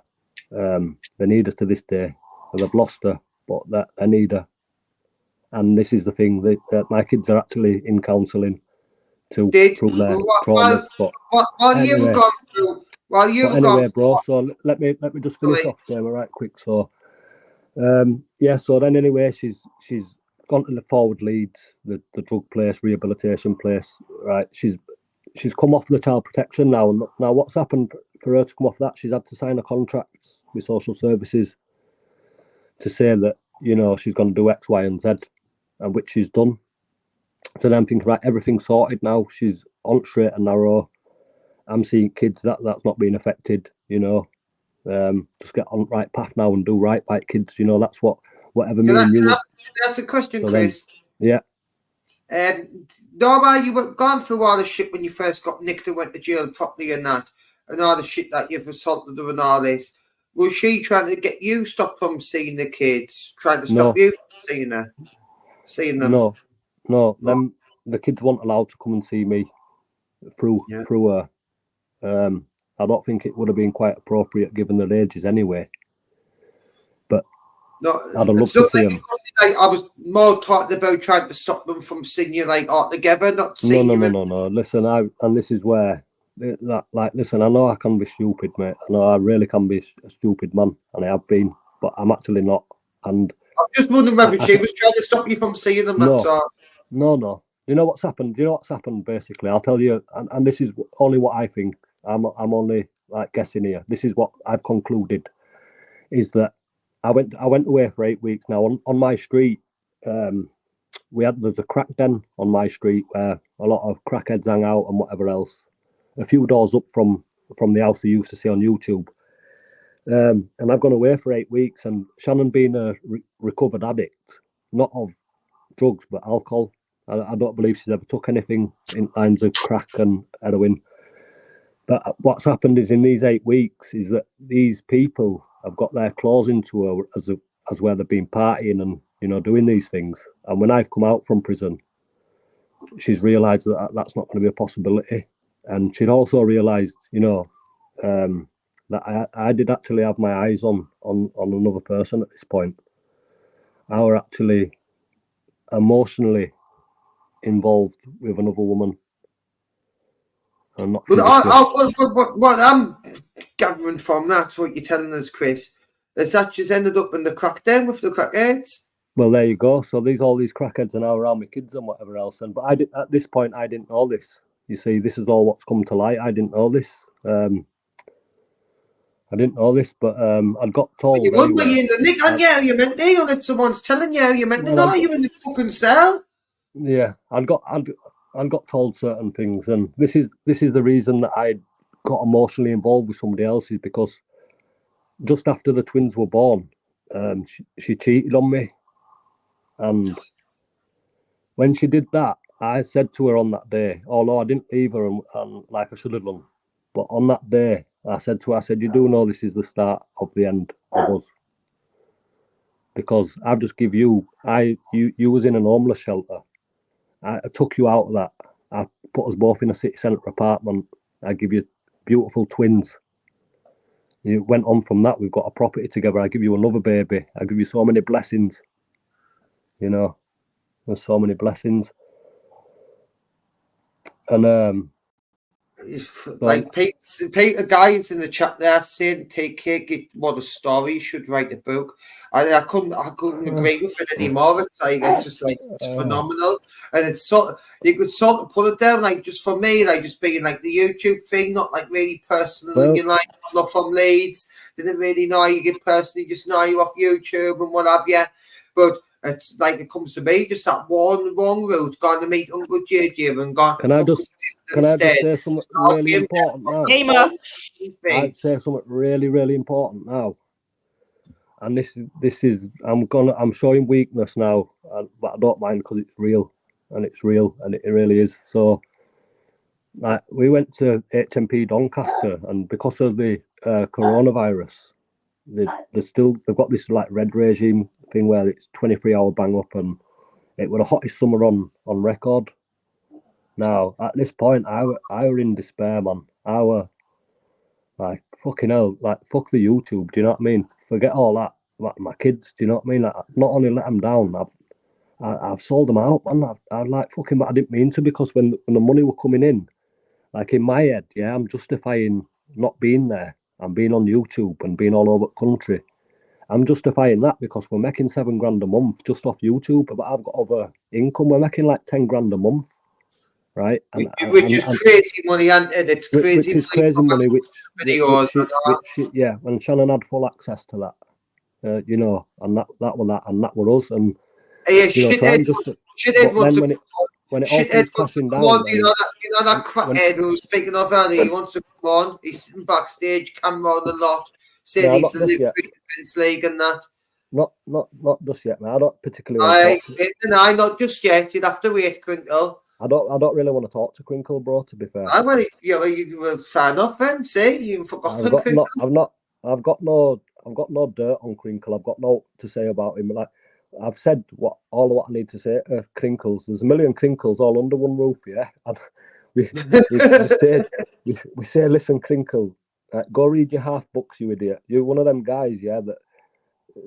They need her to this day. They've lost her, but they need her. And this is the thing that my kids are actually in counselling to prove their traumas. But while you were gone through, bro. So let me just finish off there right quick. So, So then anyway, she's gone to the Forward Leeds, the drug place, rehabilitation place. Right. She's come off the child protection now. Now what's happened for her to come off that? She's had to sign a contract with social services to say that she's going to do X, Y, and Z, and which she's done. So then I'm thinking, right, everything's sorted now. She's on straight and narrow. I'm seeing kids that's not being affected. Just get on the right path now and do right by kids. That's whatever me and you. That's a question, Chris. Yeah. Norma, you were gone through all the shit when you first got nicked and went to jail properly and that, and all the shit that you've assaulted her and all this. Was she trying to get you stopped from seeing the kids? Trying to stop you from seeing them? No. The kids weren't allowed to come and see me through her. I don't think it would have been quite appropriate given their ages anyway. But I'd have loved to see them. I was more talking about trying to stop them from seeing you all together, not seeing you. No. Listen, this is where, listen, I know I can be stupid, mate. I know I really can be a stupid man, and I have been, but I'm actually not. And I'm just wondering whether she was trying to stop you from seeing them. No. You know what's happened? Basically? I'll tell you, and this is only what I think. I'm only guessing here. This is what I've concluded, is that I went away for 8 weeks now. On my street, there's a crack den on my street where a lot of crackheads hang out and whatever else. A few doors up from the house they used to see on YouTube. And I've gone away for 8 weeks, and Shannon being a recovered addict, not of drugs but alcohol. I don't believe she's ever took anything in lines of crack and heroin. But what's happened is in these 8 weeks is that these people have got their claws into her as where they've been partying and doing these things. And when I've come out from prison, she's realised that that's not going to be a possibility. And she'd also realised, that I did actually have my eyes on another person at this point. I were actually emotionally involved with another woman. I'm not. What I'm gathering from that's what you're telling us, Chris, is that she's ended up in the crack den with the crackheads. Well, there you go. So all these crackheads are now around my kids and whatever else. But at this point, I didn't know this. You see, this is all what's come to light. I didn't know this. But I got told. You wouldn't be in the nick, aren't you? You meant to, unless someone's telling you meant to know you're in the fucking cell. Yeah, I got told certain things, and this is the reason that I got emotionally involved with somebody else, is because just after the twins were born, she cheated on me, and when she did that, I said to her on that day, although I didn't leave her and like I should have done, but on that day I said to her, you do know this is the start of the end of us, because I've just give you was in an homeless shelter. I took you out of that. I put us both in a city centre apartment. I give you beautiful twins. You went on from that. We've got a property together. I give you another baby. I give you so many blessings. There's so many blessings. And like Peter Guys in the chat there saying, "Take care, get what a story. You should write a book." I couldn't agree with it anymore. It's phenomenal, and it's you could sort of put it down just for me, just being the YouTube thing, not really personal in your life. I'm not from Leeds, didn't really know you get personally, just know you off YouTube and what have you, but. It's it comes to me, just that one wrong route, going to meet Uncle JJ and gone. Can I just say something really important now? I'd say something really, really important now. And this is I'm showing weakness now, but I don't mind because it's real, and it really is. So, we went to HMP Doncaster, and because of the coronavirus, they've got this red regime thing where it's 23-hour bang up, and it was the hottest summer on record. Now at this point, I were in despair, man. I were fucking hell, fuck the YouTube. Do you know what I mean? Forget all that. My kids, do you know what I mean? Not only let them down, I've sold them out, man. I like fucking, but I didn't mean to, because when the money were coming in, like in my head, yeah, I'm justifying not being there and being on YouTube and being all over the country. I'm justifying that because we're making $7,000 a month just off YouTube, but I've got other income. We're making like $10,000 a month, right? Which is crazy money, and it's crazy. Which is crazy money. Videos, yeah. When Shannon had full access to that, you know, and that was that, and that were us, and you know, so I'm just. But then when it all comes crashing down, you know that crackhead who's speaking of earlier, he wants to come on. He's sitting backstage, camera on a lot, saying he's the Defence League and that. Not just yet, man. I don't particularly want to talk to... not just yet. You'd have to wait, Crinkle. I don't really want to talk to Crinkle, bro, to be fair. You were fan of him, see? You forgot Crinkle. I've got no dirt on Crinkle. I've got no to say about him. Like, I've said all I need to say to Crinkles. There's a million Crinkles all under one roof, yeah. And we say, listen, Crinkle, go read your half books, you idiot. You're one of them guys, yeah, that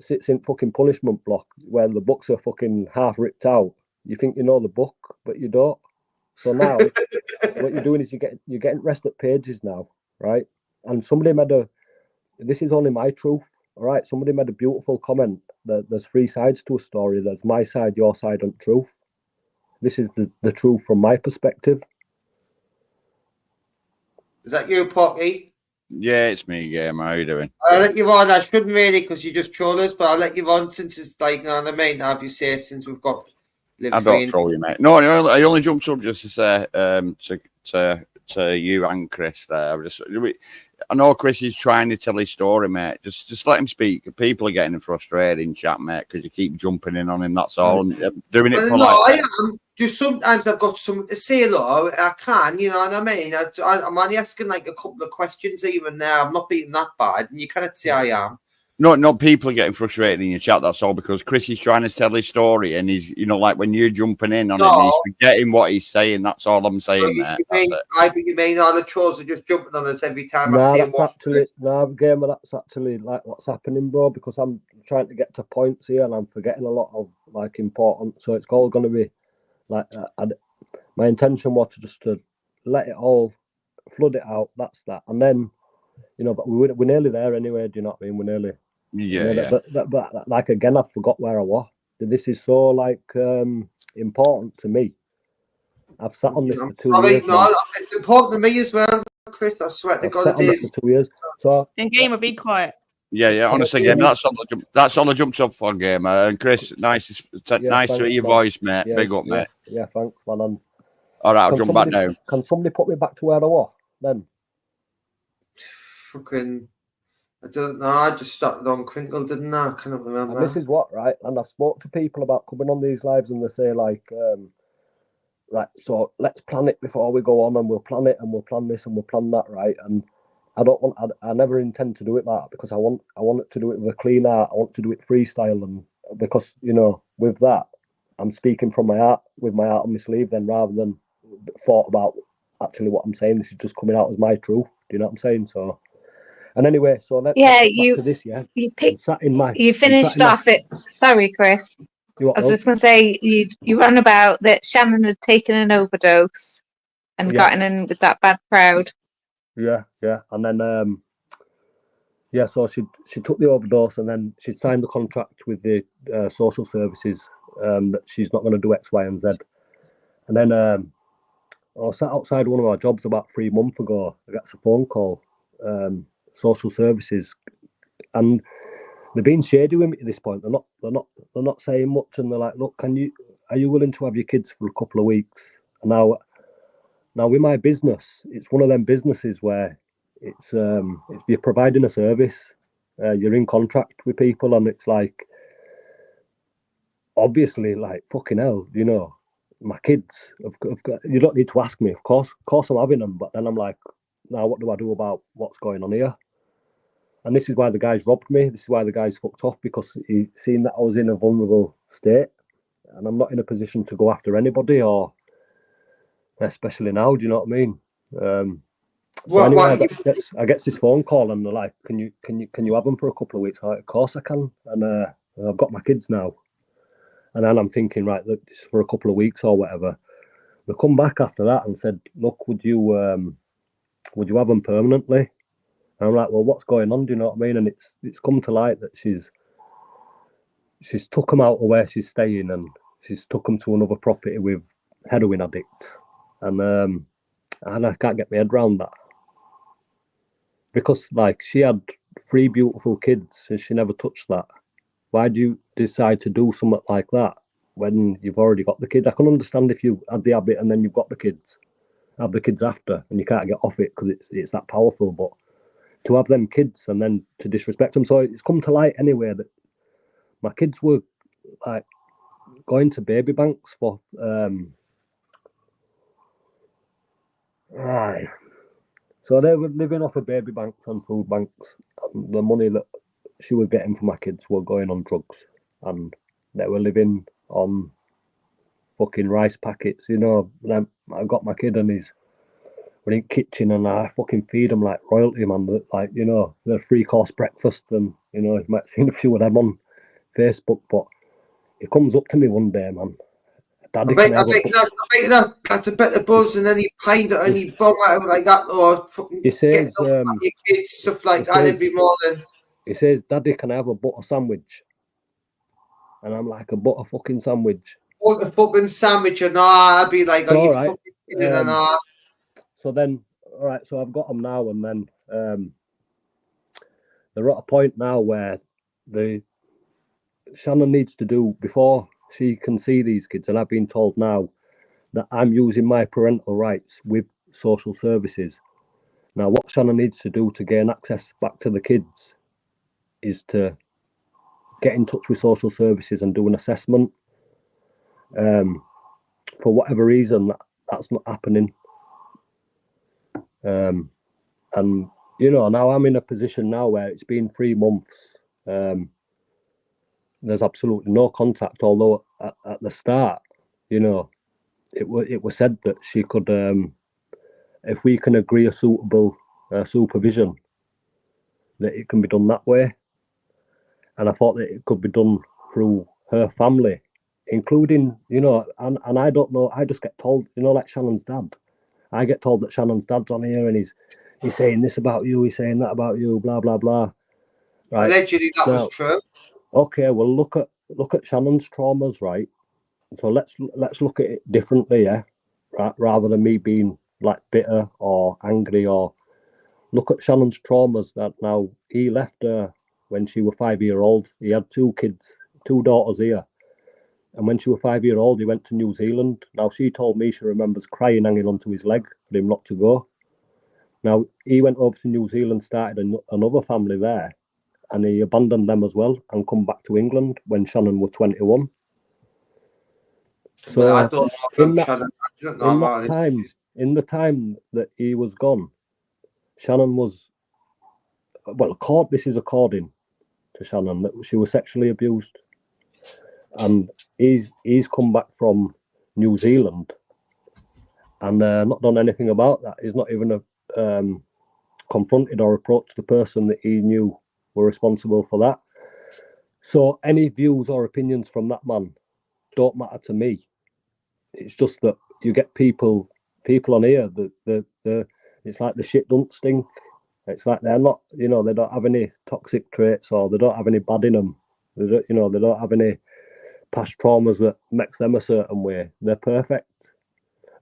sits in fucking punishment block where the books are fucking half ripped out. You think you know the book, but you don't. So now what you're doing is you're getting rested pages now, right? And somebody this is only my truth, all right? Somebody made a beautiful comment that there's three sides to a story. There's my side, your side, and truth. This is the truth from my perspective. Is that you, Pocky? Yeah, it's me, Gamer. How you doing? I'll let you on. I shouldn't really, because you just troll us, but I'll let you on since it's like, you know what I mean? Have you say, since we've got I don't troll you, mate. No, I only jumped up just to say to you and Chris there. I know Chris is trying to tell his story, mate. Just let him speak. People are getting frustrated in chat, mate, because you keep jumping in on him. That's all. And doing it for I am. Just sometimes I've got something to say, look, I can, you know what I mean? I'm only asking like a couple of questions even now. I'm not being that bad, and you cannot say I am. No, people are getting frustrated in your chat, that's all, because Chris is trying to tell his story, and he's, you know, like when you're jumping in on him, he's forgetting what he's saying. That's all I'm saying there. You mean all the trolls are just jumping on us every time I see Gamer, that's actually like what's happening, bro, because I'm trying to get to points here, and I'm forgetting a lot of like important, so it's all going to be like, my intention was to let it all, flood it out, that's that, and then, you know, but we're nearly there anyway, do you know what I mean? We're nearly... Yeah. But like, again, I forgot where I was. This is so like important to me. I've sat on this for 2 years. It's important to me as well, Chris. I swear to God, it is. For 2 years. So then Gamer, be quiet. Yeah. Honestly, Gamer, that's all I jumped up for, Gamer. And Chris, nice to hear your voice, mate. Big up, mate. Yeah, thanks, man. All right, I'll jump back down. Can somebody put me back to where I was then? Fucking... I don't know. I just started on Crinkle, didn't I? I cannot remember. And this is what, right? And I've spoke to people about coming on these lives, and they say like, right, so let's plan it before we go on, and we'll plan it, and we'll plan this, and we'll plan that, right? And I never intend to do it that, because I want it to do it with a clean heart. I want to do it freestyle, and because, you know, with that, I'm speaking from my heart, with my heart on my sleeve, then, rather than thought about actually what I'm saying. This is just coming out as my truth. Do you know what I'm saying? So. And anyway, so let's back to this, yeah. You finished off it. Sorry, Chris. I was just going to say, you ran about that Shannon had taken an overdose and gotten in with that bad crowd. Yeah. And then, so she took the overdose, and then she signed the contract with the social services that she's not going to do X, Y, and Z. And then I was sat outside one of our jobs about 3 months ago. I got a phone call. Social services, and they're being shady with me at this point. They're not saying much, and they're like, look, are you willing to have your kids for a couple of weeks? And now with my business, it's one of them businesses where it's you're providing a service, you're in contract with people, and it's like, obviously, like, fucking hell, you know, my kids have got, you don't need to ask me, of course I'm having them, but then I'm like, now what do I do about what's going on here? And this is why the guys robbed me. This is why the guys fucked off, because he seen that I was in a vulnerable state, and I'm not in a position to go after anybody, or especially now. Do you know what I mean? I get this phone call, and they're like, "Can you have them for a couple of weeks?" I'm like, of course I can, and I've got my kids now. And then I'm thinking, right, look, this is for a couple of weeks or whatever. They come back after that and said, look, would you have them permanently? And I'm like, well, what's going on? Do you know what I mean? And it's come to light that she's took them out of where she's staying, and she's took them to another property with heroin addicts. And I can't get my head around that. Because, like, she had 3 beautiful kids and she never touched that. Why do you decide to do something like that when you've already got the kids? I can understand if you had the habit and then you've got the kids, have the kids after, and you can't get off it because it's that powerful. But to have them kids and then to disrespect them. So it's come to light anyway that my kids were, like, going to baby banks for so they were living off of baby banks and food banks, and the money that she was getting for my kids were going on drugs, and they were living on fucking rice packets, you know. And I got my kid and we're in kitchen and I fucking feed him like royalty, man. Like, you know, the 3-course breakfast, and, you know, you might have seen a few of them on Facebook, but he comes up to me one day, man. Daddy, I bet that's a bit of buzz and any pint or any bong out like that, or he says, your kids, stuff like that every morning. He says, Daddy, can I have a butter sandwich? And I'm like, a butter fucking sandwich? What a fucking sandwich, and I'd be like, are you right. fucking kidding? And so then, all right, so I've got them now, and then they're at a point now where Shannon needs to do, before she can see these kids, and I've been told now that I'm using my parental rights with social services. Now, what Shannon needs to do to gain access back to the kids is to get in touch with social services and do an assessment. For whatever reason, that's not happening. And, you know, now I'm in a position now where it's been 3 months. There's absolutely no contact, although at the start, you know, it was said that she could, if we can agree a suitable supervision, that it can be done that way. And I thought that it could be done through her family, including, you know, and I don't know, I just get told, you know, like Shannon's dad. I get told that Shannon's dad's on here and he's saying this about you, he's saying that about you, blah, blah, blah. Right. Allegedly that was true. Okay, well, look at Shannon's traumas, right? So let's look at it differently, yeah? Right, rather than me being like bitter or angry, or look at Shannon's traumas. That now he left her when she was 5 years old. He had 2 kids, 2 daughters here. And when she was 5 years old, he went to New Zealand. Now, she told me she remembers crying hanging onto his leg for him not to go. Now, he went over to New Zealand, started another family there, and he abandoned them as well and come back to England when Shannon was 21. So well, I don't know in the time that he was gone, Shannon was, well, this is according to Shannon, that she was sexually abused. And he's come back from New Zealand and not done anything about that. He's not even confronted or approached the person that he knew were responsible for that. So any views or opinions from that man don't matter to me. It's just that you get people on here that it's like the shit don't stink. It's like they're not, you know, they don't have any toxic traits, or they don't have any bad in them. They don't have any past traumas that makes them a certain way. They're perfect.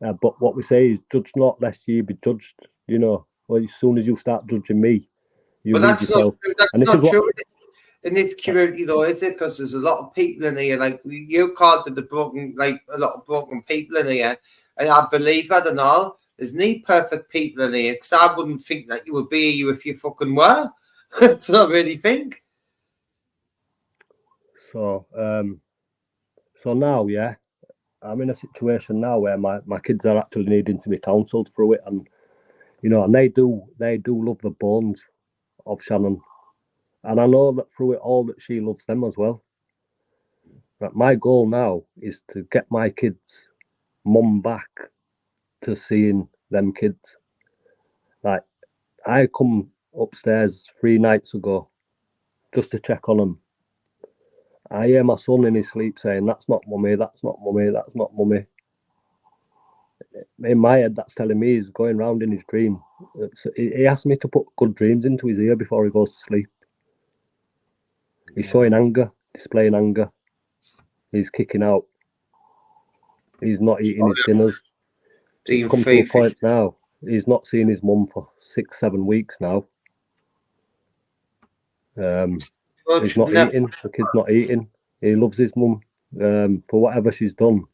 But what we say is, judge not lest ye be judged. You know, well, as soon as you start judging me, you lose yourself. That's not true in this community, though, is it? Because there's a lot of people in here, like you called it a lot of broken people in here, and I believe that and all. There's no perfect people in here, because I wouldn't think that you would be you if you fucking were. That's what I really think. So now, yeah, I'm in a situation now where my kids are actually needing to be counselled through it, and you know, and they do love the bones of Shannon, and I know that through it all that she loves them as well. But my goal now is to get my kids' mum back to seeing them kids. Like, I come upstairs 3 nights ago just to check on them, I hear my son in his sleep saying, "That's not mummy, that's not mummy, that's not mummy." In my head, that's telling me he's going round in his dream. He asked me to put good dreams into his ear before he goes to sleep. He's showing anger, displaying anger. He's kicking out. He's not eating his dinners. It's come to a point now. He's not seen his mum for 6-7 weeks now. He's not eating. The kid's not eating. He loves his mum. For whatever she's done,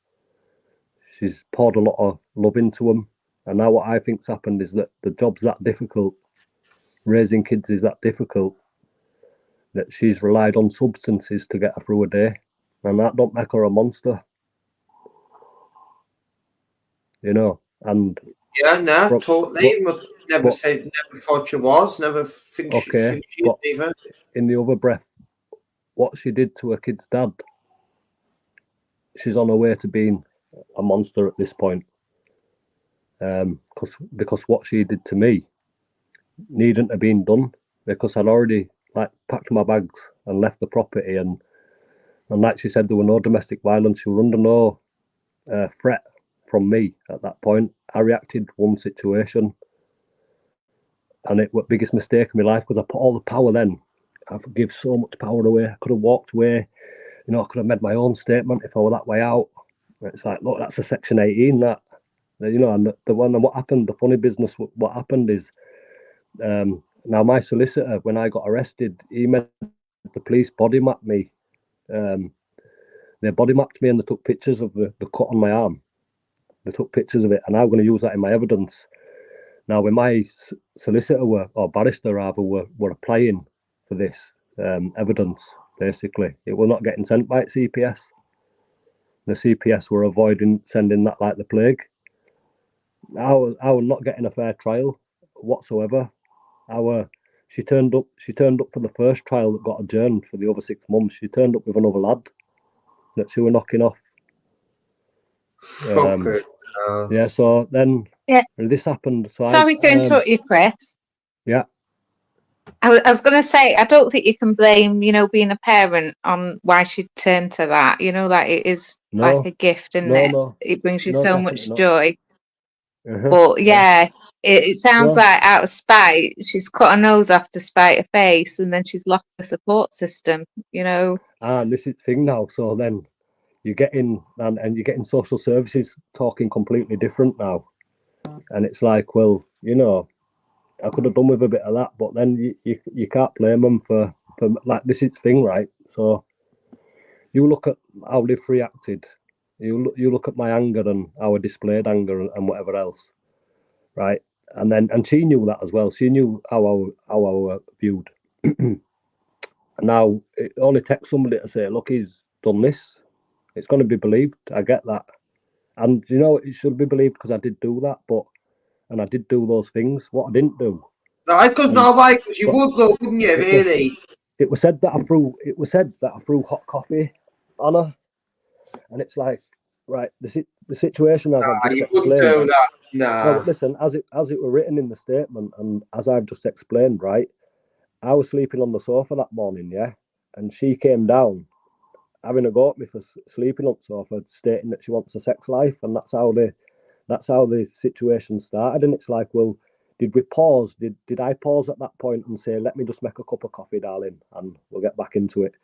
she's poured a lot of love into him. And now what I think's happened is that the job's that difficult. Raising kids is that difficult that she's relied on substances to get her through a day. And that don't make her a monster. You know, and... Yeah, no, totally. Never thought she was. Never think she was either. In the other breath, what she did to her kid's dad, she's on her way to being a monster at this point. Because what she did to me needn't have been done, because I'd already packed my bags and left the property, and like she said, there were no domestic violence. She was under no threat from me at that point. I reacted one situation, and it was the biggest mistake of my life, because I put all the power then. I could give so much power away. I could have walked away. You know, I could have made my own statement if I were that way out. It's like, look, that's a Section 18, that. You know, and what happened, the funny business, what happened is, now my solicitor, when I got arrested, he made the police body map me. They body mapped me and they took pictures of the cut on my arm. They took pictures of it, and I'm going to use that in my evidence. Now, when my solicitor or barrister rather were applying for this evidence, basically, it was not getting sent by CPS. The CPS were avoiding sending that like the plague. I was not getting a fair trial whatsoever. She turned up for the first trial that got adjourned for the other 6 months. She turned up with another lad that she were knocking off. Yeah, so then this happened. So sorry to interrupt you, Chris. Yeah. I was going to say, I don't think you can blame, being a parent on why she turned to that. That it is like a gift, and it brings you so much joy. But it sounds like out of spite, she's cut her nose off to spite her face, and then she's lost her support system. And this is the thing now. So then you get in, and you're getting social services talking completely different now, and it's like, well, I could have done with a bit of that, but then you can't blame them for like, this is the thing, right? So you look at how Liv reacted, you look at my anger and our displayed anger and whatever else, right? And she knew that as well. She knew how I were viewed. Now it only takes somebody to say, look, he's done this. It's going to be believed. I get that, and it should be believed, because I did do that, and I did do those things. What I didn't do. Because you would, though, wouldn't you? Really. It was said that I threw hot coffee on her, and it's like, right, the situation as I've just explained. Wouldn't do that. No, but listen, as it were written in the statement, and as I've just explained, right, I was sleeping on the sofa that morning, and she came down, having a go at me for sleeping on the sofa, stating that she wants a sex life, and that's how the situation started. And it's like, well, did we pause? Did I pause at that point and say, let me just make a cup of coffee, darling, and we'll get back into it?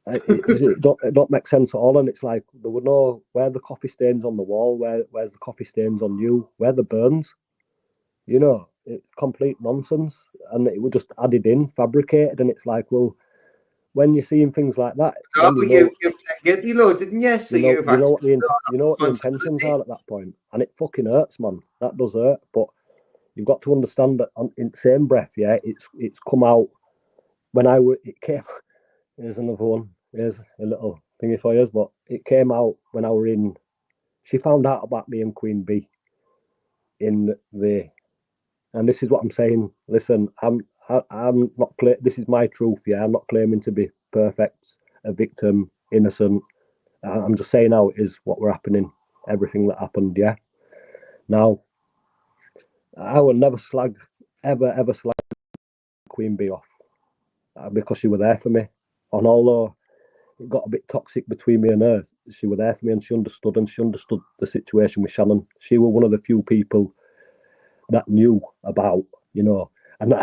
It don't make sense at all. And it's like, there were no, where the coffee stains on the wall, where's the coffee stains on you, where the burns, it's complete nonsense. And it was just added in, fabricated, and it's like, well, when you're seeing things like that, you didn't you? So you know what the intentions are at that point, and it fucking hurts, man. That does hurt, but you've got to understand that in the same breath, it's come out when it came. Here's another one. Here's a little thingy for you, but it came out when I were in. She found out about me and Queen Bee and this is what I'm saying. Listen, I'm not. This is my truth. I'm not claiming to be perfect, a victim, innocent. I'm just saying how it is, what were happening, everything that happened. Now, I will never ever slag Queen Bee off, because she was there for me. And although it got a bit toxic between me and her. She was there for me and she understood the situation with Shannon. She was one of the few people that knew about, you know, and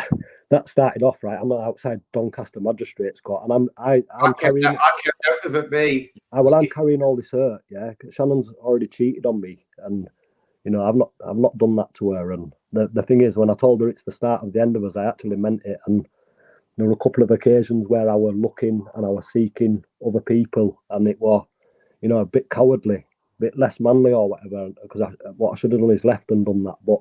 that started off right. I'm outside Doncaster Magistrates Court, and I'm carrying. I kept out of it, me. I'm carrying all this hurt, yeah. Shannon's already cheated on me, and you know, I've not done that to her. And the thing is, when I told her it's the start of the end of us, I actually meant it. And there were a couple of occasions where I was looking and I was seeking other people, and it was, you know, a bit cowardly, a bit less manly or whatever. Because what I should have done is left and done that. But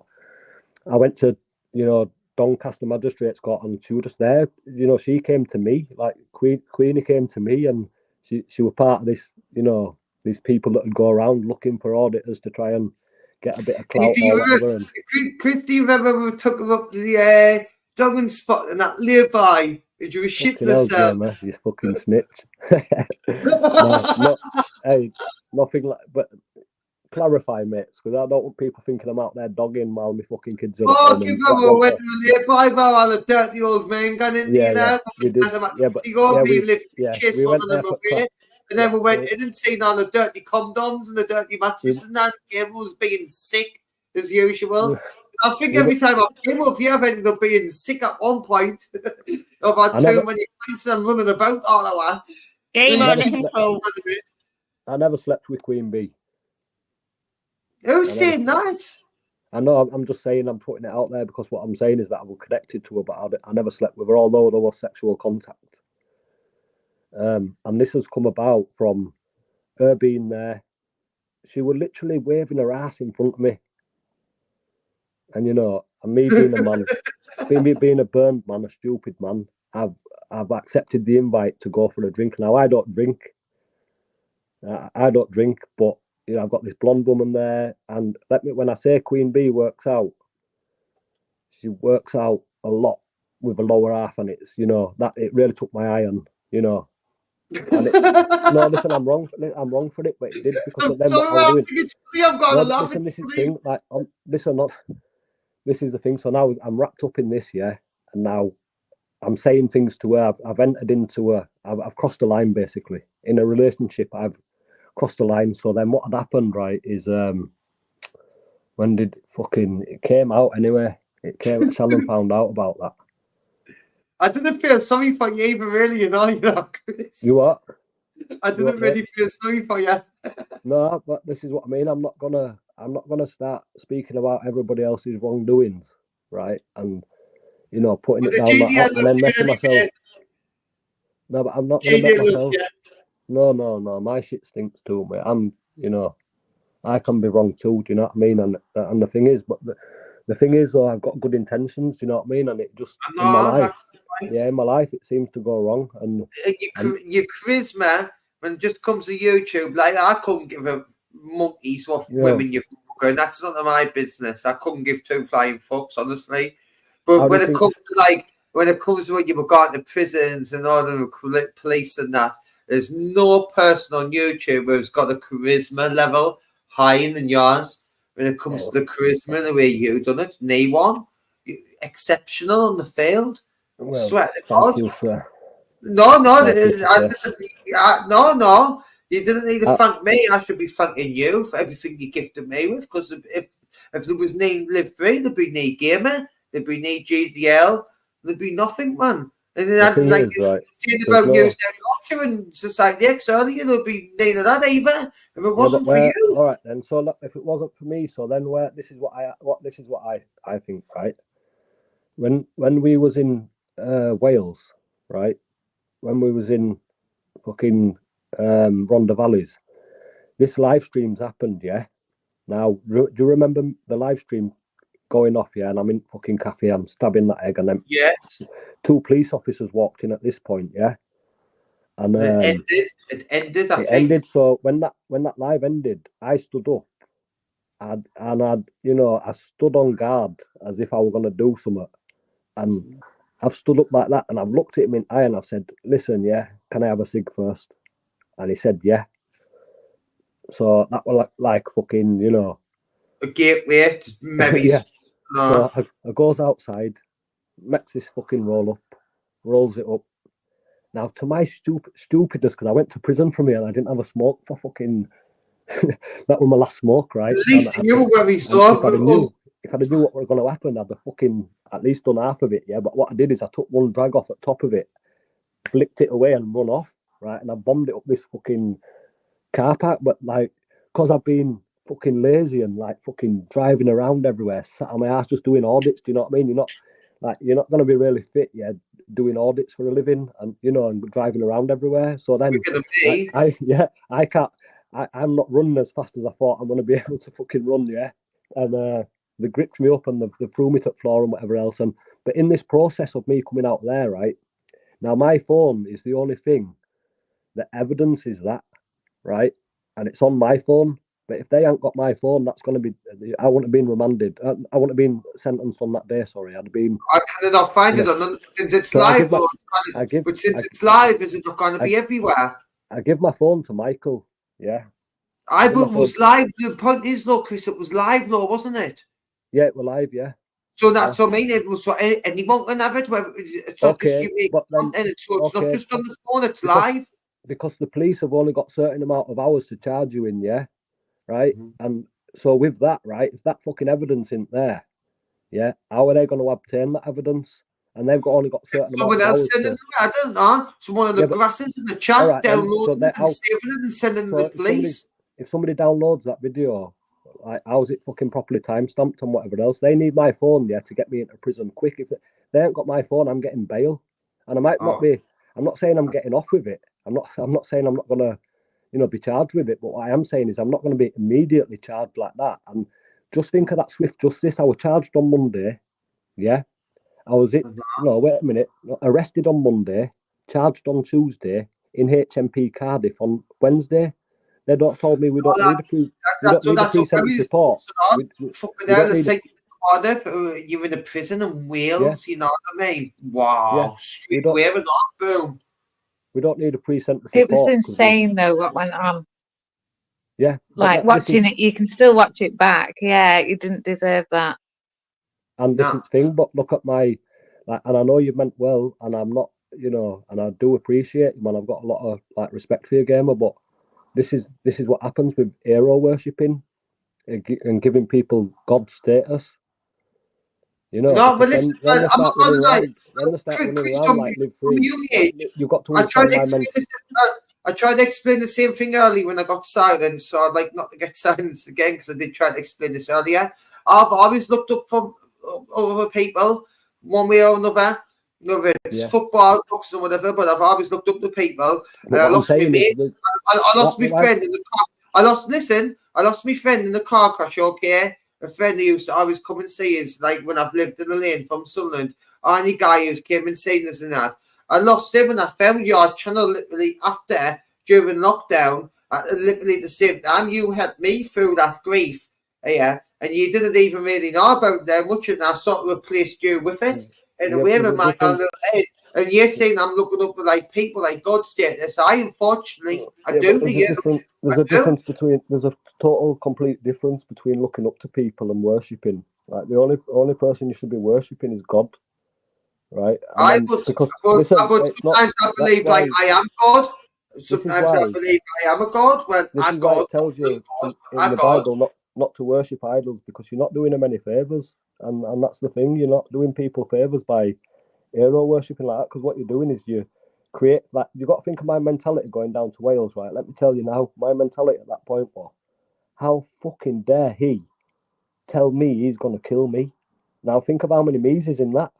I went to, you know, Doncaster Magistrates Court, and she was just there. You know, she came to me, like Queenie came to me, and she was part of this, you know, these people that would go around looking for auditors to try and get a bit of clout or whatever. Chris, do you remember when we took up the dog and spot and that nearby? And you were shitting yourself. You fucking snitch. no, hey, nothing like. But clarify, mates, because I don't want people thinking I'm out there dogging while my fucking kids are. Oh, give them a went nearby, while a dirty old man got into we did. Chase one of them away. And then we went in and seen all the dirty condoms and the dirty mattresses and that. Gabriel was being sick as usual. I think every time I came up here, I've ended up being sick at one point. I've had too many pints and running about all hour. Game on control. I never slept with Queen Bee. Who's saying that? I know, I'm just saying, I'm putting it out there because what I'm saying is that I was connected to her, but I never slept with her, although there was sexual contact. And this has come about from her being there. She was literally waving her ass in front of me. And, you know, and me being a man, being a burned man, a stupid man, I've accepted the invite to go for a drink. Now, I don't drink. I don't drink, but, you know, I've got this blonde woman there. And when I say Queen Bee works out, she works out a lot with a lower half. And it's, you know, that it really took my eye on, you know. And no, listen, I'm wrong for it, but it did because then what I was doing. Listen, this is the thing. Like, this is the thing. So now I'm wrapped up in this, yeah, and now I'm saying things to her. I've entered into her. I've crossed the line basically in a relationship. I've crossed the line. So then what had happened, right, is when did it came out anyway? It came. Shannon found out about that. I didn't feel sorry for you even really, you know, Chris. You what? I didn't really feel sorry for you. No, but this is what I mean. I'm not gonna start speaking about everybody else's wrongdoings, right? And you know, putting it down and then making myself. No, but I'm not gonna make myself. No, my shit stinks too, mate. You know, I can be wrong too. Do you know what I mean? And the thing is, but the thing is, though, I've got good intentions. Do you know what I mean? And it just in my life. Yeah, in my life, it seems to go wrong. And your charisma, when it just comes to YouTube, like I couldn't give a monkeys what women you're fucking. That's none of my business. I couldn't give two flying fucks, honestly. But when it comes to when you were going to prisons and all the police and that, there's no person on YouTube who's got a charisma level higher than yours. When it comes to the charisma, the way you done it, no one exceptional on the field. Well, swear to God. You, no. You didn't need to thank me. I should be thanking you for everything you gifted me with. Because if there was no Live Free, there'd be no Gamer, there'd be no GDL, there'd be nothing, man. And then, like right. saying about News Now and Society X earlier, there'd be none of that either. If it wasn't for you. All right, then. So look, if it wasn't for me, so then this is what I think, right? When we was in Wales, right? When we was in fucking Rhondda Valleys, this live stream's happened, yeah. Now, do you remember the live stream going off? Yeah, and I'm in fucking cafe, I'm stabbing that egg, and then two police officers walked in at this point, yeah. And it ended. I think. Ended. So when that live ended, I stood up, and I stood on guard as if I were gonna do something, and I've stood up like that, and I've looked at him in the eye, and I've said, "Listen, yeah, can I have a cig first?" And he said, "Yeah." So that was like fucking, you know, a gateway, maybe. Yeah. So I goes outside, makes this fucking rolls it up, Now, to my stupidness, because I went to prison from here and I didn't have a smoke for fucking. That was my last smoke, right? At least you were where he saw. If I'd knew what was going to happen, I'd have fucking at least done half of it, yeah. But what I did is I took one drag off at top of it, flicked it away and run off, right? And I bombed it up this fucking car park. But like, because I've been fucking lazy and like fucking driving around everywhere, sat on my ass just doing audits. Do you know what I mean? You're not going to be really fit, yeah, doing audits for a living and and driving around everywhere. So then, I can't. I'm not running as fast as I thought I'm going to be able to fucking run, yeah. And they gripped me up and they threw me to the floor and whatever else. But in this process of me coming out there, right, now my phone is the only thing that evidences that, right? And it's on my phone. But if they haven't got my phone, that's going to be, I wouldn't have been remanded. I wouldn't have been sentenced on that day, sorry. I'd have been... I cannot find it on, since it's so live, but since it's live, is it not going to be everywhere? I give my phone to Michael, yeah. But it was live. The point is, though, Chris, it was live, though, wasn't it? Yeah, it was live, yeah. So that's what I mean. It was so anyone can have it. It's not just you make content. So it's not just on the phone. It's live. Because the police have only got a certain amount of hours to charge you in, yeah, right. And so with that, right, if that fucking evidence isn't there, yeah, how are they going to obtain that evidence? And they've only got certain amount of hours. Someone else sending them. I don't know. Someone of the grasses in the chat downloading it and saving it and sending the police. If somebody downloads that video, like, how's it fucking properly timestamped and whatever else? They need my phone, yeah, to get me into prison quick. If they ain't got my phone, I'm getting bail, and I might not be. I'm not saying I'm getting off with it. I'm not saying I'm not gonna, be charged with it. But what I am saying is I'm not going to be immediately charged like that. And just think of that swift justice. I was charged on Monday, yeah. I was wait a minute. Arrested on Monday, charged on Tuesday in HMP Cardiff on Wednesday. They told me we don't need a pre-sentence report. You're in a prison in Wales, you know what I mean? Wow. Boom. We don't need a pre-sentence report. It was insane, though, what went on. Yeah. Like, watching it, you can still watch it back. Yeah, you didn't deserve that. And this is the thing, but look at my, and I know you meant well, and I'm not, and I do appreciate you, man. I've got a lot of respect for your gamer, but this is what happens with hero worshipping and giving people God status. No, but listen, I'm not going to lie. You've got to understand my mental. I tried to explain the same thing earlier when I got silent, so I'd like not to get silenced again because I did try to explain this earlier. I've always looked up for other people, one way or another. Whether it's football, boxing, or whatever, but I've always looked up to people. And I lost my mate. I lost my friend in the car. I lost my friend in the car crash, okay? A friend who used to always come and see us, like when I've lived in the lane from Sunderland. Any guy who's came and seen us and that. I lost him and I found your channel literally after, during lockdown, at literally the same time. You helped me through that grief, yeah, and you didn't even really know about that much, and I sort of replaced you with it. In a way of my own little head. And you're saying I'm looking up like people like God status. Unfortunately, I do. There's a total complete difference between looking up to people and worshipping. Like the only person you should be worshipping is God, right? Sometimes I believe like I am God. Sometimes I believe I am a God. I'm God. It tells you in the Bible not to worship idols because you're not doing them any favors. And that's the thing, you're not doing people favors by hero worshipping like that, because what you're doing is you create, like, you've got to think of my mentality going down to Wales, right? Let me tell you now, my mentality at that point was, how fucking dare he tell me he's going to kill me? Now think of how many me's is in that.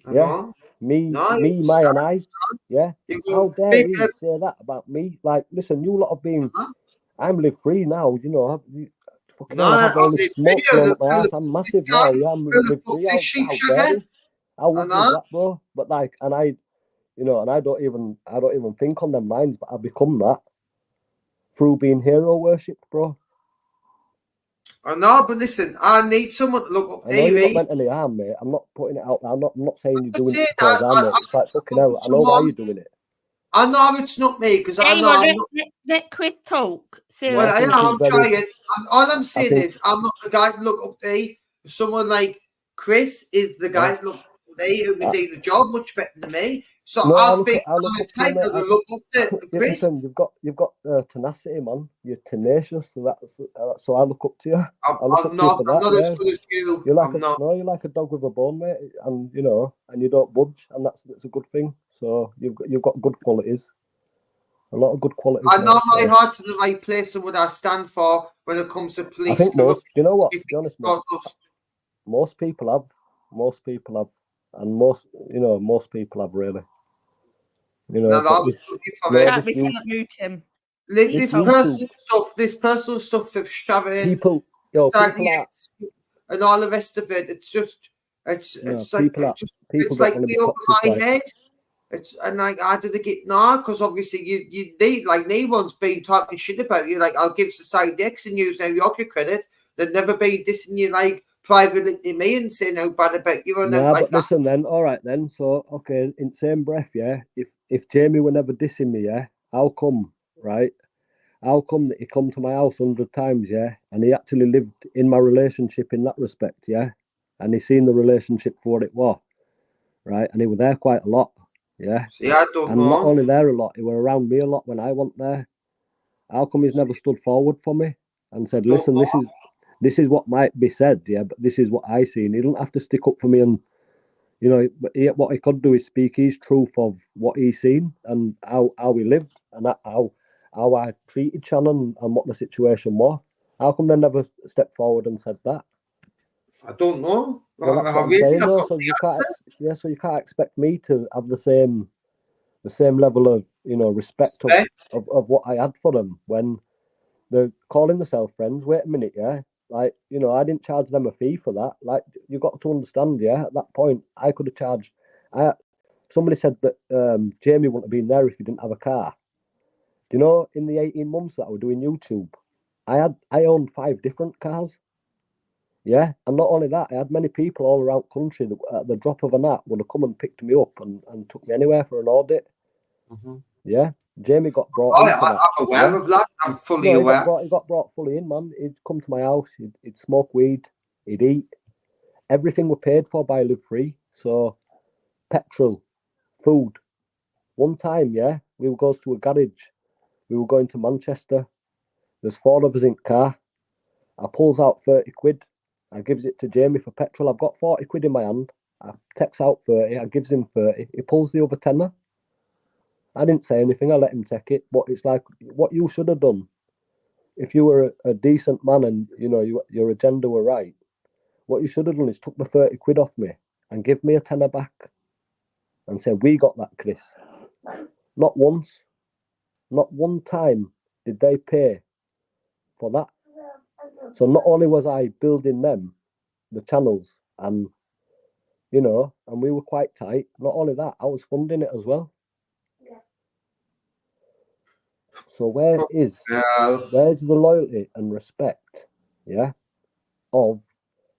Yeah, me, my, and I. Yeah, how dare he say that about me? Like, listen, you lot have been, I'm live free now, fucking hell, I have all this smoke blown up my ass. I'm massive now. Yeah, I'm live free. I would do that, bro. But like, and I don't even think on them lines. But I've become that through being hero worshipped, bro. I know, but listen, I need someone to look up. I know you're not mentally harm, mate. I'm not putting it out there. I'm not saying you're doing it because it's like fucking hell. I know why you're doing it. I know it's not me because I know. Let Chris talk. Well, I know I'm trying. All I'm saying is I'm not the guy to look up to. Someone like Chris is the guy to look up to who can do the job much better than me. So No, I I look think up to you, mate. to look up to Chris. Listen, you've got tenacity, man. You're tenacious. So I look up to you. I'm not as good as you. You're like a dog with a bone, mate. And you don't budge, and that's a good thing. So you've got good qualities. A lot of good qualities. I know my heart's in the right place and what I stand for when it comes to police. I think most, you know what? To be honest, most people have, and most people have really. We cannot mute him. This personal stuff of sharing people, and all the rest of it. It's just, it's like me over my head. And like I didn't get because obviously you need no one's been talking shit about you. Like I'll give Society X and News New York your credit. They've never been dissing you like privately to me and saying how bad about you. And but listen then, all right then. So okay, in the same breath, yeah. If Jamie were never dissing me, yeah, how come that he come to my house 100 times, yeah, and he actually lived in my relationship in that respect, yeah, and he seen the relationship for what it was, right, and he was there quite a lot. Yeah. See, I don't know. Not only there a lot, he were around me a lot when I went there. How come he's never stood forward for me and said, listen, this is what might be said, yeah, but this is what I seen. He don't have to stick up for me, and what he could do is speak his truth of what he's seen and how he lived and how I treated Shannon and what the situation was. How come they never stepped forward and said that? I don't know. Well, that's what I'm saying, though. So you can't expect me to have the same level of respect of what I had for them when they're calling themselves friends. Wait a minute, yeah. Like I didn't charge them a fee for that. Like you got to understand, yeah. At that point, I could have charged. Somebody said that Jamie wouldn't have been there if he didn't have a car. Do you know? In the 18 months that I was doing YouTube, I owned 5 different cars. Yeah, and not only that, I had many people all around the country that at the drop of a hat would have come and picked me up and took me anywhere for an audit. Mm-hmm. Yeah, Jamie got brought in. I'm aware of that. I'm fully aware. He got brought fully in, man. He'd come to my house, he'd smoke weed, he'd eat. Everything was paid for by Live Free. So, petrol, food. One time, yeah, we would go to a garage. We were going to Manchester. There's 4 of us in the car. I pulls out 30 quid. I gives it to Jamie for petrol. I've got 40 quid in my hand. I takes out 30. I gives him 30. He pulls the other tenner. I didn't say anything. I let him take it. But it's like what you should have done. If you were a decent man and your agenda were right, what you should have done is took the 30 quid off me and give me a tenner back and said, we got that, Chris. Not once, not one time did they pay for that. So not only was I building them, the channels, and and we were quite tight. Not only that, I was funding it as well. Yeah. So where's the loyalty and respect, yeah, of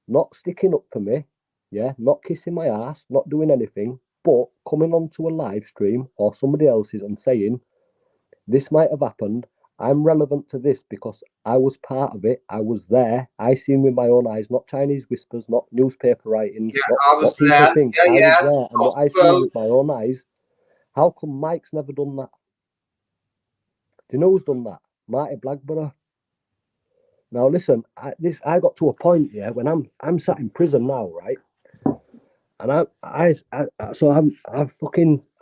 not sticking up for me, yeah, not kissing my ass, not doing anything, but coming onto a live stream or somebody else's and saying, this might have happened. I'm relevant to this because I was part of it. I was there. I seen with my own eyes, not Chinese whispers, not newspaper writings. Yeah, I was there. I was there. And what I seen with my own eyes. How come Mike's never done that? Do you know who's done that? Marty Blackburrow. Now listen, I got to a point here when I'm sat in prison now, right? And I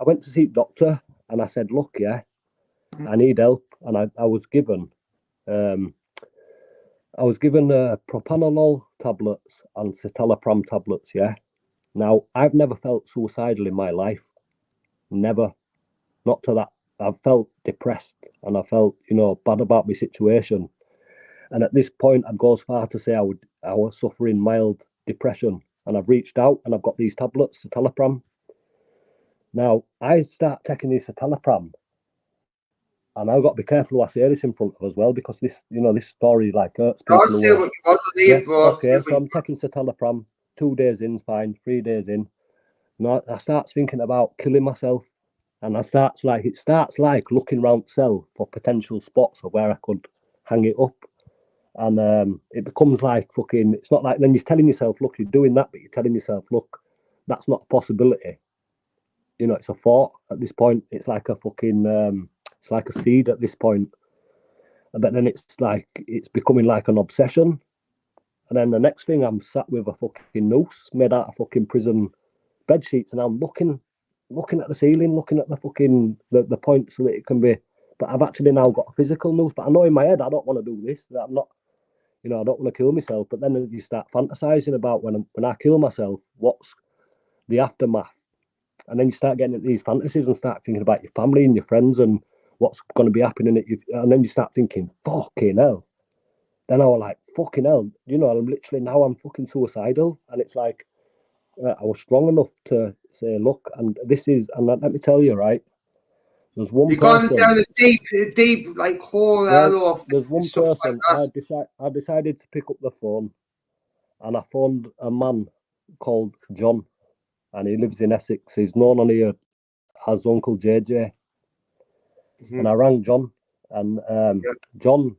went to see the doctor and I said, look, yeah, I need help, and I was given propanolol tablets and citalopram tablets. Yeah. Now I've never felt suicidal in my life, never, not to that. I've felt depressed and I felt bad about my situation, and at this point I'd go as far to say I was suffering mild depression, and I've reached out and I've got these tablets, citalopram. Now I start taking these citalopram. And I've got to be careful who I say this in front of as well, because this story hurts people. I'll say what you want to hear, bro. Okay, so I'm taking citalopram. 2 days in, fine. 3 days in. Now I start thinking about killing myself, and it starts looking around the cell for potential spots of where I could hang it up, and it becomes like fucking. It's not like then you're telling yourself, look, you're doing that, but you're telling yourself, look, that's not a possibility. you know, it's a thought at this point. It's like a fucking, it's like a seed at this point. But then it's like, it's becoming like an obsession. And then the next thing, I'm sat with a fucking noose made out of fucking prison bed sheets, and I'm looking at the ceiling, looking at the fucking, the point so that it can be, but I've actually now got a physical noose, but I know in my head, I don't want to do this, that I'm not, you know, I don't want to kill myself. But then you start fantasizing about when I kill myself, what's the aftermath? And then you start getting into these fantasies and start thinking about your family and your friends and what's going to be happening. And then you start thinking, fucking hell. Then I was like, fucking hell, you know, I'm fucking suicidal. And it's like, I was strong enough to say, look, and this is, and let me tell you, right, there's one You've person. gone down a deep, like, hole of there's one stuff person, like that. I decided to pick up the phone, and I phoned a man called John, and he lives in Essex. He's known on here as Uncle JJ. And I rang John, and John,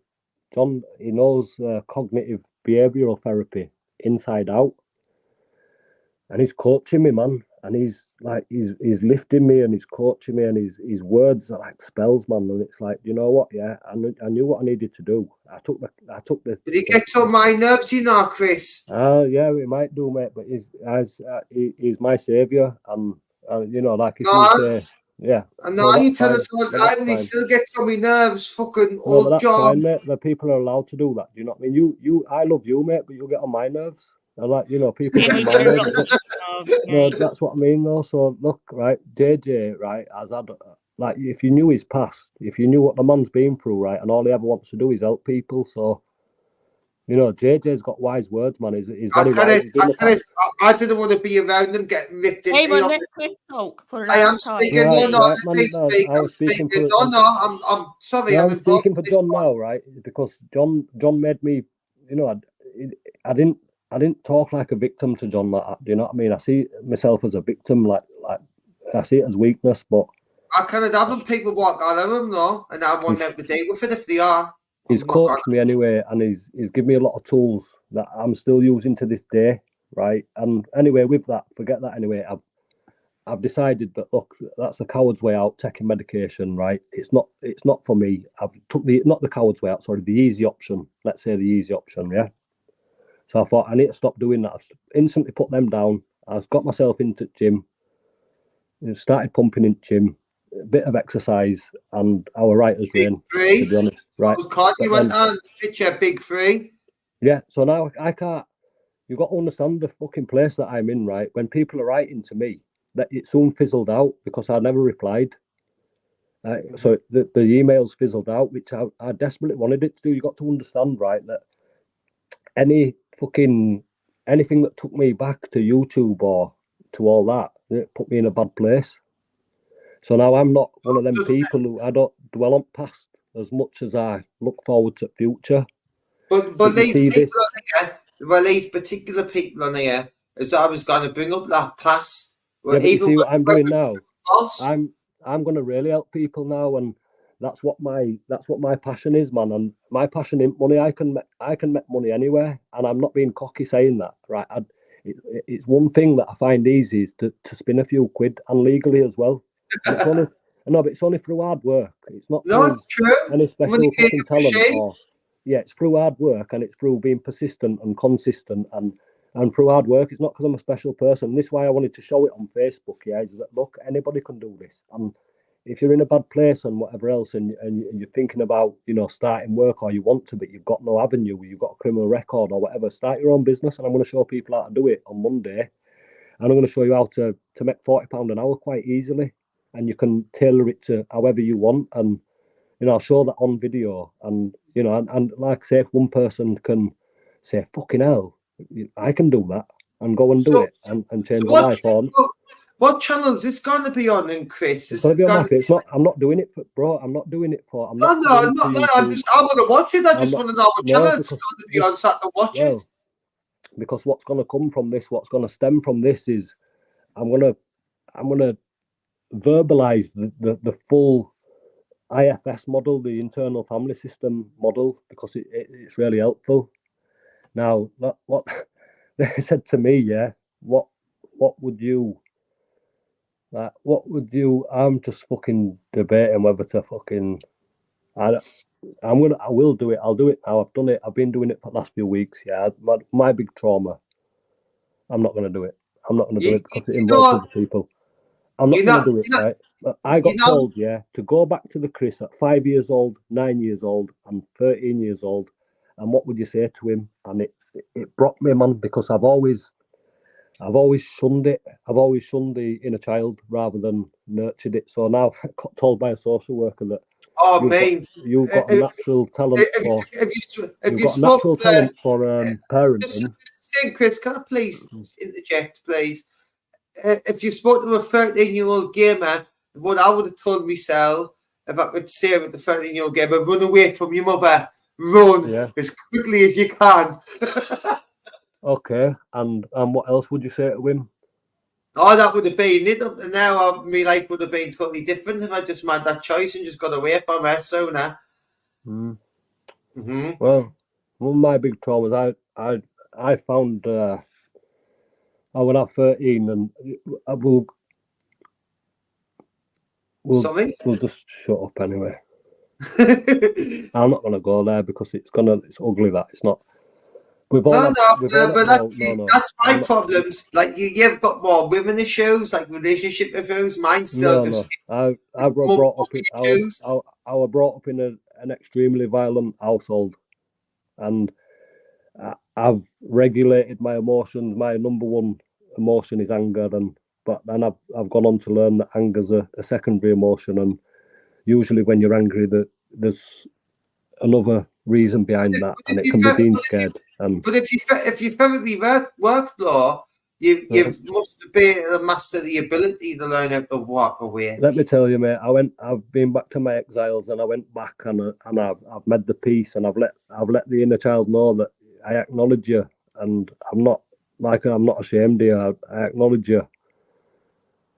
he knows cognitive behavioural therapy inside out, and he's coaching me, man. And he's lifting me and he's coaching me, and his words are like spells, man. And it's like, you know what? Yeah, I knew what I needed to do. I took the. Did he get on my nerves, you know, Chris? Yeah, we might do, mate. But he's my saviour, and you know, like if No. you say. Yeah. And now you tell us all the time, and he still gets on my nerves, fucking old that's John. fine, mate. The people are allowed to do that. Do you know what I mean? I love you, mate, but you get on my nerves. I like, you know, people get on my nerves. No, that's what I mean, though. So look, right, JJ, right, has had, like, if you knew his past, if you knew what the man's been through, right, and all he ever wants to do is help people. So, you know, JJ's got wise words, man. He's very right. I didn't want to be around them getting ripped into. Hey, well, let Chris talk for a I am time. speaking. Right, no, right, let me speak. I was speaking for. I'm sorry. I'm speaking for John now, right? Because John made me, you know, I didn't talk like a victim to John like that. Do you know what I mean? I see myself as a victim, like I see it as weakness, but I can't have people walk out of him, though, and I want them to deal with it if they are. He's coached me anyway, and he's given me a lot of tools that I'm still using to this day, right? And anyway, with that, forget that anyway. I've decided that, look, that's the coward's way out, taking medication, right? It's not for me. I've took not the coward's way out, sorry, the easy option. Let's say the easy option, yeah? So I thought I need to stop doing that. I've instantly put them down. I've got myself into gym. Started pumping in gym. A bit of exercise, and our writer's rain, to be honest. Right. You went on picture big free. Yeah, so now I can't. You've got to understand the fucking place that I'm in, right? When people are writing to me, that it soon fizzled out because I never replied. So the emails fizzled out, which I desperately wanted it to do. You got to understand, right, that anything that took me back to YouTube or to all that, it put me in a bad place. So now I'm not one of them people who I don't dwell on past as much as I look forward to the future. But these particular people on here, as I was going to bring up that past. Yeah, but you see what I'm doing now. I'm going to really help people now, and that's what my passion is, man. And my passion isn't money. I can make money anywhere, and I'm not being cocky saying that, right? It's one thing that I find easy is to spin a few quid, and legally as well. And it's only through hard work. It's not it's true. Any special fucking talent, it's through hard work, and it's through being persistent and consistent, and through hard work. It's not because I'm a special person. This is why I wanted to show it on Facebook. Yeah, is that, look, anybody can do this. And if you're in a bad place and whatever else, and you're thinking about, you know, starting work, or you want to, but you've got no avenue, you've got a criminal record or whatever, start your own business. And I'm going to show people how to do it on Monday. And I'm going to show you how to make £40 an hour quite easily. And you can tailor it to however you want. And, you know, I'll show that on video. And, you know, and like I say, if one person can say, fucking hell, I can do that, and go and do it and change my life on. What channel is this going to be on, then, Chris? It's going to be on my face. I'm not doing it for, bro. I'm not doing it for. I want to watch it. I just want to know what channel it's going to be on, so I can watch it. Because what's going to come from this, what's going to stem from this, is I'm going to verbalize the full IFS model, the internal family system model, because it's really helpful. Now, what they said to me, what would you Like, what would you? I'm just fucking debating whether to fucking. I will do it. I'll do it now. I've done it. I've been doing it for the last few weeks. Yeah, my big trauma. I'm not going to do it. I'm not going to do it because it involves other people. I'm not going to do it, right? I got told, to go back to the Chris at 5 years old, 9 years old, and 13 years old. And what would you say to him? And it brought me, man, because I've always shunned it. I've always shunned the inner child rather than nurtured it. So now I got told by a social worker that you've got a natural talent for parenting. Chris, can I please interject, please? If you spoke to a 13-year-old gamer, what I would have told myself, if I could say with the 13-year-old gamer, run away from your mother, run as quickly as you can. Okay, and what else would you say to him? Oh, that would have been it. Now my life would have been totally different if I just made that choice and just got away from her sooner. Well, one of my big traumas, I found I was at 13, and we'll just shut up anyway. I'm not gonna go there because it's ugly. That it's not. That's my problems. Like you've got more women issues, like relationship issues. Mine still just. I was brought up in an extremely violent household, and I've regulated my emotions. My number one emotion is anger, but then I've gone on to learn that anger's a secondary emotion, and usually when you're angry, there's another reason behind that, and it can be being scared. But if you therapy worked, law, you must be able to master the ability to learn how to walk away. Let me tell you, mate. I've been back to my exiles, and I went back, and I've made the peace, and I've let the inner child know that I acknowledge you, and I'm not ashamed of you. I acknowledge you.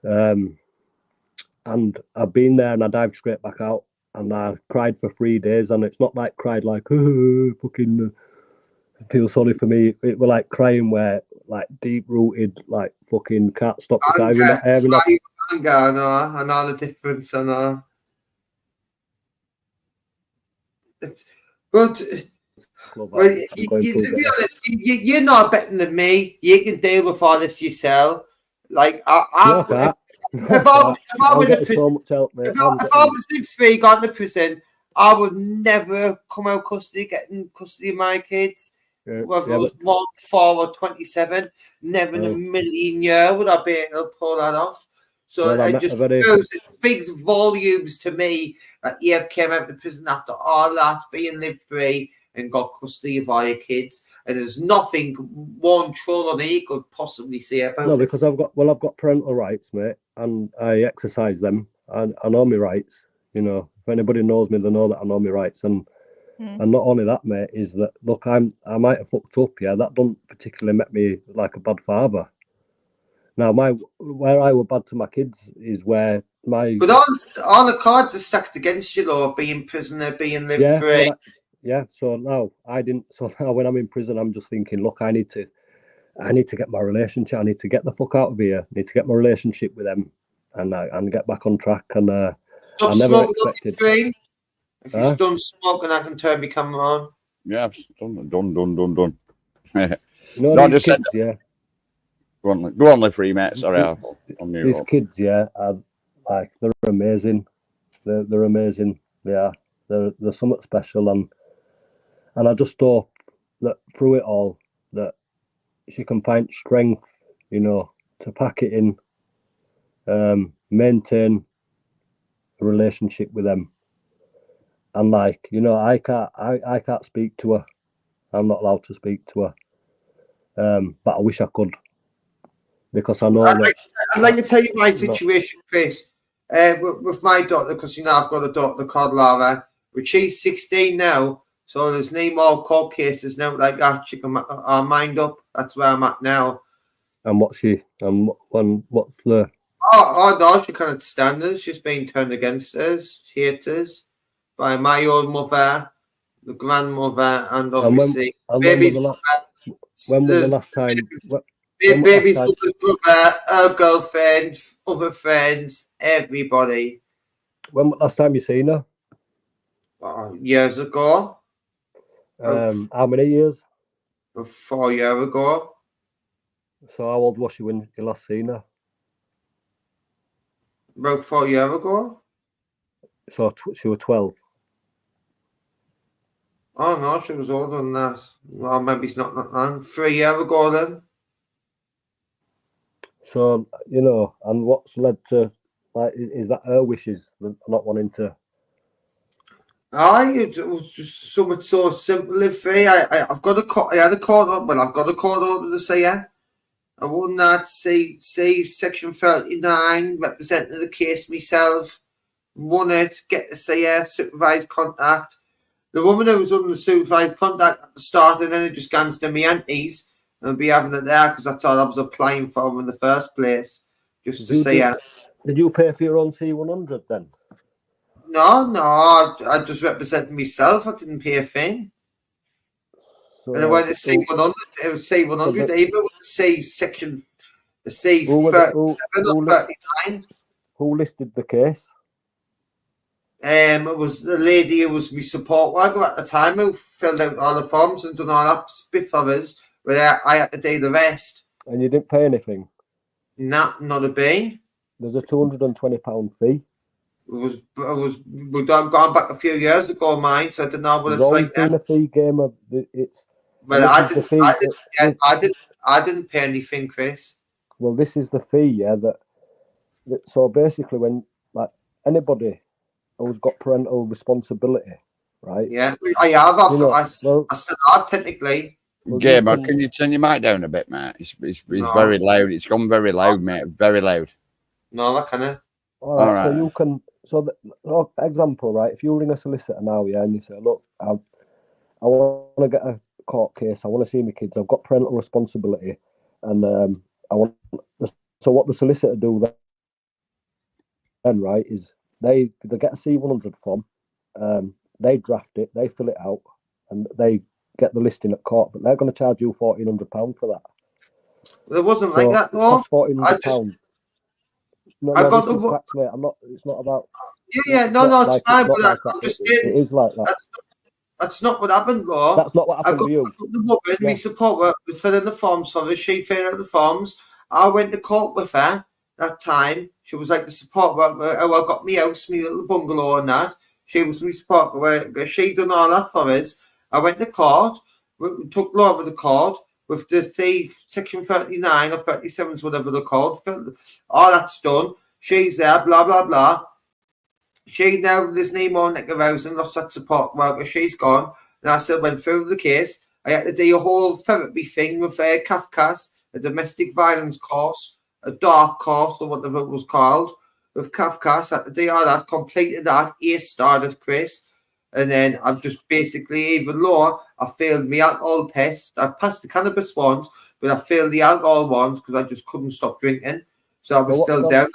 And I've been there, and I dived straight back out, and I cried for 3 days, and it's not like cried like fucking feel sorry for me. It was like crying where like deep rooted, like fucking can't stop the crying. Anger, I know the difference. I know. It's good. Well, to be honest, you're not better than me. You can deal with all this yourself. Like if I was in free, got into prison, I would never come out getting custody of my kids. Whether it was 1, 4, or 27, never in a million years would I be able to pull that off. So it speaks volumes to me that you have came out of prison after all that, being lived free and got custody of all your kids. And there's nothing one troll on it could possibly say about it. No, because I've got parental rights, mate, and I exercise them. And I know my rights. You know, if anybody knows me, they know that I know my rights. And not only that, mate, is that look, I might have fucked up. Yeah, that don't particularly make me like a bad father. Now, where I were bad to my kids is where my. But all the cards are stacked against you, though, being prisoner, being lived free. So now I didn't. So now when I'm in prison, I'm just thinking, look, I need to get my relationship. I need to get the fuck out of here. I need to get my relationship with them, and get back on track. And I never expected. If you've done smoking, I can turn my camera on. Yeah, done. You know, these kids, Go on, free mate. Sorry, these kids, are like they're amazing. They're amazing. They are. They're somewhat special, and I just hope that through it all, that she can find strength, you know, to pack it in, maintain a relationship with them, and like, you know, I can't speak to her. I'm not allowed to speak to her, but I wish I could, because I know that. I'd like to tell you my situation, Chris, with my daughter, because you know I've got a daughter called Laura. But she's 16 now, so there's no more court cases now like that. She can make her mind up. That's where I'm at now. And what's the? Oh no, she can't stand us. She's being turned against us, haters, by my own mother, the grandmother, and obviously baby's mother. When was the last time? Baby's mother's brother, her girlfriend, other friends, everybody. When was the last time you seen her? Years ago. How many years? 4 years ago. So how old was she when you last seen her? About 4 years ago. So she was 12. Oh no, she was older than that. Well, maybe it's not that long. 3 years ago then. So, you know, and what's led to, like, is that her wishes, not wanting to? It was just something so simple. If I've got a court, I had a court order. Well, I've got a court order to say I won that. Say section 39, representing the case myself. Won it. Get to say supervised contact. The woman who was under the supervised contact at the start, and then it just gans to me aunties and be having it there because that's all I was applying for in the first place. Just to say Did you pay for your own C100 then? No, I just represented myself. I didn't pay a thing. So, and I went to C100. It was C100. Even with the C section, the C 39. Who listed the case? It was the lady who was my support worker at the time who filled out all the forms and done all that bit for us, where I had to do the rest. And you didn't pay anything? Not a bean. There's a £220 fee. We've gone back a few years ago, mine, so I don't know what it's like. There's always been a fee game of it's. Well, I didn't pay anything, Chris. Well, this is the fee, yeah. That so basically, when like anybody who's got parental responsibility, right? Yeah, I have. I still have technically. Gamer, can you turn your mic down a bit, mate? It's very loud. It's gone very loud, mate. Very loud. No, I can't. All right. So you can. So, example, right? If you ring a solicitor now, yeah, and you say, "Look, I want to get a court case. I want to see my kids. I've got parental responsibility, and I want." So, what the solicitor do then, right, is they get a C100 form, they draft it, they fill it out, and they get the listing at court. But they're going to charge you £1,400 for that. Well, it wasn't like that, though. £1,400. No, got the facts, mate. I'm not. It's not about. Yeah. No, it's fine. But I'm just saying. It is like that. That's not what happened, though. That's not what happened to you. I got the woman, my support worker, would fill in the forms for her. She filled out the forms. I went to court with her that time. She was like the support worker. Oh, I got me house, my little bungalow and that. She was my support worker. She done all that for us. I went to court. We took law over the court with the section 39 or 37, whatever they're called. All that's done. She's there, blah, blah, blah. She now, there's no more neck of house and lost that support worker. She's gone. And I still went through the case. I had to do a whole therapy thing with Kafka's, a domestic violence course, a dark course, or whatever it was called, with Kafka's. I had to do all that, completed that, started, Chris. And then I'm just basically, even lower, I failed my alcohol test. I passed the cannabis ones, but I failed the alcohol ones because I just couldn't stop drinking. So I was still down.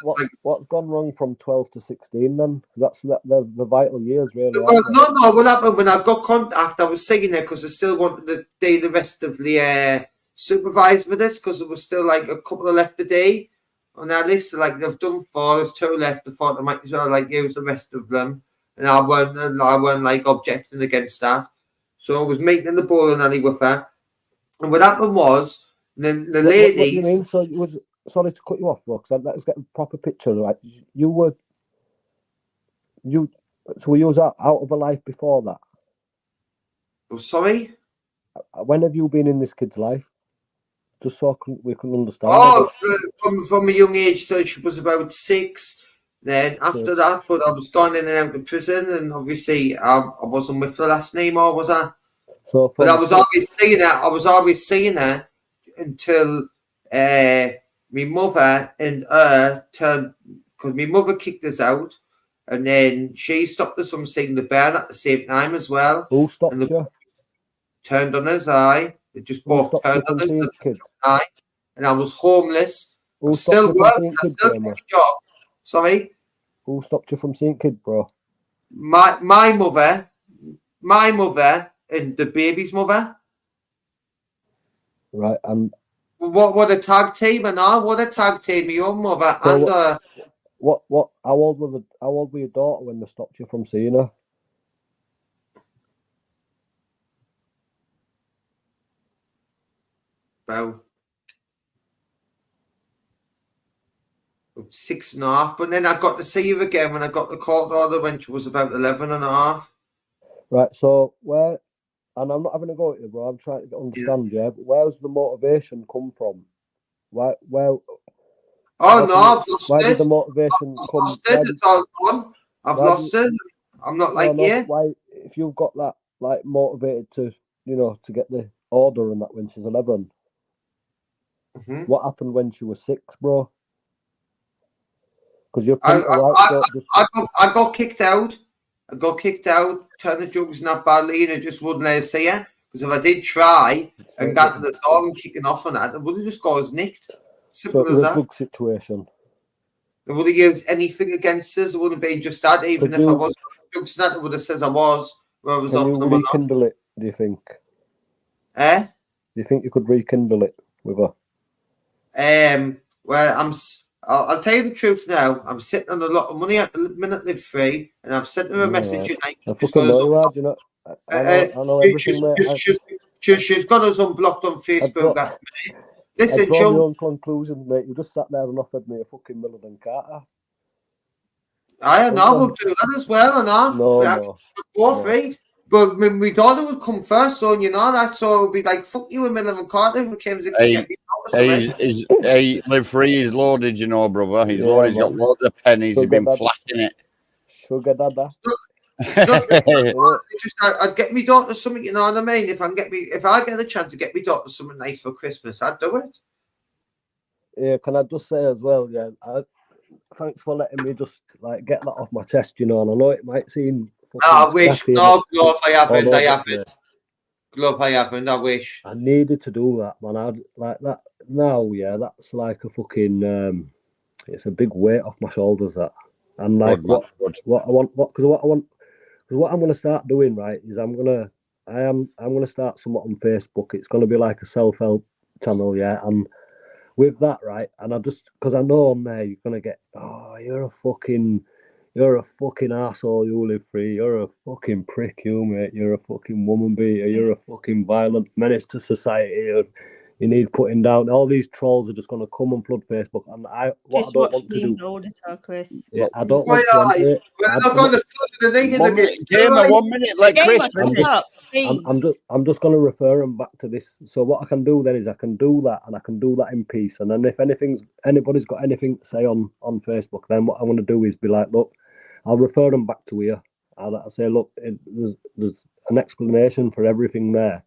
What's gone wrong from 12 to 16 then? That's the vital years, really. Well, no. What happened when I got contact, I was saying it because I still wanted to do the rest of the supervise for this because there was still like a couple of left a day on that list. So, like they've done 4, there's 2 left. I thought I might as well like use the rest of them. And I weren't like objecting against that. So I was making the bowling alley with her. And what happened was, the ladies... What do you mean? So it was... Sorry to cut you off, bro, because let's get a proper picture. Like so were you out of a life before that? Oh, sorry? When have you been in this kid's life? Just so we can understand. Oh, from a young age, so she was about 6. Then after that, but I was gone in and out of prison, and obviously I wasn't with her last name, or was I? But I was always seeing her. I was always seeing her until my mother and her turned, because my mother kicked us out, and then she stopped us from seeing the burn at the same time as well. Who stopped you? Turned on us, aye. They just both turned on us, aye. And I was homeless. I still working. I still get a job. Sorry? Who stopped you from seeing kid, bro? My mother and the baby's mother. Right, and What a tag team and all. What a tag team, your mother So and what? How old were your daughter when they stopped you from seeing her? about 6.5, but then I got to see her again when I got the court order when she was about 11.5. Right, so where, and I'm not having a go at you, bro, I'm trying to understand, yeah, but where's the motivation come from? Where Oh no, I've lost where it. did the motivation I've come? lost it, it's all gone. I've lost it. I'm not like you. Why, if you've got that, like, motivated to, to get the order and that when she's 11, what happened when she was 6, bro? Because you're I got kicked out. I got kicked out, turned the drugs in that badly, and I just wouldn't let her see her. Because if I did try and got to the door and kicking off on that, it would have just got us nicked. Simple as a that. drug situation. They would have used anything against us. It wouldn't have been just that. Even if I was drugs and that, it would have said I was. Where I was off them or not. Rekindle it, do you think? Eh? Do you think you could rekindle it with her? Well, I'll tell you the truth now. I'm sitting on a lot of money at the minute, live free, and I've sent her a message. Right. I fucking know you are, do you know? I know everything, mate. She's got us unblocked on Facebook. Listen, I draw my own conclusions, mate. You just sat there and offered me a fucking Millen Carter. I know, we'll do that as well, and all. No. Both right. But my daughter would come first, so you know that. So it would be like, fuck you and Millen Carter who came and get me. Hey, live free is loaded, you know, brother. He's loaded. He's got loads of pennies. He's been flashing it. Sugar dada. I'd get me daughter something, you know what I mean? If I get a chance to get me daughter something nice for Christmas, I'd do it. Yeah, can I just say as well, yeah, thanks for letting me just like get that off my chest, you know, and I know it might seem I wish. No, Glove, I haven't. Glove, I haven't. I wish. I needed to do that, man. I'd like that now, yeah, that's like a fucking it's a big weight off my shoulders, that. And like what I'm gonna start doing, right, is I'm gonna start something on Facebook. It's gonna be like a self-help channel, yeah, and with that, right, and I just, because I know on there you're gonna get, oh, you're a fucking arsehole, you live free, you're a fucking prick, you, mate, you're a fucking woman beater, you're a fucking violent menace to society, you need putting down. All these trolls are just going to come and flood Facebook, and I don't want to do. Chris. Yeah, I don't want to. We're not going to flood the Gamer, 1 minute, like Chris. I'm just going to refer them back to this. So what I can do then is I can do that, and I can do that in peace. And then if anybody's got anything to say on Facebook, then what I want to do is be like, look, I'll refer them back to here. I'll say, look, there's an explanation for everything there.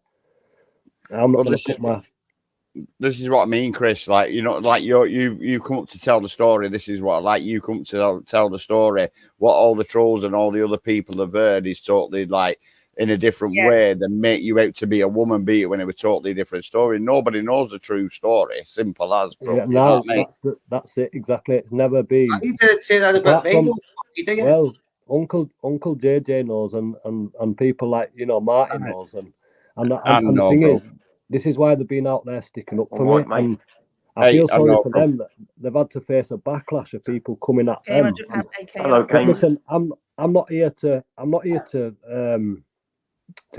I'm not going to put my. This is what I mean, Chris. Like, you know, like you come up to tell the story. This is what I like. You come to tell the story. What all the trolls and all the other people have heard is totally like in a different way than make you out to be a woman beater when it was a totally different story. Nobody knows the true story. Simple as, bro. Yeah, no, that's it exactly. It's never been. You didn't say that about me. Well, Uncle JJ knows, and people like, you know, Martin knows, and the thing is, this is why they've been out there sticking up for me, and I feel sorry for them that they've had to face a backlash of people coming at them. But listen, I'm not here to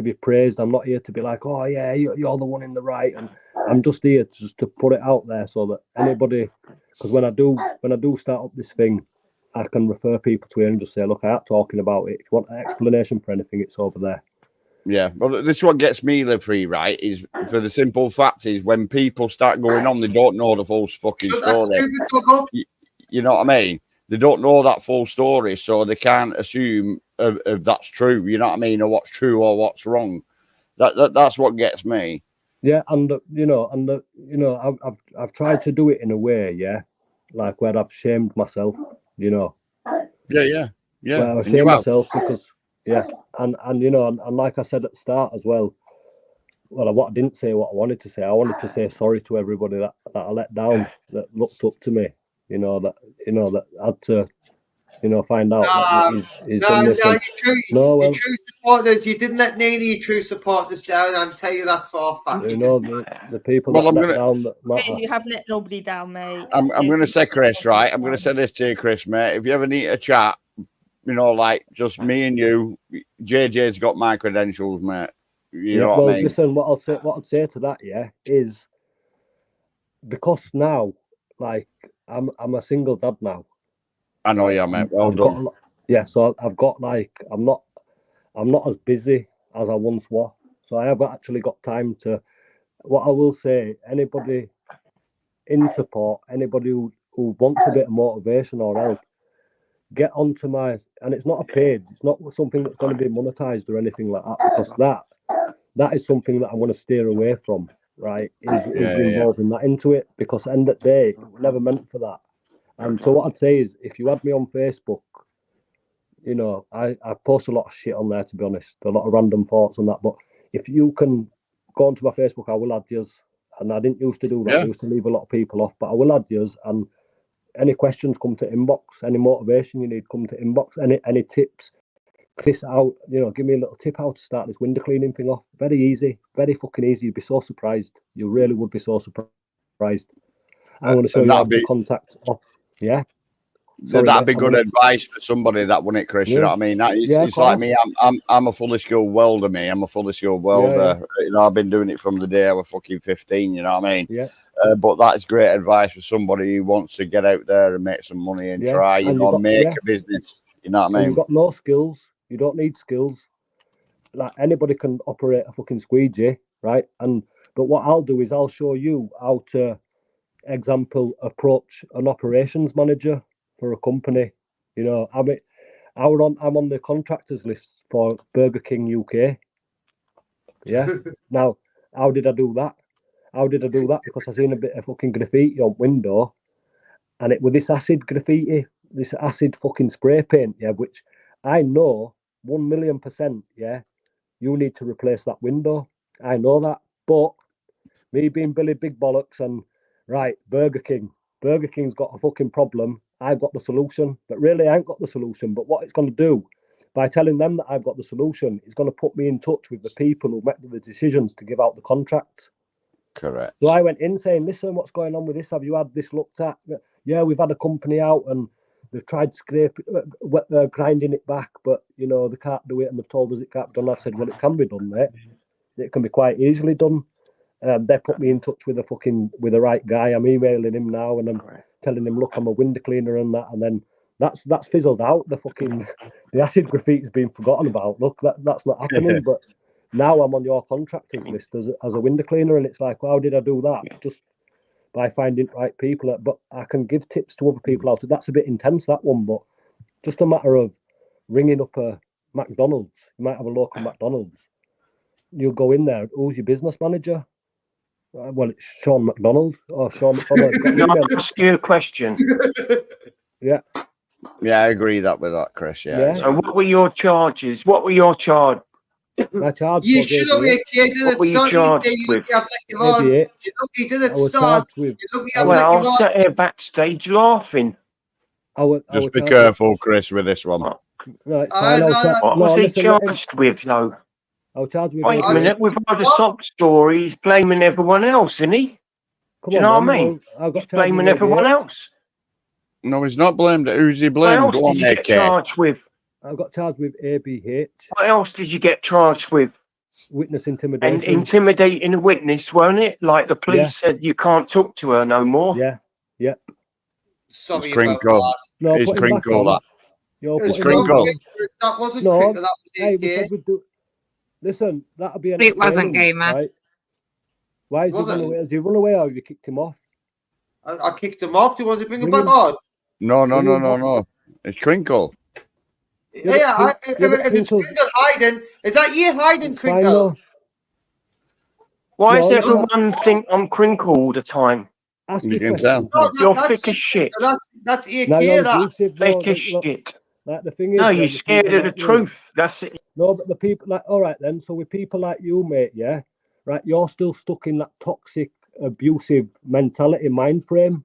be praised. I'm not here to be like, oh yeah, you're the one in the right, and I'm just here to put it out there so that anybody, because when I do start up this thing, I can refer people to it and just say, look, I am talking about it. If you want an explanation for anything, it's over there. Yeah, well, this is what gets me the free, right? Is for the simple fact is when people start going on, they don't know the full fucking story. You know what I mean? They don't know that full story, so they can't assume if that's true. You know what I mean, or what's true or what's wrong. That's what gets me. Yeah, and I've tried to do it in a way, yeah, like where I've shamed myself. You know. Yeah. Where I shame myself because. Yeah, and you know, and like I said at the start as well, I didn't say what I wanted to say. I wanted to say sorry to everybody that I let down, that looked up to me, that had to find out that he's done this. Your true supporters, you didn't let any of your true supporters down, I'll tell you that for a fact. The people that let down that matter. You have let nobody down, mate. I'm going to say, Chris, right? I'm going to say this to you, Chris, mate. If you ever need a chat, like just me and you, JJ's got my credentials, mate. You know what I mean? Listen, what I'd say to that, is because now, like, I'm a single dad now. I know you, mate. Well done. So I've got like I'm not as busy as I once was. So I have actually got time to. What I will say, anybody in support, anybody who wants a bit of motivation or help, get onto my. And it's not a paid. It's not something that's going to be monetized or anything like that, because that is something that I want to steer away from. Right? Is involving that into it, because at the end of the day, it was never meant for that. And so what I'd say is, if you had me on Facebook, I post a lot of shit on there, to be honest, a lot of random thoughts on that. But if you can go onto my Facebook, I will add yous. And I didn't used to do that. I used to leave a lot of people off, but I will add yous. And any questions, come to inbox. Any motivation you need, come to inbox. Any tips, Chris, out. Give me a little tip how to start this window cleaning thing off. Very easy, very fucking easy. You'd be so surprised. You really would be so surprised. I want to show you how to contact off. Yeah. That'd be good advice for somebody that won it, Chris. You know what I mean? It's like me. I'm a fully skilled welder. I'm a fully skilled welder. I've been doing it from the day I was fucking 15. You know what I mean? Yeah. But that's great advice for somebody who wants to get out there and make some money and try, make a business. You know what I mean? You've got no skills. You don't need skills. Like, anybody can operate a fucking squeegee, right? But what I'll do is I'll show you how to, example, approach an operations manager for a company. I'm on the contractors list for Burger King UK. Yeah. Now, how did I do that? Because I seen a bit of fucking graffiti on window, and it was this acid graffiti, this acid fucking spray paint, which I know 1,000,000%, you need to replace that window. I know that, but me being Billy Big Bollocks and Burger King's got a fucking problem. I've got the solution, but really I ain't got the solution. But what it's going to do, by telling them that I've got the solution, it's going to put me in touch with the people who make the decisions to give out the contracts. Correct. So I went in saying, listen, what's going on with this? Have you had this looked at? Yeah, we've had a company out and they've tried grinding it back, but they can't do it, and they've told us it can't be done. I said, well, it can be done, mate. It can be quite easily done. They put me in touch with the right guy. I'm emailing him now, and I'm telling him, look, I'm a window cleaner and that, and then that's fizzled out. The acid graffiti's been forgotten about. Look, that's not happening. But now I'm on your contractors list as a window cleaner, and it's like, well, how did I do that? Just by finding the right people. But I can give tips to other people out. That's a bit intense, that one, but just a matter of ringing up a McDonald's. You might have a local McDonald's. You'll go in there. Who's your business manager? Well, it's Sean McDonald or Sean McDonald. Can I ask you a question? Yeah. Yeah, I agree with that, Chris. Yeah. So what were your charges? What were your charge? My charge. You should have been a kid. What were you charged with? You didn't start. Well, I was sat here backstage laughing. Just be careful, Chris, with this one. No, it's fine. What was he charged with, though? I'll charge with. Wait a minute, we've had a sob story. He's blaming everyone else, isn't he? Do you know what I mean? He's blaming everyone else. No, he's not blamed. Who's he blamed? What else did you get charged with? I got charged with ABH. What else did you get charged with? Witness intimidation. And intimidating a witness, weren't it? Like the police said, you can't talk to her no more. Yeah. Sorry, Crinkle. No, it's Crinkle. It's Crinkle. That wasn't Crinkle. That was ABH. Listen, that'll be. It wasn't Gamer. Right? Why is he run away? Has he run away, or have you kicked him off? I kicked him off. Do you want to bring him back on? No. It's Crinkle. Yeah, if it's Crinkle hiding, is that you hiding, Crinkle? Why does everyone think I'm Crinkle all the time? You can tell. You're thick as shit. That's that. Thick as shit. Like, the thing is, no, you're scared of the truth. That's it. No, but the people, all right then. So with people like you, mate, right, you're still stuck in that toxic, abusive mentality, mind frame,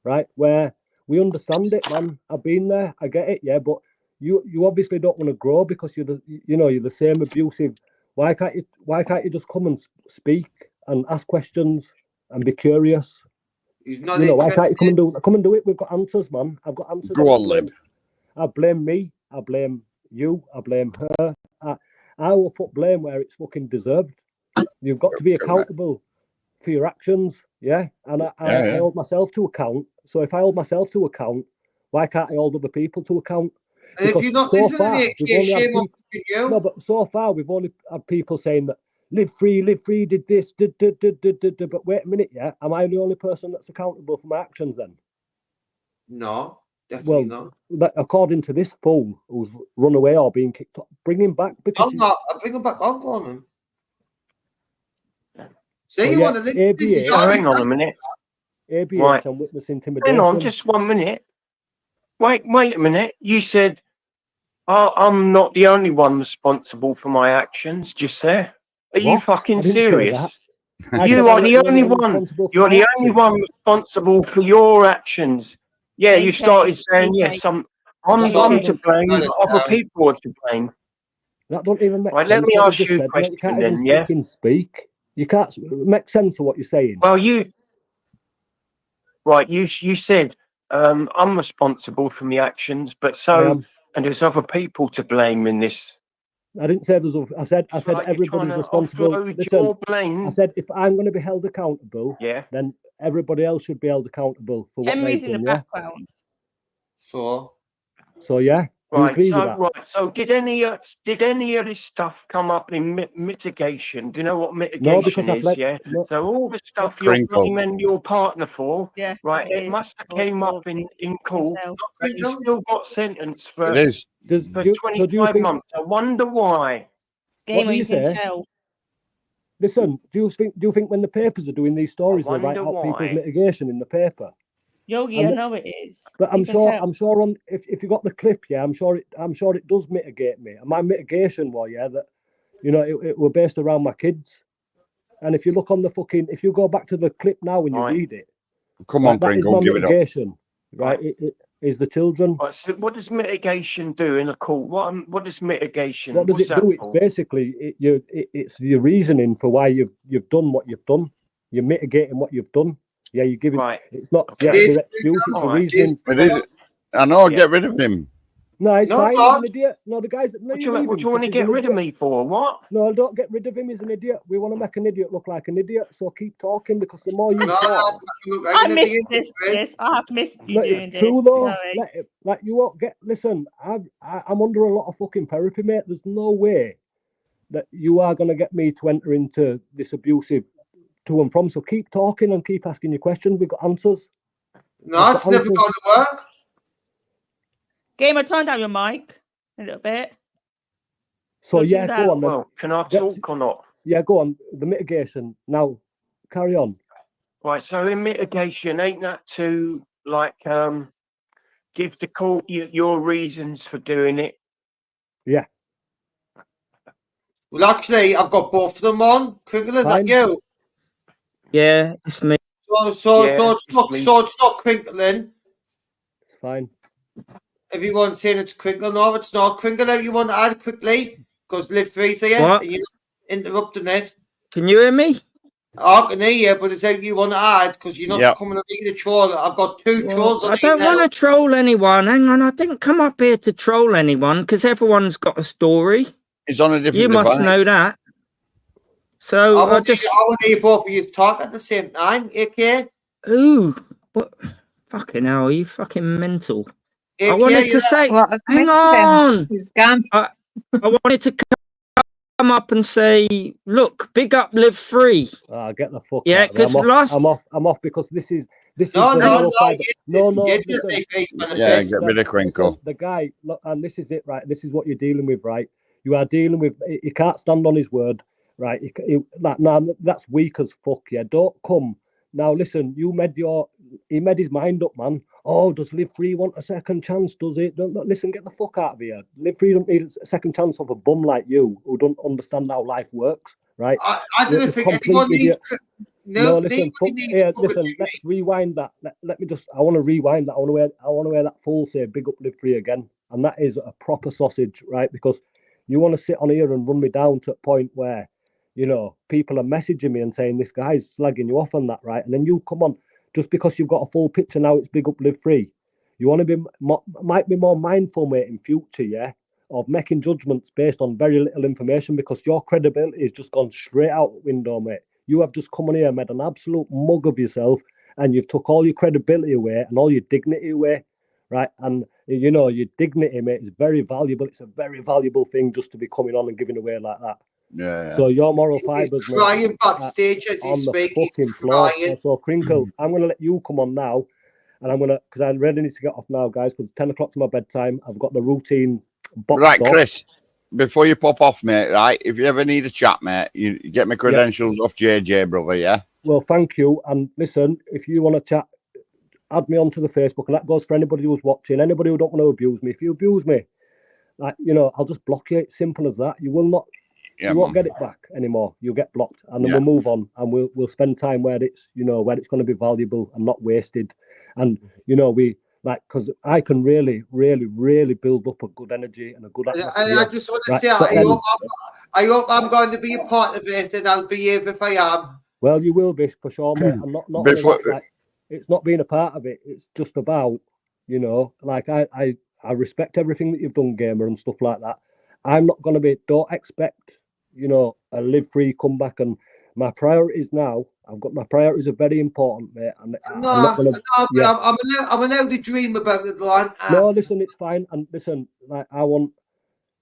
right? Where We understand it, man. I've been there. I get it, yeah. But you obviously don't want to grow because you're the same abusive. Why can't you just come and speak and ask questions and be curious? Why can't you come and do it? We've got answers, man. I've got answers. Go on, Lib. I blame me. I blame you. I blame her. I will put blame where it's fucking deserved. You've got to be accountable for your actions, yeah? And I hold myself to account. So if I hold myself to account, why can't I hold other people to account? And because if you're not listening, no, but so far we've only had people saying that live free, did this, but wait a minute, yeah? Am I the only person that's accountable for my actions then? No, definitely not. According to this fool who's run away or been kicked off, bring him back because I'll bring him back on him. So you want to listen? Hang on a minute. ABH and witness intimidation. Hang on, just 1 minute. Wait a minute. You said I'm not the only one responsible for my actions just there. Are you fucking serious? You are the only one. You're the only one responsible for your actions. Yeah, you started saying, yes, I'm to blame, but other people are to blame. That don't even make sense. Let me ask you a question then, yeah? Speak. You can't make sense of what you're saying. Well, you said I'm responsible for my actions, but and there's other people to blame in this. I didn't say there's. I said everybody's responsible. Listen, I said if I'm going to be held accountable, then everybody else should be held accountable for what they've done. Background. So yeah. Right. So did any of this stuff come up in mitigation? Do you know what mitigation is? No. So all the stuff you're blaming your partner for, right? It must have came up in court. But you still got sentenced for 25 months. I wonder why. Game where you can tell. Listen, do you think when the papers are doing these stories, they write out people's mitigation in the paper? Yogi, I know it is. But I'm sure on if you got the clip, I'm sure it does mitigate me. And my mitigation was, that it were based around my kids. And if you look on if you go back to the clip now when you read it, come on, Kringle, give mitigation, it up. Right? It is the children. Right, so what does mitigation do in a court? What does mitigation? What does it do? It's basically it's your reasoning for why you've done what you've done. You're mitigating what you've done. Yeah, you give it. Right. It's not your excuse. It's a reason. It is. I know. Get rid of him. No, it's fine. He's an idiot. No, the guys. What do you want to get rid of me for? What? No, don't get rid of him. He's an idiot. We want to make an idiot look like an idiot. So keep talking because the more you talk, I missed this. I have missed you doing it's true though. Like you won't get. Listen, I'm under a lot of fucking therapy, mate. There's no way that you are going to get me to enter into this abusive to and from. So keep talking and keep asking your questions. We've got answers. No, it's never going to work. Gamer, turn down your mic a little bit. So go on then. Well, can I talk or not? Yeah, go on. The mitigation. Now, carry on. Right, so in mitigation, ain't that to give the court your reasons for doing it? Yeah. Well, actually, I've got both of them on. Kringle, is that you? Yeah, it's me. So it's not Crinkling. It's fine. Everyone's saying it's Kringle. No, it's not. Kringle, you want to add quickly? Because Live Free's here. What? And you're interrupting it. Can you hear me? I can hear you, but it's out you want to add because you're not coming to be the troll. I've got two trolls on. I don't want to troll anyone. Hang on, I didn't come up here to troll anyone because everyone's got a story. It's on a different You must know that. So I want to hear both of you talk at the same time, AK. Ooh, what? Fucking hell, are you fucking mental? AK, I wanted to say, hang on. He's gone. I wanted to come up and say, look, big up Live Free. Get the fuck out. Because I'm off because this is no. Yeah, get rid of Crinkle. The guy, look, and this is it, right? This is what you're dealing with, right? You are dealing with. He can't stand on his word, right? That's weak as fuck. Yeah, don't come now. Listen, he made his mind up, man. Oh, does Live Free want a second chance? Does it? Listen, get the fuck out of here. Live Free don't need a second chance of a bum like you who don't understand how life works, right? I didn't think anyone needs. No, listen, listen. Let's rewind that. Let me just. I want to rewind that. I want to wear that full say "Big Up, Live Free" again, and that is a proper sausage, right? Because you want to sit on here and run me down to a point where, you know, people are messaging me and saying this guy's slagging you off on that, right? And then you come on just because you've got a full picture now. It's "Big Up, Live Free." You want to be might be more mindful, mate, in future, yeah, of making judgments based on very little information, because your credibility has just gone straight out the window, mate. You have just come on here and made an absolute mug of yourself, and you've took all your credibility away and all your dignity away, right? And, you know, your dignity, mate, is very valuable. It's a very valuable thing just to be coming on and giving away like that. Yeah. So your moral fibres, mate, crying backstage as on the fucking floor. So, Crinkle, I'm going to let you come on now, and I'm going to, because I really need to get off now, guys, because 10 o'clock's my bedtime. I've got the routine boxed right, off. Chris. Before you pop off, mate, right? If you ever need a chat, mate, you get my credentials off JJ, brother, yeah? Well, thank you. And listen, if you want to chat, add me onto the Facebook, and that goes for anybody who's watching, anybody who don't want to abuse me. If you abuse me, like, you know, I'll just block you. It's simple as that. You will not, you won't get it back anymore. You'll get blocked, and then we'll move on, and we'll spend time where it's, you know, where it's going to be valuable and not wasted. And, you know, because I can really, really, really build up a good energy and a good atmosphere. I just want to say, I hope I'm going to be a part of it, and I'll behave if I am. Well, you will be for sure, mate. And not only that, like, it's not being a part of it. It's just about, you know, like I respect everything that you've done, Gamer, and stuff like that. I'm not going to be. Don't expect, you know, a live free comeback. And my priorities now, my priorities are very important, mate. And I'm allowed to dream about it, Lauren. No, listen, it's fine. And listen, like, I want,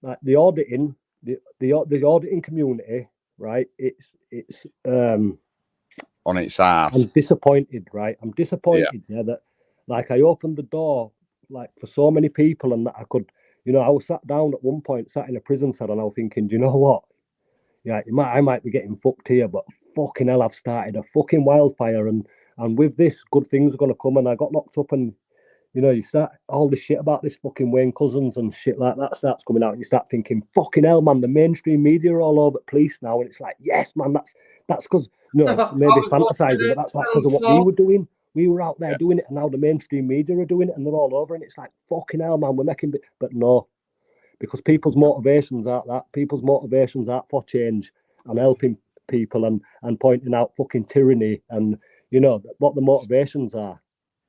like, the auditing, the auditing community, right? It's on its ass. I'm disappointed, right? I'm disappointed, that, like, I opened the door, like, for so many people, and that I could, you know, I was sat down at one point, sat in a prison cell, and I was thinking, do you know what? Yeah, I might be getting fucked here, but fucking hell, I've started a fucking wildfire, and with this, good things are going to come. And I got locked up, and, you know, you start all this shit about this fucking Wayne Cousins and shit like that starts coming out, and you start thinking, fucking hell, man, the mainstream media are all over the police now, and it's like, yes, man, that's because, you know, maybe fantasizing, but that's like because of what we were doing. We were out there doing it, and now the mainstream media are doing it, and they're all over, and it's like, fucking hell, man, we're making, but no. Because people's motivations aren't that. People's motivations aren't for change and helping people and pointing out fucking tyranny. And, you know, what the motivations are,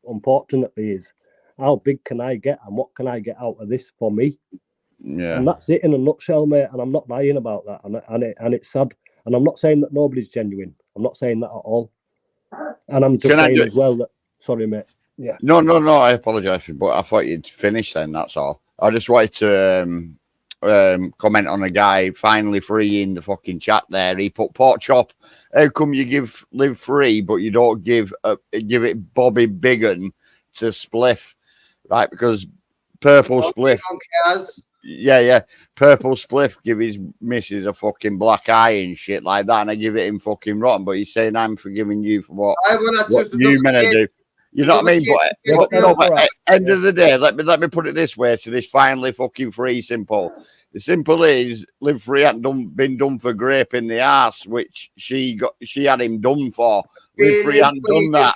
unfortunately, is how big can I get and what can I get out of this for me? Yeah. And that's it in a nutshell, mate. And I'm not lying about that. And it's sad. And I'm not saying that nobody's genuine. I'm not saying that at all. And I'm just saying as well that, sorry, mate. Yeah. No, I apologise, but I thought you'd finish then, that's all. I just wanted to comment on a guy finally free in the fucking chat there. He put, pork chop, how come you live free, but you don't give it Bobby Biggin to Spliff, right? Because Purple Spliff, Purple Spliff give his missus a fucking black eye and shit like that, and I give it him fucking rotten. But he's saying I'm forgiving you for what you meant to do. You know what I mean? But at the end of the day, let me put it this way to this finally fucking free simple. The simple is, live free hadn't been done for grape in the arse, which she had him done for. Live free hadn't done that.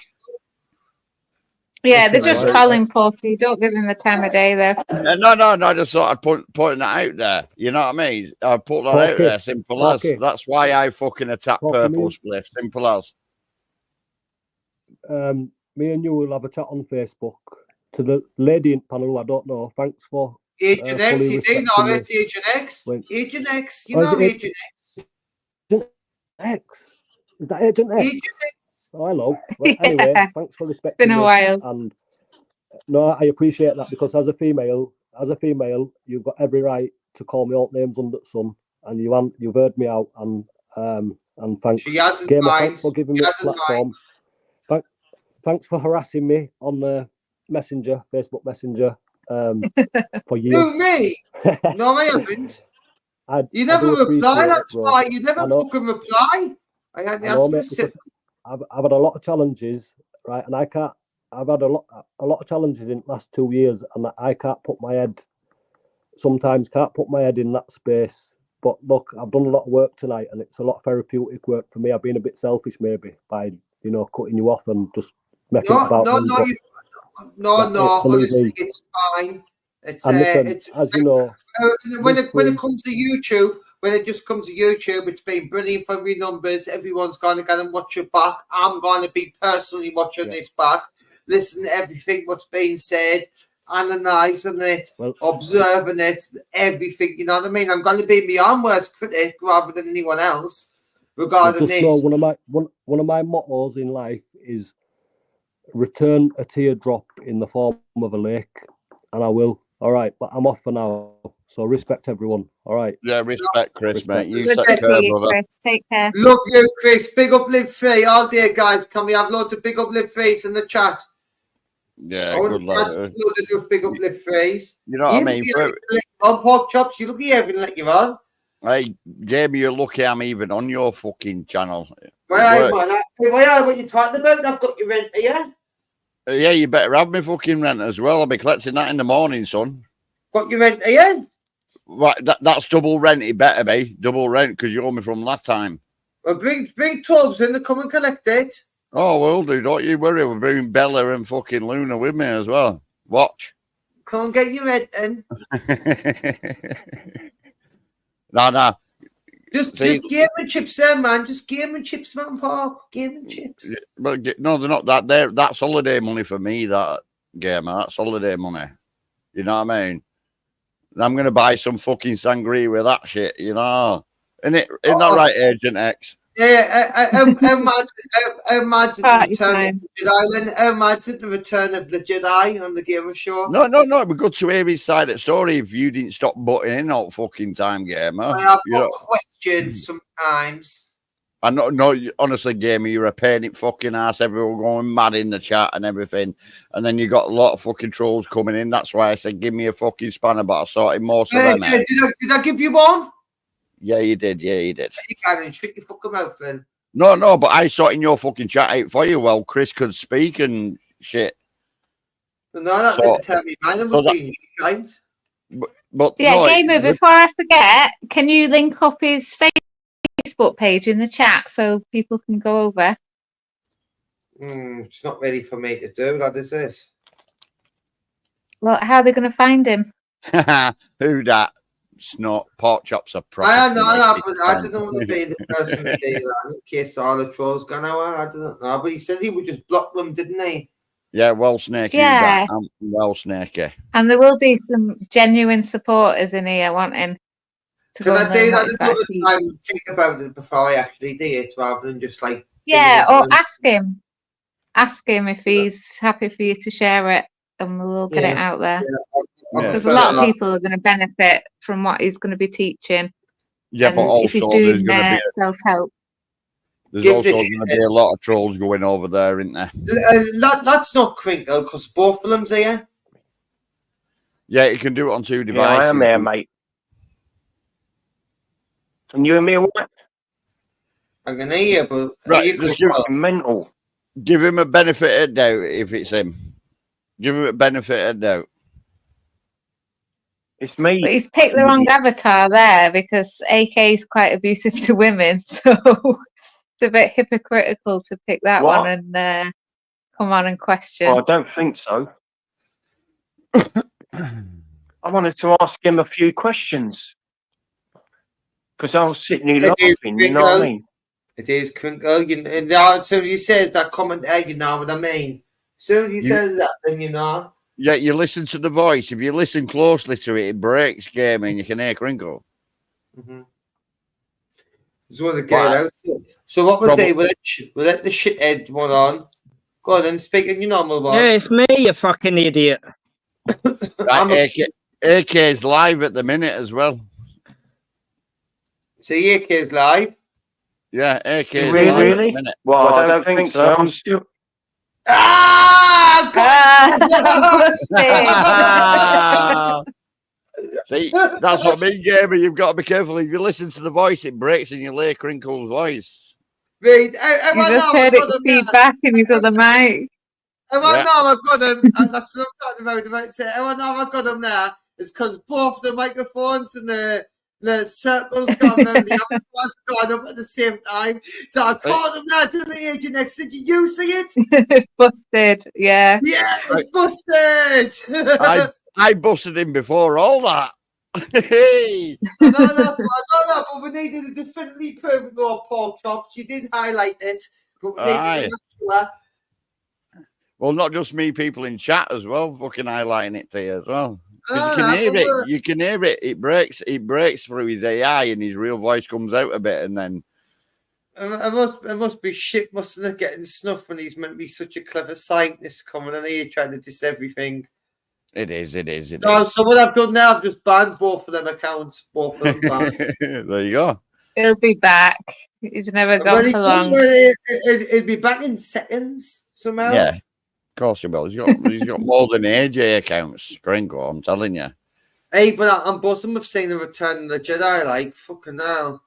Yeah, they're just trolling Porky. Don't give him the time of day there. No, I just thought I'd putting that out there. You know what I mean? I put that out there, simple as. That's why I fucking attack Purple Spliff, simple as. Me and you will have a chat on Facebook. To the lady in panel, I don't know. Thanks for Agent X, you do know it, Agent X. Agent X, you know Agent X. Agent X? Is that Agent X? Agent X. Oh, hello. Well, anyway, thanks for respecting It's been a while. And no, I appreciate that, because as a female, you've got every right to call me all names under the sun, and you've heard me out, and thanks. She hasn't Gamer, mind. thanks for giving me a platform. Thanks for harassing me on the Messenger, Facebook Messenger, for years. Who, me? No, I haven't. You never reply, that's why. You never fucking reply. I've had a lot of challenges, right? And I've had a lot of challenges in the last 2 years, and I sometimes can't put my head in that space But look, I've done a lot of work tonight, and it's a lot of therapeutic work for me. I've been a bit selfish, maybe, by cutting you off and just making it about me. No. Honestly, it's fine. It's and listen, it's as you know, when it comes to YouTube, when it just comes to YouTube, it's been brilliant for me numbers. Everyone's going to go and watch it back. I'm going to be personally watching this back, listen to everything what's being said, analysing it, observing it, everything. You know what I mean? I'm going to be my own worst critic rather than anyone else regarding this. Know one of my mottos in life is return a teardrop in the form of a lake, and I will. All right, but I'm off for now. So respect everyone. All right. Yeah, respect, Chris, mate. You Good take to care, see you, brother. Chris. Take care. Love you, Chris. Big up Live Free all day, guys. Can we have loads of big up Live Frees in the chat? Yeah, good luck. Big up Live Frees. You know what I mean? On pork chops, you look here, even let you on. Hey, Jamie, you're lucky I'm even on your fucking channel. Why, man? What you talking about? I've got your rent here. Yeah, you better have me fucking rent as well. I'll be collecting that in the morning, son. Got your rent here? Right, that's double rent. It better be double rent because you owe me from last time. Well, bring Tubbs in to come and collect it. Oh, we'll do. Don't you worry. We're bringing Bella and fucking Luna with me as well. Watch. Come and get your rent in. No. Just game and chips there, man. Just game and chips, man, Park. Game and chips. But no, they're not that. That's holiday money for me, that gamer. That's holiday money. You know what I mean? And I'm going to buy some fucking sangria with that shit, you know? Isn't that right, Agent X? Yeah, imagine the return of the Jedi on the Gamer Show. No, it'd be good to hear his side of the story if you didn't stop butting in all fucking time, Gamer. I have got questions sometimes. I know, honestly, Gamer, you're a pain in fucking ass. Everyone going mad in the chat and everything. And then you got a lot of fucking trolls coming in. That's why I said, give me a fucking spanner, but I sorted most of them out. Did I give you one? Yeah, you did. Yeah, you did. You can't shut your fucking mouth, then. No, but I sorted your fucking chat out for you while Chris could speak and shit. No, that didn't tell me mine was being shite. But yeah, no, Gamer, before I forget, can you link up his Facebook page in the chat so people can go over? It's not ready for me to do that, is this? Well, how are they going to find him? Who that? Snot pork chops are proper. I know, but I didn't want to be the person to do that in case all the trolls gone out. I don't know, but he said he would just block them, didn't he? Yeah, well, Snakey. Yeah. Well, Snakey. And there will be some genuine supporters in here wanting to Can go I do that another teach. time and think about it before I actually do it, rather than just like... Yeah, or ask him. Ask him if he's happy for you to share it, and we'll get it out there. Because a lot of people are going to benefit from what he's going to be teaching. Yeah, but also if he's doing self-help. There's also going to be a lot of trolls going over there, isn't there? That's not Crinkle, because both of them's here. Yeah, you can do it on two devices. Yeah, I am there, mate. Can you hear me? What? I can hear you, but right, just mental. Give him a benefit of doubt if it's him. Give him a benefit of doubt. It's me. But he's picked the wrong avatar there because AK is quite abusive to women, so it's a bit hypocritical to pick that one and come on and question. Oh, I don't think so. I wanted to ask him a few questions because I was sitting here laughing. You know what I mean? It is Crinkle. As soon as he says that comment there, you know what I mean. As soon as he says that, then you know. Yeah, you listen to the voice. If you listen closely to it, it breaks game and you can hear Crinkle. Just want to get it out. So what we'll do, we'll let the shithead one on. Go on and speak in your normal one. Yeah, it's me, you fucking idiot. Right, AK's live at the minute as well. So AK's live? Yeah, AK's really? live at the minute. Well, I don't think so. I'm still... See, that's what I mean, Gamer. You've got to be careful. If you listen to the voice, it breaks and you hear Crinkle's voice. Right. You just heard it feedback in his other mic. I know I've got him, and that's what I'm talking about. I know I've got him there. It's because both the microphones and the the circle's gone round, the other one's gone up at the same time. So I caught him now to the agent next to you. See it? It's busted. Yeah. Yeah, it's busted. I busted him before all that. Hey. I know that, but we needed a definitely proven raw pork chops. You did highlight it, but we needed an well, not just me, people in chat as well, fucking highlighting it to you as well. Because you can hear it. You can hear it. It breaks through his AI, and his real voice comes out a bit, and then. It must be shit, mustn't it, getting snuffed when he's meant to be such a clever scientist coming in here trying to diss everything. It is. So what I've done now, I've just banned both of them accounts. Both of them banned. There you go. He'll be back. He's never gone for long. It'll be back in seconds somehow. Yeah, of course he will. He's got more than AJ accounts. Gringo, I'm telling you. Hey, but I'm buzzing with seeing the Return of the Jedi. Like fucking hell.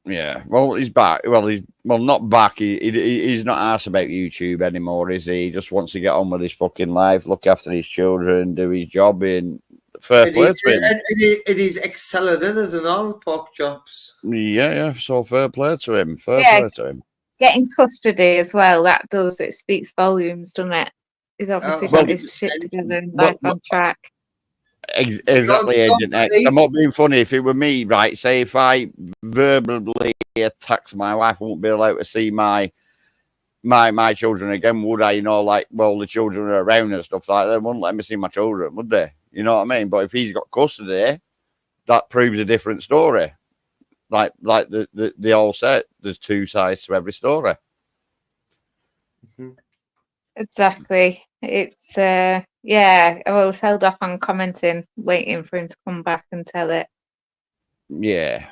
Yeah, well, he's back. Well, he's not back. He's not asked about YouTube anymore, is he? He just wants to get on with his fucking life, look after his children, do his job in fair play to him. It is excelling in it and all pork chops. Yeah. So fair play to him. Fair play to him. Getting custody as well. It speaks volumes, doesn't it? He's obviously got his shit together and life on track. Exactly, Agent X. I'm not being funny. If it were me, right, say if I verbally attacked my wife, I wouldn't be allowed to see my children again, would I? You know, like, well, the children are around and stuff like that. They wouldn't let me see my children, would they? You know what I mean? But if he's got custody, that proves a different story. Like they all said, there's two sides to every story. Exactly. It's I was held off on commenting, waiting for him to come back and tell it. Yeah.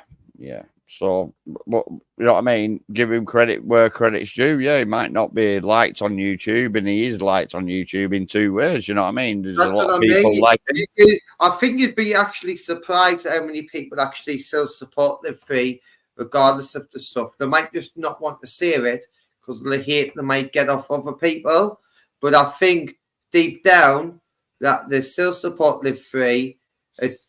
So, you know what I mean? Give him credit where credit's due. Yeah, he might not be liked on YouTube, and he is liked on YouTube in two ways. You know what I mean? There's a lot of people like him. I think you'd be actually surprised at how many people actually still support Live Free, regardless of the stuff. They might just not want to see it because they hate they might get off other people. But I think deep down that they still support Live Free.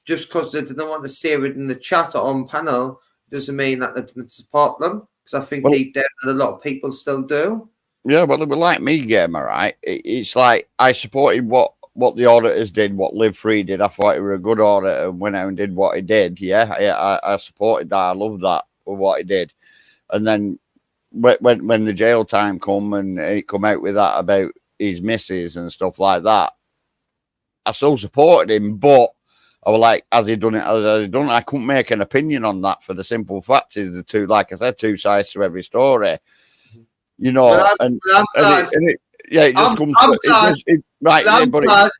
Just because they didn't want to see it in the chat or on panel doesn't mean that they didn't support them. Because I think deep down that a lot of people still do. Yeah, well, they were like me, Gamer, right? It's like I supported what the auditors did, what Live Free did. I thought he was a good auditor and went out and did what he did. Yeah, I supported that. I loved that for what he did. And then when the jail time come and he come out with that about his missus and stuff like that, I still supported him, but I was like, has he done it? I couldn't make an opinion on that for the simple fact is the two, like I said, two sides to every story. You know, it just comes to right. I'm glad.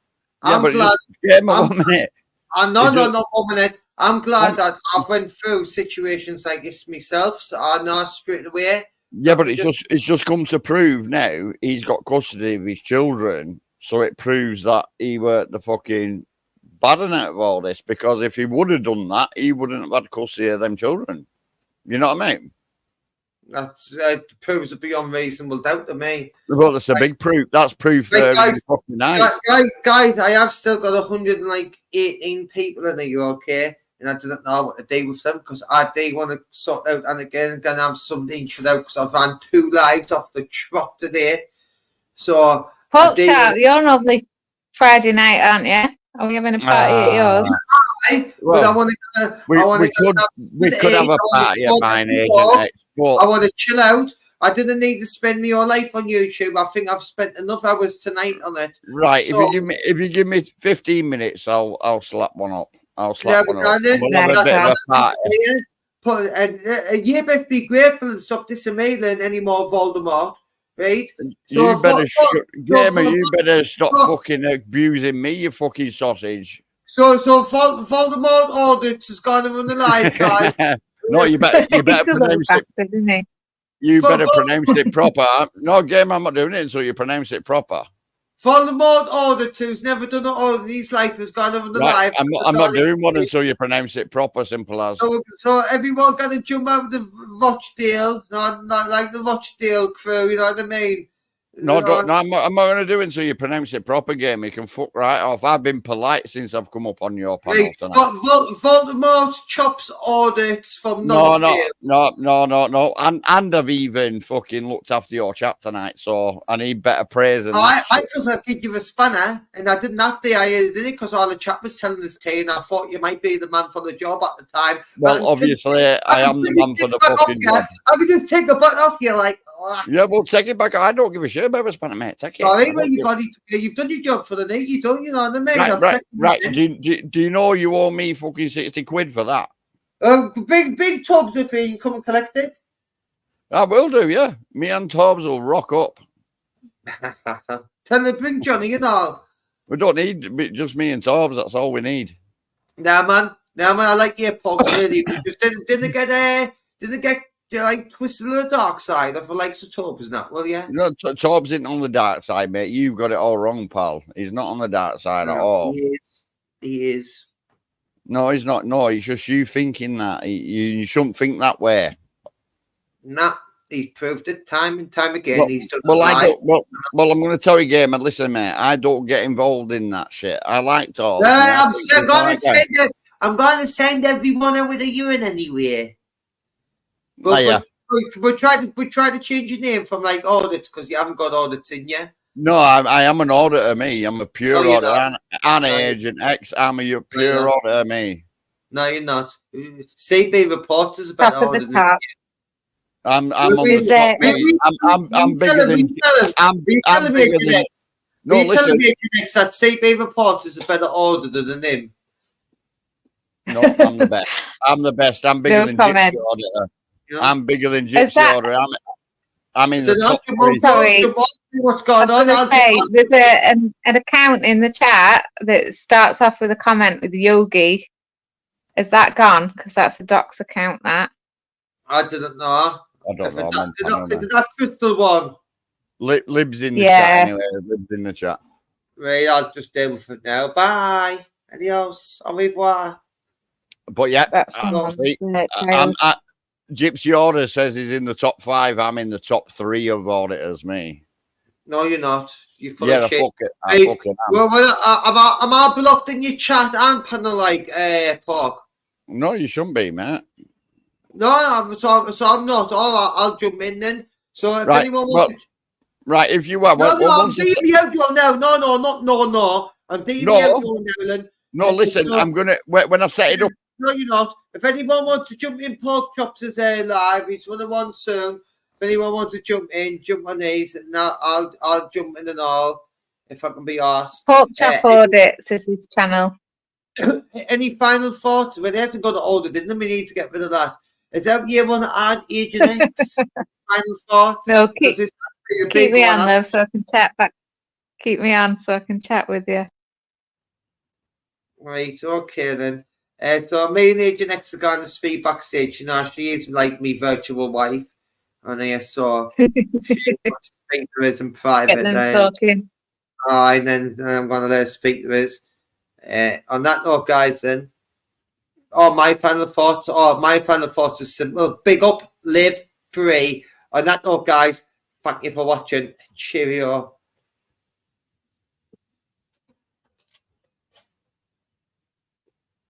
Yeah, but 1 minute. Not 1 minute. I'm glad that I've went through situations like this myself, so I know straight away. Yeah, but it's just come to prove now he's got custody of his children, so it proves that he weren't the fucking bad out of all this. Because if he would have done that, he wouldn't have had custody of them children. You know what I mean? That proves it beyond reasonable doubt to me. Well, that's a big proof. That's proof. Guys, I have still got 118 people in here, okay? And I didn't know what to do with them because I do want to sort out, and again, going to have something shut out because I've ran 2 lives off the trot today. So, Pork chop, you're lovely Friday night, aren't you? Are we having a party at yours? But I want to. We could have a party at mine, Agent X. I want to chill out. I didn't need to spend my whole life on YouTube. I think I've spent enough hours tonight on it. Right. So, if you give me 15 minutes, I'll slap one up. I'll slap one up. We'll have a bit of a party. You better be grateful and stop disassembling any more Voldemort, right? So you better stop fucking abusing me, you fucking sausage. So Voldemort audit has gone to run the live, guys. No, you better pronounce it. You better pronounce it proper. No, Game, I'm not doing it until you pronounce it proper. Voldemort audit who's never done an audit in his life has gone over the live. I'm not doing one until you pronounce it proper, simple as. So everyone got to jump out of the Rochdale, not like the Rochdale crew, you know what I mean? No, I'm not going to do it until you pronounce it proper, game. You can fuck right off. I've been polite since I've come up on your panel Right, tonight. Voldemort chops audits from No. And I've even fucking looked after your chat tonight, so I need better praise than that. I because I did give a spanner, and I didn't have to. I did it because all the chat was telling us to, and I thought you might be the man for the job at the time. Well, obviously, I am the man for the fucking job. I could just take the button off you, like. Yeah, well, take it back. I don't give a shit about a spanner, mate. Take it. Sorry, well, you've done your job for the night. You don't, you know what I mean? Right. Do you know you owe me fucking 60 quid for that? Big tubs if you can come and collect it. I will do, yeah. Me and Tobbs will rock up. Tell them bring Johnny, you know. We don't need just me and Tobbs. That's all we need. Nah, man. I like your pogs, really. We just didn't get like twisted to the dark side of the likes of Tobbs and that, will you? No, Tobbs isn't on the dark side, mate. You've got it all wrong, pal. He's not on the dark side at all. He is. No, he's not. No, it's just you thinking that. You shouldn't think that way. Nah, he's proved it time and time again. He's done well, I'm going to tell you, game, and listen, mate, I don't get involved in that shit. I like Tobbs. I'm going to send everyone out with a urine anyway. But we tried to change your name from like audits because you haven't got audits in you. No, I am an auditor, me. I'm a pure auditor. And Agent X. I'm a pure auditor, me. No, you're not. CB reports is about auditor. I'm on the top, mate. I'm bigger than. I'm bigger than. No, listen. That CB reports is a better auditor than him. No, I'm the best. I'm the best. I'm bigger than Gypsy Auditor. Yeah. I'm bigger than Gypsy Auditor. I'm in the top three. Sorry. What's going on? There's an account in the chat that starts off with a comment with Yogi. Is that gone? Because that's a Doc's account, that. I didn't know. I don't know. Is that Crystal one? Libs in the chat anyway. Libs in the chat. Right, I'll just deal with it now. Bye. Adios. Au revoir. But yeah, that's Gypsy Auditor says he's in the top 5. I'm in the top 3 of auditors, me. No, you're not. You're full of shit. I fucking am. Well, am I blocked in your chat and panel like Pork? No, you shouldn't be, mate. No, so I'm not. All right, I'll jump in then. So if anyone wants right, if you are. No, I'm doing the outro now. No. I'm doing the outro now, Ellen. No, listen, so, I'm going to, when I set it up. No, you're not. If anyone wants to jump in, Pork Chops is live. He's running one soon. If anyone wants to jump in, jump on these, and I'll jump in and all, if I can be asked. Pork Chop Audits is his channel. Any final thoughts? Well, he hasn't got to audit, didn't we? We need to get rid of that. Is that you want to add Agent X? Final thoughts? No, keep me on, though, so I can chat back. Keep me on so I can chat with you. Right, okay then. So me and Agent X are going to speak backstage. You know, she is like me virtual wife. And I saw she wants to speak to us in private. And then I'm going to let her speak to us. On that note, guys, then. My final thoughts is simple. Big up, live free. On that note, guys, thank you for watching. Cheerio.